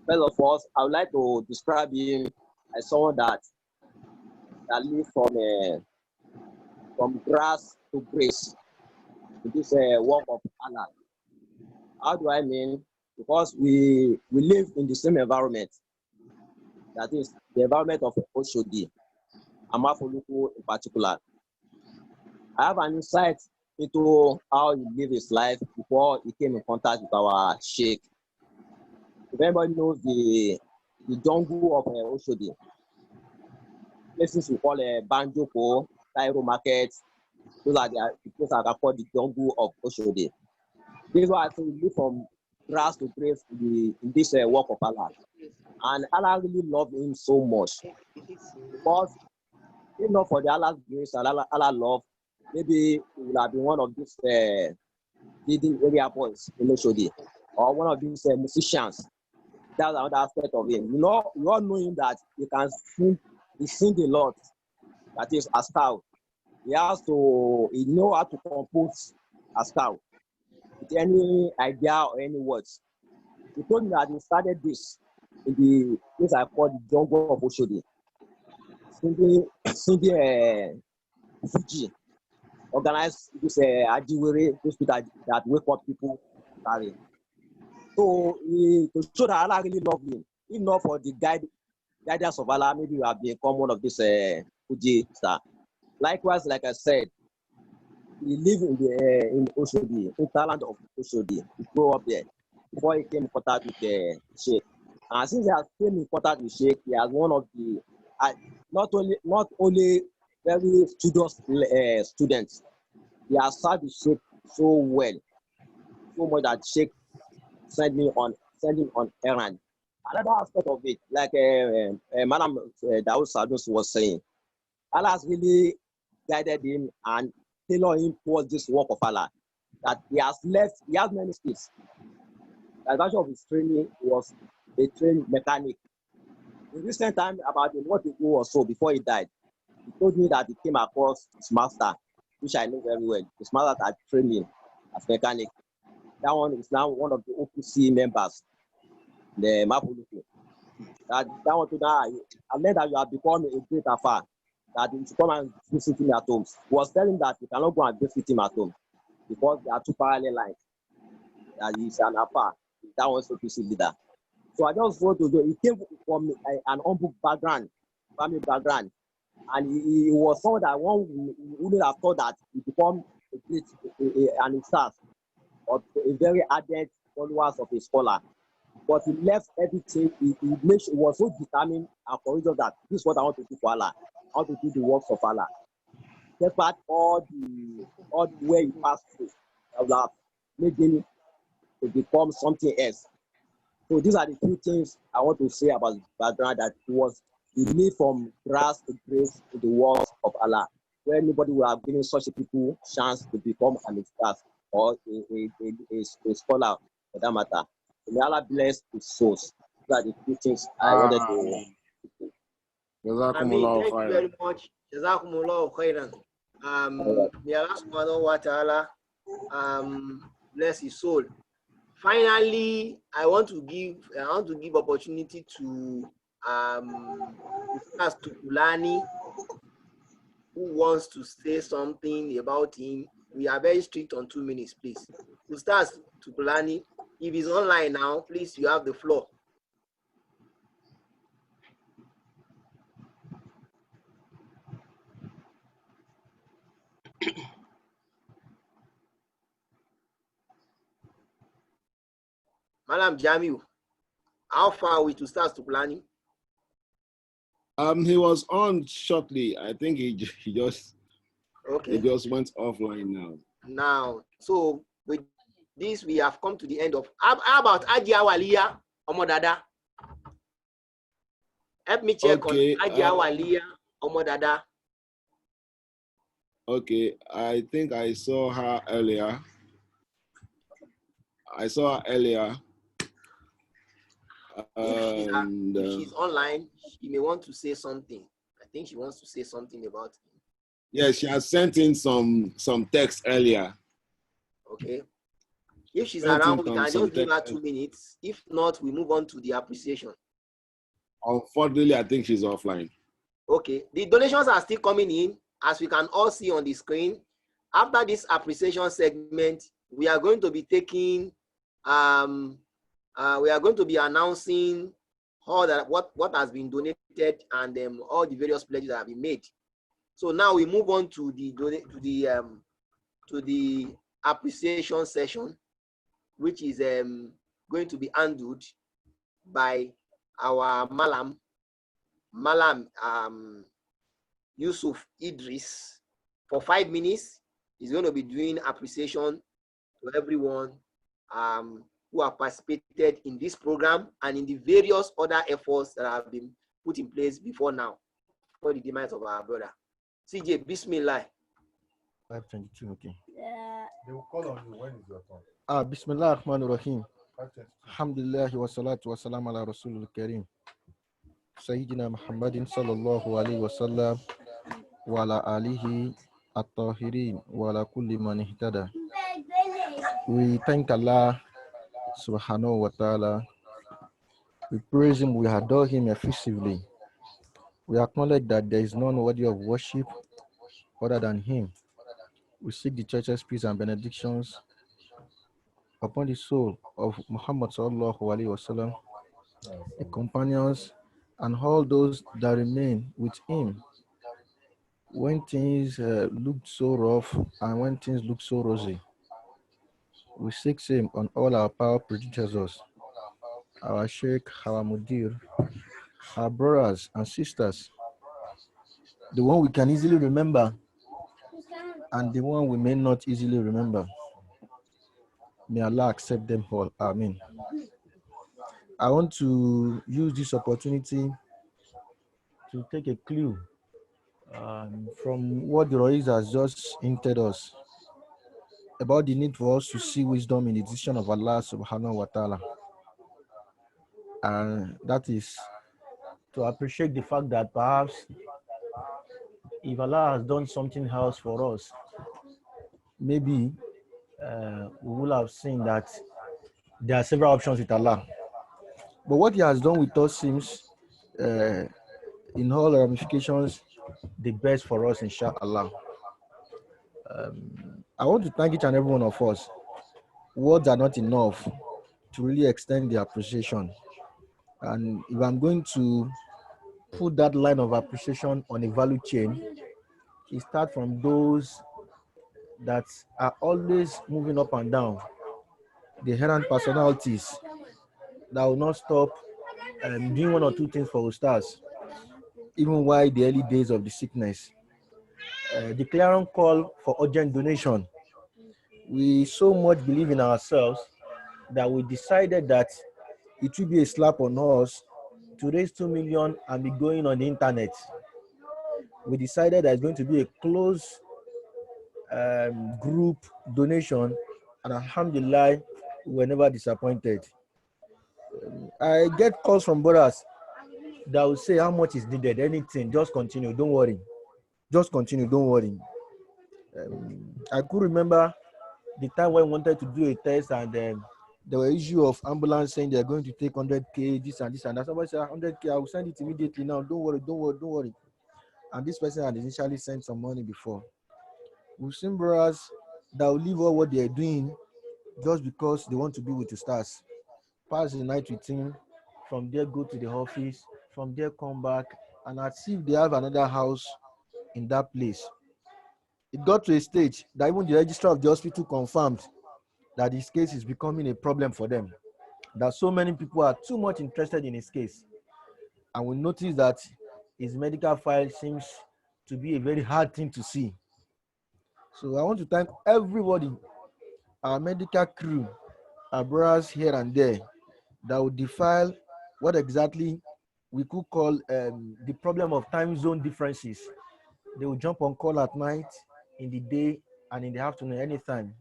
First of all, I would like to describe him as someone that lives from grass to grace. It is a work of Allah. How do I mean? Because we live in the same environment. That is the environment of Oshodi, Amafoluku in particular. I have an insight into how he lived his life before he came in contact with our Sheikh. If anybody knows the jungle of Oshodi, places we call Banjoko, Cairo Market, those are the places that are called the jungle of Oshodi. This is why I say we live from grass to grace in this work of Allah. And Allah really loved him so much. Because if not for the Allah's grace and Allah love, maybe he would have been one of these leading area boys in Oshodi, or one of these musicians. That's another aspect of him. You all know him that he can sing, he sings a lot. That is a style. He knows how to compose a style with any idea or any words. He told me that he started this in the place I call the jungle of Oshodi. Singing Fuji. Organize this Ajiwere, those people that wake up people. So to show that Allah really loved him, if not for the guidance of Allah, maybe you have become one of this Fuji star. Likewise, like I said, he lived in Oshodi, in Thailand of Oshodi. He grew up there before he came in contact with the Sheikh. And since he has came in contact with Sheikh, he has one of the not only very studious students. He has served the Sheikh so well, so much that Sheikh sent him on errand. Another aspect of it, like Madam Daoud Sadus was saying, Allah has really guided him and tailored him towards this work of Allah. That he has many skills. The advantage of his training was a trained mechanic. In recent time, about a month ago or so before he died, he told me that he came across his master, which I know very well. His master had trained him as mechanic. That one is now one of the OPC members, the Mapuluku. That one to now, I learned that you have become a great affair, that you should come and visit him at home. He was telling that you cannot go and visit him at home because there are two parallel lines. That he's an affair. That one's OPC leader. So I just want to do. He came from an humble background, family background, and he was someone that one would have thought that he become an instance of a very ardent followers of a scholar. But he left everything. He was so determined and courageous that this is what I want to do for Allah. I want to do the works of Allah. Despite all the way he passed through, I would have made him to become something else. So these are the few things I want to say about his background, that he lived from grass to grace in the works of Allah, where nobody would have given such a people chance to become an expert or a scholar for that matter. So may Allah bless his souls. These are the few things I wanted to say. Thank you very much. Jazakumullahu khairan. May Allah subhanahu wa ta'ala bless his soul. Finally, I want to give opportunity to Ustaz Tukulani, who wants to say something about him. We are very strict on 2 minutes, please. Ustaz Tukulani, if he's online now, please, you have the floor. Malam Jamiu, how far are we to start to planning? He was on shortly. I think he just went offline now. Now, so with this, we have come to the end of. How about Ajia Walia Omodada? Help me check on Ajia Walia Omodada. Okay, I think I saw her earlier. If she's online, she may want to say something. I think she wants to say something about it. Yeah, she has sent in some text earlier. Okay. If she's around, we can just give her 2 minutes. If not, we move on to the appreciation. Unfortunately, I think she's offline. Okay. The donations are still coming in, as we can all see on the screen. After this appreciation segment, we are going to be taking, we are going to be announcing all that what has been donated and all the various pledges that have been made. So now we move on to the appreciation session, which is going to be handled by our Malam Yusuf Idris. For 5 minutes, he's going to be doing appreciation to everyone who have participated in this program and in the various other efforts that have been put in place before now for the demise of our brother. CJ, Bismillah. 522, okay. They will call on you. When is your turn? Bismillah ar-Rahman ar-Rahim. Alhamdulillah wa salatu wa salam ala Rasulul Kareem. Sayyidina Muhammadin sallallahu alayhi wa sallam wa ala alihi at-tahirin wa ala kulli man ihtada. We thank Allah subhanahu wa ta'ala. We praise him, we adore him effusively. We acknowledge that there is none worthy of worship other than him. We seek the church's peace and benedictions upon the soul of Muhammad sallallahu alaihi wasallam, the companions, and all those that remain with him when things looked so rough and when things look so rosy. We seek him on all our power predecessors, our sheikh, our mudir, our brothers and sisters, the one we can easily remember and the one we may not easily remember. May Allah accept them all. Amen. I want to use this opportunity to take a clue from what the Rois has just hinted us about the need for us to see wisdom in the decision of Allah subhanahu wa ta'ala. And that is to appreciate the fact that perhaps if Allah has done something else for us, maybe we will have seen that there are several options with Allah. But what he has done with us seems, in all ramifications, the best for us, inshallah. I want to thank each and every one of us. Words are not enough to really extend the appreciation. And if I'm going to put that line of appreciation on a value chain, it starts from those that are always moving up and down, the errant personalities that will not stop doing one or two things for stars, even while the early days of the sickness. The clarion call for urgent donation. We so much believe in ourselves that we decided that it will be a slap on us to raise 2 million and be going on the internet. We decided that it's going to be a close group donation, and alhamdulillah, we were never disappointed. I get calls from brothers that will say how much is needed, anything, just continue, don't worry. Just continue, don't worry. I could remember the time when I wanted to do a test and there were issue of ambulance saying they're going to take 100K, this and this and that. Somebody said 100K, I will send it immediately now. Don't worry, don't worry, don't worry. And this person had initially sent some money before. We've seen brothers that will leave all what they're doing just because they want to be with the stars. Pass the night with him, from there go to the office, from there come back, and as if they have another house in that place. It got to a stage that even the registrar of the hospital confirmed that this case is becoming a problem for them. that so many people are too much interested in his case. And we notice that his medical file seems to be a very hard thing to see. So I want to thank everybody, our medical crew, our brothers here and there, that will defile what exactly we could call the problem of time zone differences. They will jump on call at night, in the day, and in the afternoon, anytime.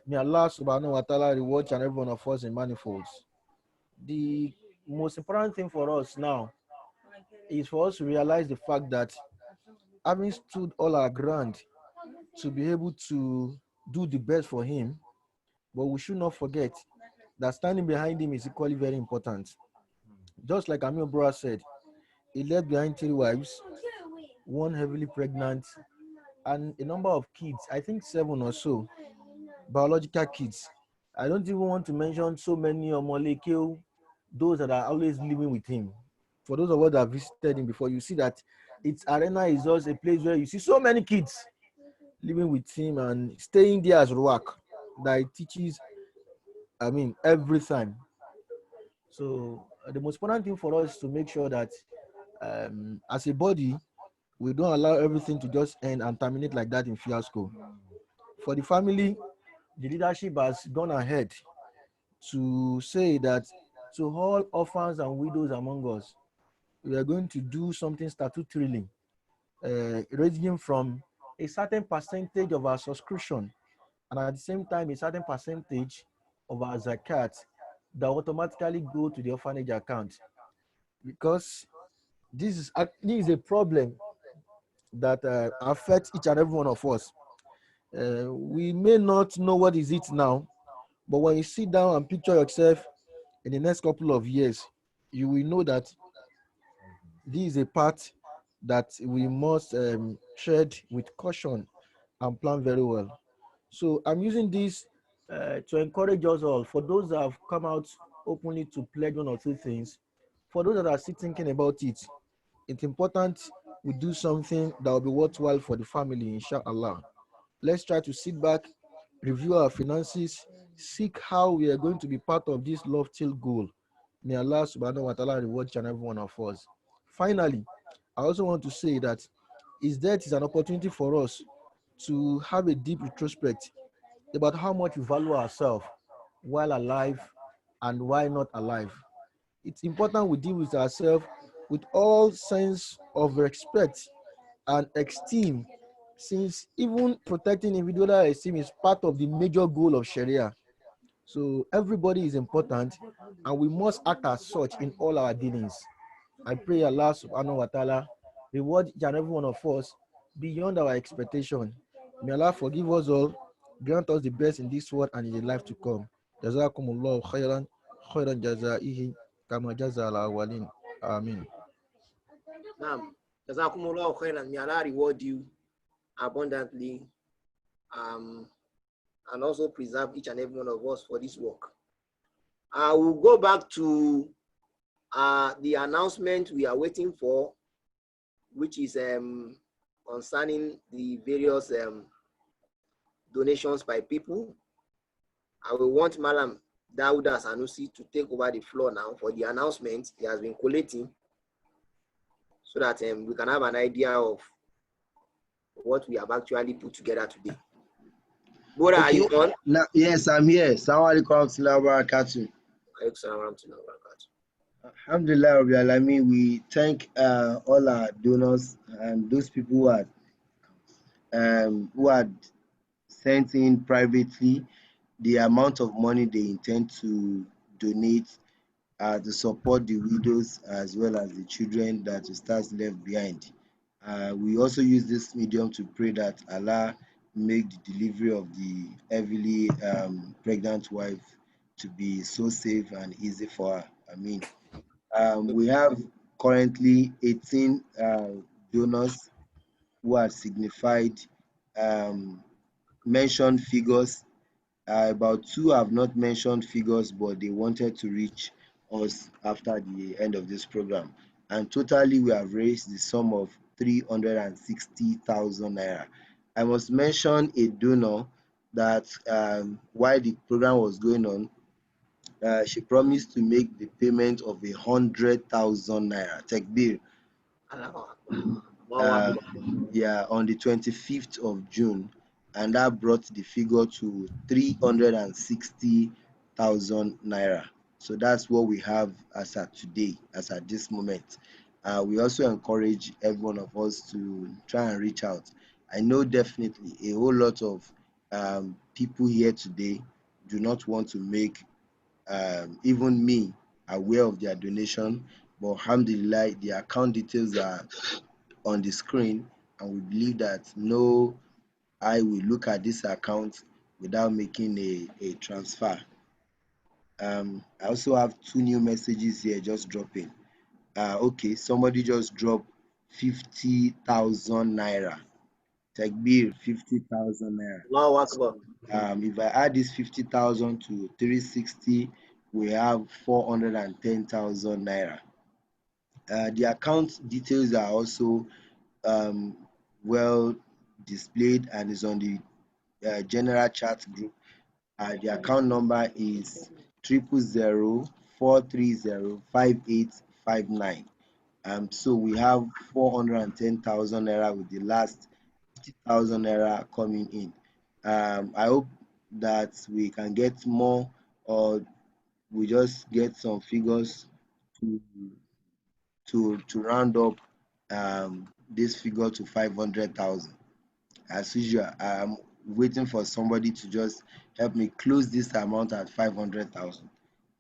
May Allah subhanahu wa ta'ala reward each and every one of us in manifolds. The most important thing for us now is for us to realize the fact that having stood all our ground to be able to do the best for him, but we should not forget that standing behind him is equally very important. Just like Amir Bora said, he left behind 3 wives, 1 heavily pregnant, and a number of kids, I think 7 or so, biological kids. I don't even want to mention so many Omolekeo, those that are always living with him. For those of us that have visited him before, you see that its arena is just a place where you see so many kids living with him and staying there as work that he teaches, every time. So the most important thing for us is to make sure that as a body, we don't allow everything to just end and terminate like that in fiasco. For the family, the leadership has gone ahead to say that to all orphans and widows among us, we are going to do something statutorily, ranging from a certain percentage of our subscription and at the same time a certain percentage of our zakat that automatically go to the orphanage account, because this is a problem that affects each and every one of us. We may not know what is it now, but when you sit down and picture yourself in the next couple of years, you will know that this is a part that we must tread with caution and plan very well. So I'm using this to encourage us all, for those that have come out openly to pledge 1 or 2 things, for those that are still thinking about it, it's important we do something that will be worthwhile for the family, inshallah. Let's try to sit back, review our finances, seek how we are going to be part of this lofty goal. May Allah subhanahu wa ta'ala reward each and every one of us. Finally, I also want to say that his death is an opportunity for us to have a deep retrospect about how much we value ourselves while alive and why not alive. It's important we deal with ourselves with all sense of respect and esteem, since even protecting individual esteem is part of the major goal of Sharia. So everybody is important and we must act as such in all our dealings. I pray Allah subhanahu wa ta'ala reward each and every one of us beyond our expectation. May Allah forgive us all, grant us the best in this world and in the life to come. Jazakumullahu khairan, khairan jazaihi, kama jaza al awwalin. Amin. Jazakumullahu khairan. May Allah reward you abundantly, and also preserve each and every one of us for this work. I will go back to the announcement we are waiting for, which is concerning the various donations by people. I will want Malam Dauda Sanusi to take over the floor now for the announcement he has been collating, so that we can have an idea of what we have actually put together today. Bora, are you on? Yes, I'm here. Assalamu alaikum warahmatullahi wabarakatuh. Alhamdulillah Rabbil Alameen. We thank all our donors and those people who had sent in privately the amount of money they intend to donate to support the widows as well as the children that USTADH left behind. We also use this medium to pray that Allah make the delivery of the heavily pregnant wife to be so safe and easy for her. I mean, we have currently 18 donors who have signified mentioned figures. About 2 have not mentioned figures, but they wanted to reach us after the end of this program. And totally, we have raised the sum of 360,000 naira. I must mention a donor that while the program was going on, She promised to make the payment of 100,000 naira. Takbir. Yeah, on the 25th of June, and that brought the figure to 360,000 naira. So that's what we have as at today, as at this moment. We also encourage every one of us to try and reach out. I know definitely a whole lot of people here today do not want to make even me aware of their donation, but alhamdulillah, the account details are on the screen, and we believe that no eye will look at this account without making a transfer. I also have two new messages here just dropping. Okay, somebody just dropped 50,000 naira. Takbir, 50,000 naira. Allahu Akbar. If I add this 50,000 to 360, we have 410,000 naira. The account details are also um, well displayed and is on the general chat group. The account number is 000-430-5859. So we have 410,000 naira with the last 50,000 naira coming in. I hope that we can get more, or we just get some figures to round up this figure to 500,000. As usual, I'm waiting for somebody to just help me close this amount at 500,000.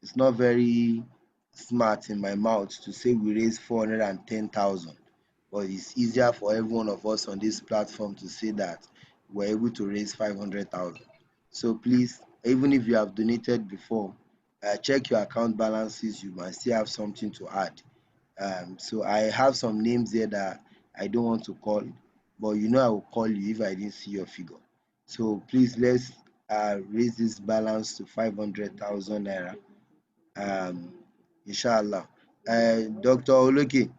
It's not very smart in my mouth to say we raised 410,000, but it's easier for every one of us on this platform to say that we're able to raise 500,000. So please, even if you have donated before, check your account balances. You might still have something to add. So I have some names here that I don't want to call, but you know I will call you if I didn't see your figure. So please, let's raise this balance to 500,000 naira. Um, inshallah. Dr. Oluki,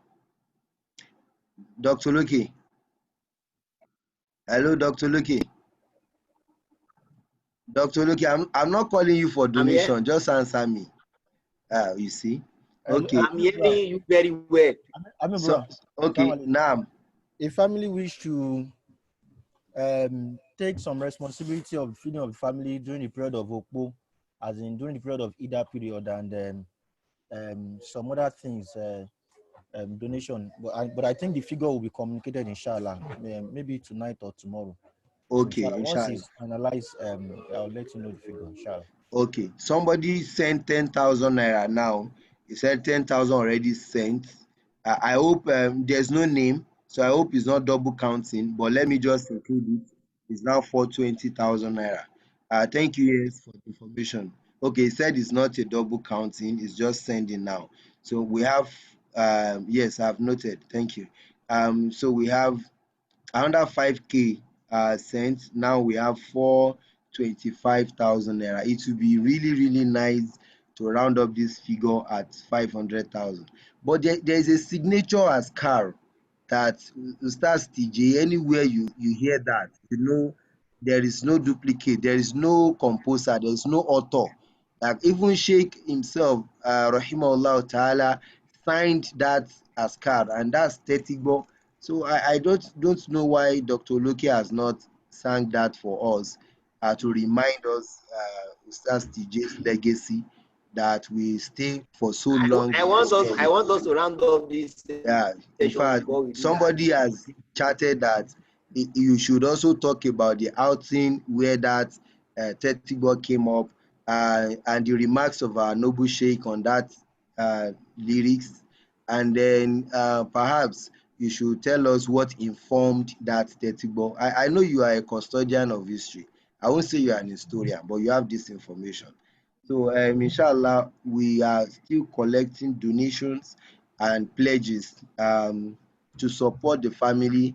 Dr. Oluki, hello, Dr. Oluki. Dr. Oluki, I'm not calling you for donation. Just answer me. You see? Okay. I'm hearing you very well. So, okay, now. A family wish to take some responsibility of feeding of the family during the period of Okpo, as in during the period of Ida period, and some other things, donation. But I think the figure will be communicated, inshallah, maybe tonight or tomorrow. Okay, so inshallah, once inshallah. it's finalized, I'll let you know the figure, inshallah. Okay, somebody sent 10,000 naira now. He said 10,000 already sent. I hope there's no name, so I hope it's not double counting, but let me just include it. It's now 420,000 naira. Thank you, yes, for the information. Okay, he said it's not a double counting, it's just sending now. So we have, yes, I've noted. Thank you. So we have another 5K sent. Now we have 425,000 naira. It would be really, really nice to round up this figure at 500,000. But there is a signature as car that starts TJ. Anywhere you hear that, you know there is no duplicate, there is no composer, there is no author. Like even Sheikh himself, Rahimahullah Ta'ala, signed that as card, and that's Tetigbo. So I don't know why Dr. Loke has not sang that for us to remind us Ustaz TJ's legacy that we stay for so long. I want us to round up this Yeah, in fact, somebody has chatted that you should also talk about the outing where that 30 ball came up and the remarks of our noble sheikh on that lyrics, and then perhaps you should tell us what informed that 30 ball. I know you are a custodian of history. I won't say you are an historian, but you have this information. So inshallah, we are still collecting donations and pledges to support the family.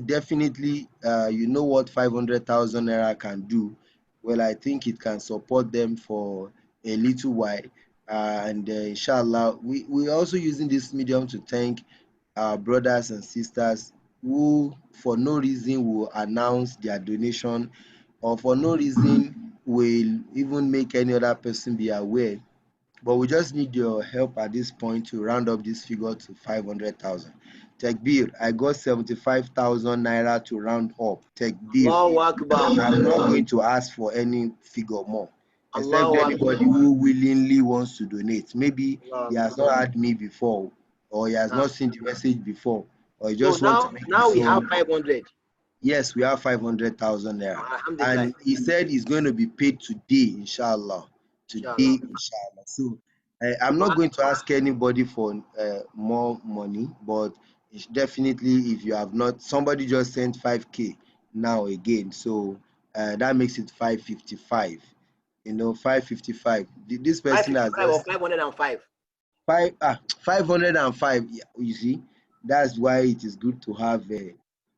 Definitely, you know what 500,000 naira can do. Well, I think it can support them for a little while. And inshallah, we're also using this medium to thank our brothers and sisters who, for no reason, will announce their donation, or for no reason will even make any other person be aware. But we just need your help at this point to round up this figure to 500,000. Tekbir, I got 75,000 naira to round up. Tekbir. Allahu Akbar. I'm not going to ask for any figure more, except Allahu Akbar. anybody who willingly wants to donate. Maybe Allahu he has Akbar. not had me before, or he has Now, not seen the message before, or he so just wants to make now his we have own. 500. Yes, we have 500,000 naira. Alhamdulillah. And he said he's going to be paid today, inshallah. Today, Inshallah. inshallah. So I'm not going to ask anybody for more money, but it's definitely, if you have not, somebody just sent 5K now again. So that makes it 555. 555. This person has 555 or just 505. 505. You see, that's why it is good to have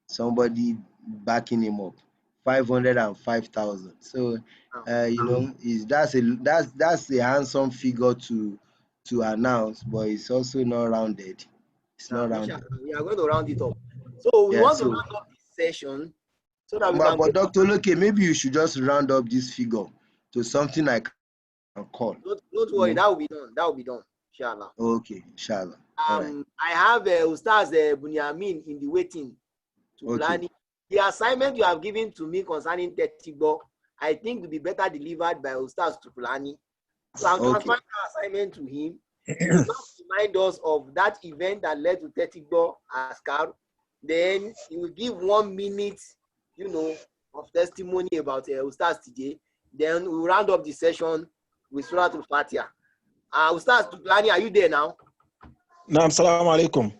somebody backing him up. 505,000. So that's a handsome figure to announce, but it's also not rounded. It's not rounded. We are going to round it up. So we Yeah. want to So, round up this session so that we but can. Dr. Loke, maybe you should just round up this figure to something I can call. Don't worry, that will be done. That will be done. Inshallah. Okay, inshallah. All right. I have USTADH Bunyamin in the waiting to planning. The assignment you have given to me concerning Tetibo, I think will be better delivered by USTADH to planning. So I'm transferring the assignment to him. He will not remind us of that event that led to Tetibo Askar. Then he will give 1 minute, of testimony about USTADH today. Then we'll round up the session with Surah Al-Fatiha. USTADH to planning, are you there now? Naam, assalamu alaikum.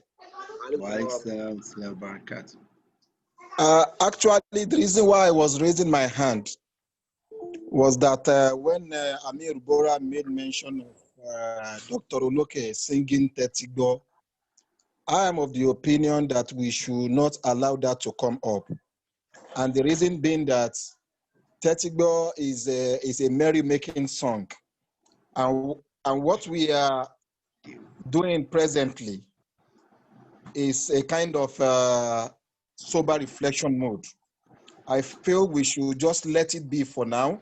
Actually, the reason why I was raising my hand was that when Amir Bora made mention of Dr. Oloke singing Tetigo, I am of the opinion that we should not allow that to come up. And the reason being that Tetigo is a merry-making song. And what we are doing presently is a kind of sober reflection mode. I feel we should just let it be for now.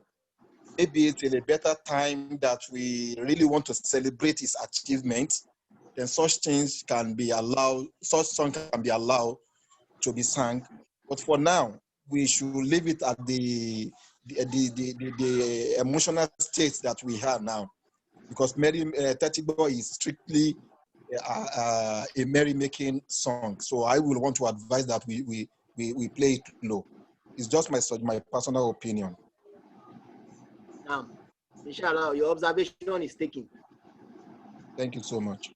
Maybe till a better time that we really want to celebrate his achievements, then such things can be allowed, such songs can be allowed to be sung. But for now, we should leave it at the emotional state that we have now, because Tetibo is strictly a merry-making song. So I will want to advise that we play it low. It's just my personal opinion. Inshallah, your observation is taken. Thank you so much.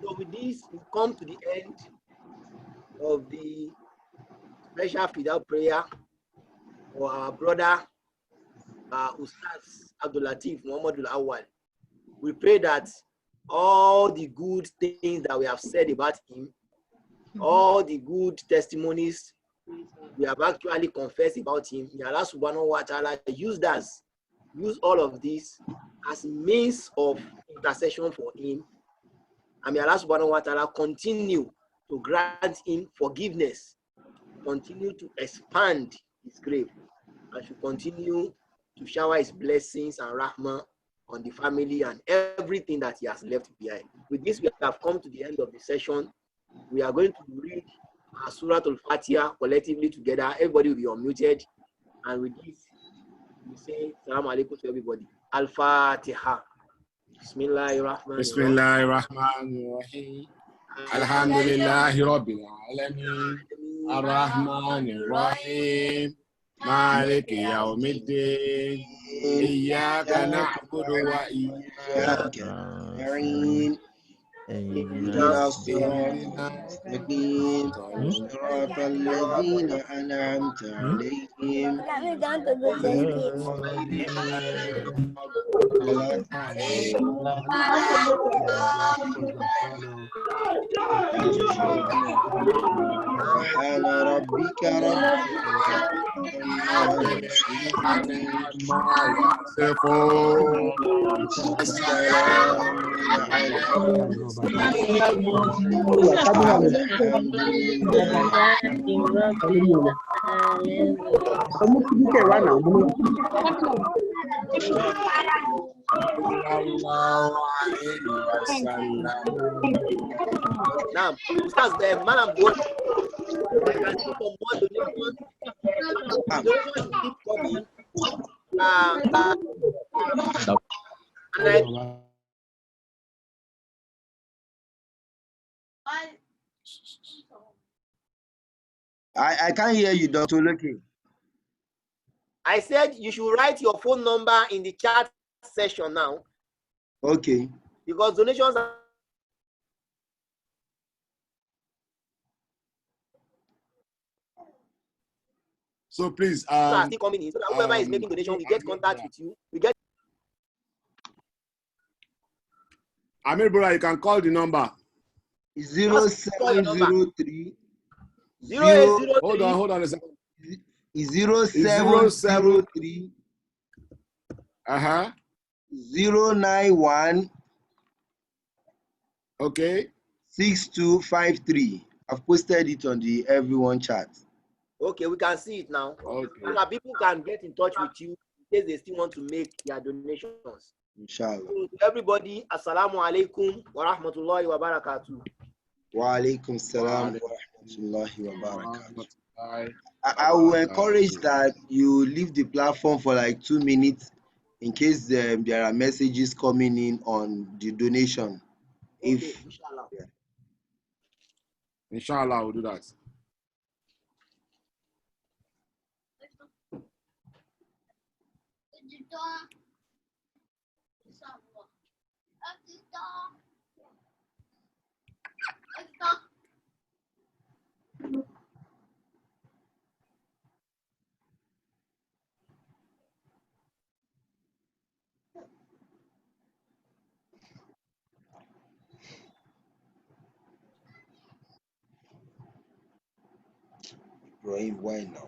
So with this, we come to the end of the special Fidau prayer for our brother USTADH LATEEF Muhammad Awal. We pray that all the good things that we have said about him, all the good testimonies we have actually confessed about him, may Allah subhanahu wa ta'ala use all of this as means of intercession for him. And may Allah subhanahu wa ta'ala continue to grant him forgiveness, continue to expand his grave, and should continue to shower his blessings and rahmah on the family and everything that he has left behind. With this, we have come to the end of the session. We are going to read Surah Al-Fatiha collectively together. Everybody will be unmuted. And with this, we say Salaam alaikum to everybody. Al-Fatiha. Bismillahirrahmanirrahim. Alhamdulillahi Rabbil Alameen. Ar-Rahmanir-Rahim. Maliki Yawmiddin. Iyyaka na'budu wa iyyaka nasta'in. اهدنا الصراط المستقيم صراط الذين أنعمت عليهم سبحان ربك رب العزة عما يصفون Now, Ustaz, Madam Boy, I can see some more donations. Donations should keep coming. I can't hear you, Dr. Loki. I said you should write your phone number in the chat session now. Okay. Because donations are so please still coming in, so that whoever is making donation will get contact with you. We get Amir Bora, you can call the number. 0703 Hold on a second. 0703 091 okay 6253. I've posted it on the everyone chat. Okay, we can see it now. Okay. So that people can get in touch with you in case they still want to make their donations. Inshallah. So to everybody, assalamu alaikum wa rahmatullahi wa barakatuh. Wa alaikum salam wa rahmatullahi wa barakatuh. I will encourage that you leave the platform for like 2 minutes in case there are messages coming in on the donation. Okay, inshallah. Yeah. Inshallah, we'll do that. Ibrahim, why now?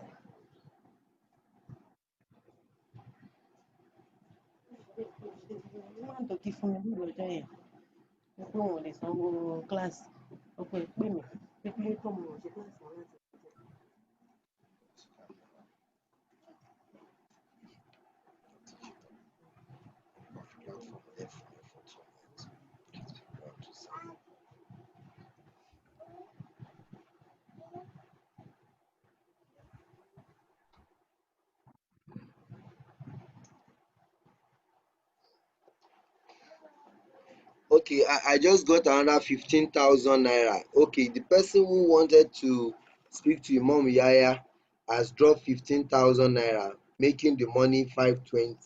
Okay, I just got another 15,000 naira. Okay, the person who wanted to speak to Imam Yahya has dropped 15,000 naira, making the money 520.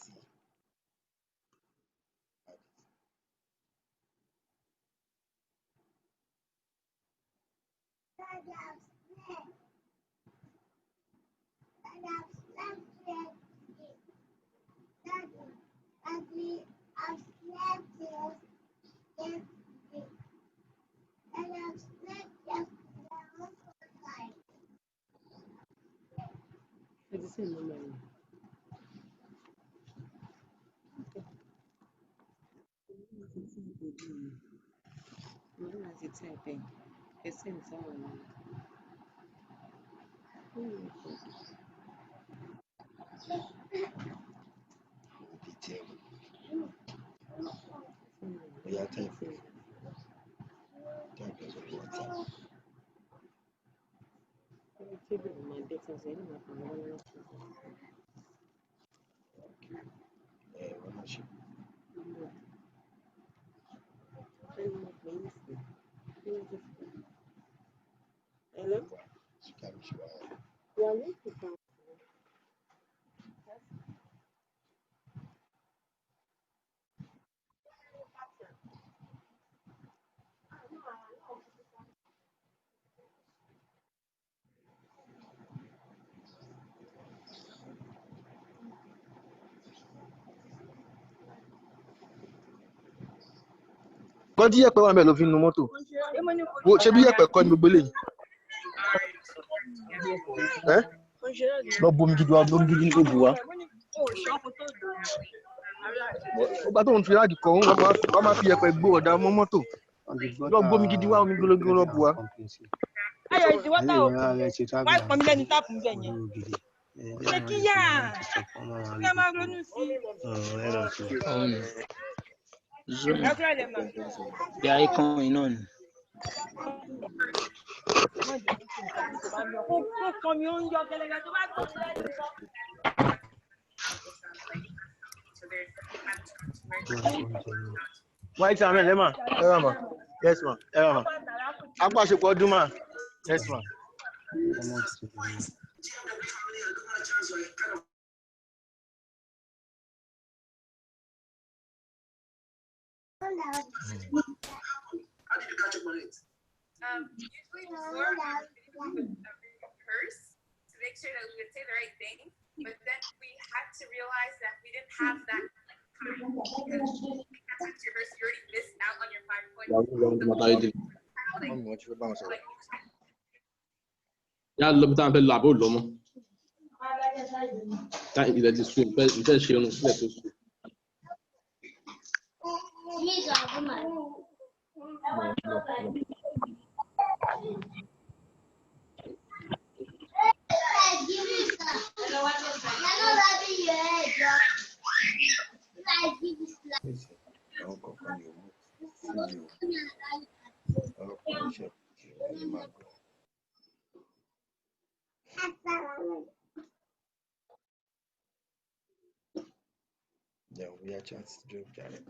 Yeah, thank you. Thank you so much. Kọ́ tí yẹ̀pẹ̀ wà mẹ́ ló fi nu mọ́tò. Ṣé bí yẹ̀pẹ̀ kọ́ ni gbogbo eléyìí? Lọ bomi gidi wa, bomi gidi ní kò bù wá. Ọgbà tó ń fi ráàdì kọ́, wọ́n máa fi yẹ̀pẹ̀ gbó ọ̀dà mọ́ mọ́tò. on the Lọ bomi gidi wá, omi gólógóló bu wá. Ayọ̀ ìdíwọ́ tá o. Wọ́n pọ̀ mí lẹ́ni táàpù ń bẹ̀ yẹn. Ṣé kí yá? Kí ẹ máa ronú sí i. Ẹ kúrẹ́ lè mà. Bí ayé kan iná ni. Kó kọ́ mi ó ń yọ gẹ́lẹ́gẹ́ tó bá gbọ́ mi lẹ́nu. White Amen, Emma. Emma. Yes, ma. Emma. Akpa ṣepọ̀ ọdún ma. Yes, ma. How did you catch up on it? Usually before we would rehearse to make sure that we would say the right thing, but then we had to realize that we didn't have that time because you had time to rehearse. You already missed out on your 5 points. Ya lọ bí táwọn fẹ́ lọ àbó lọ mọ́. Ilẹ̀ ti sùn, ìfẹ́ ṣe irun sílẹ̀ tó sùn. Yeah, we are chance to joke, Jared.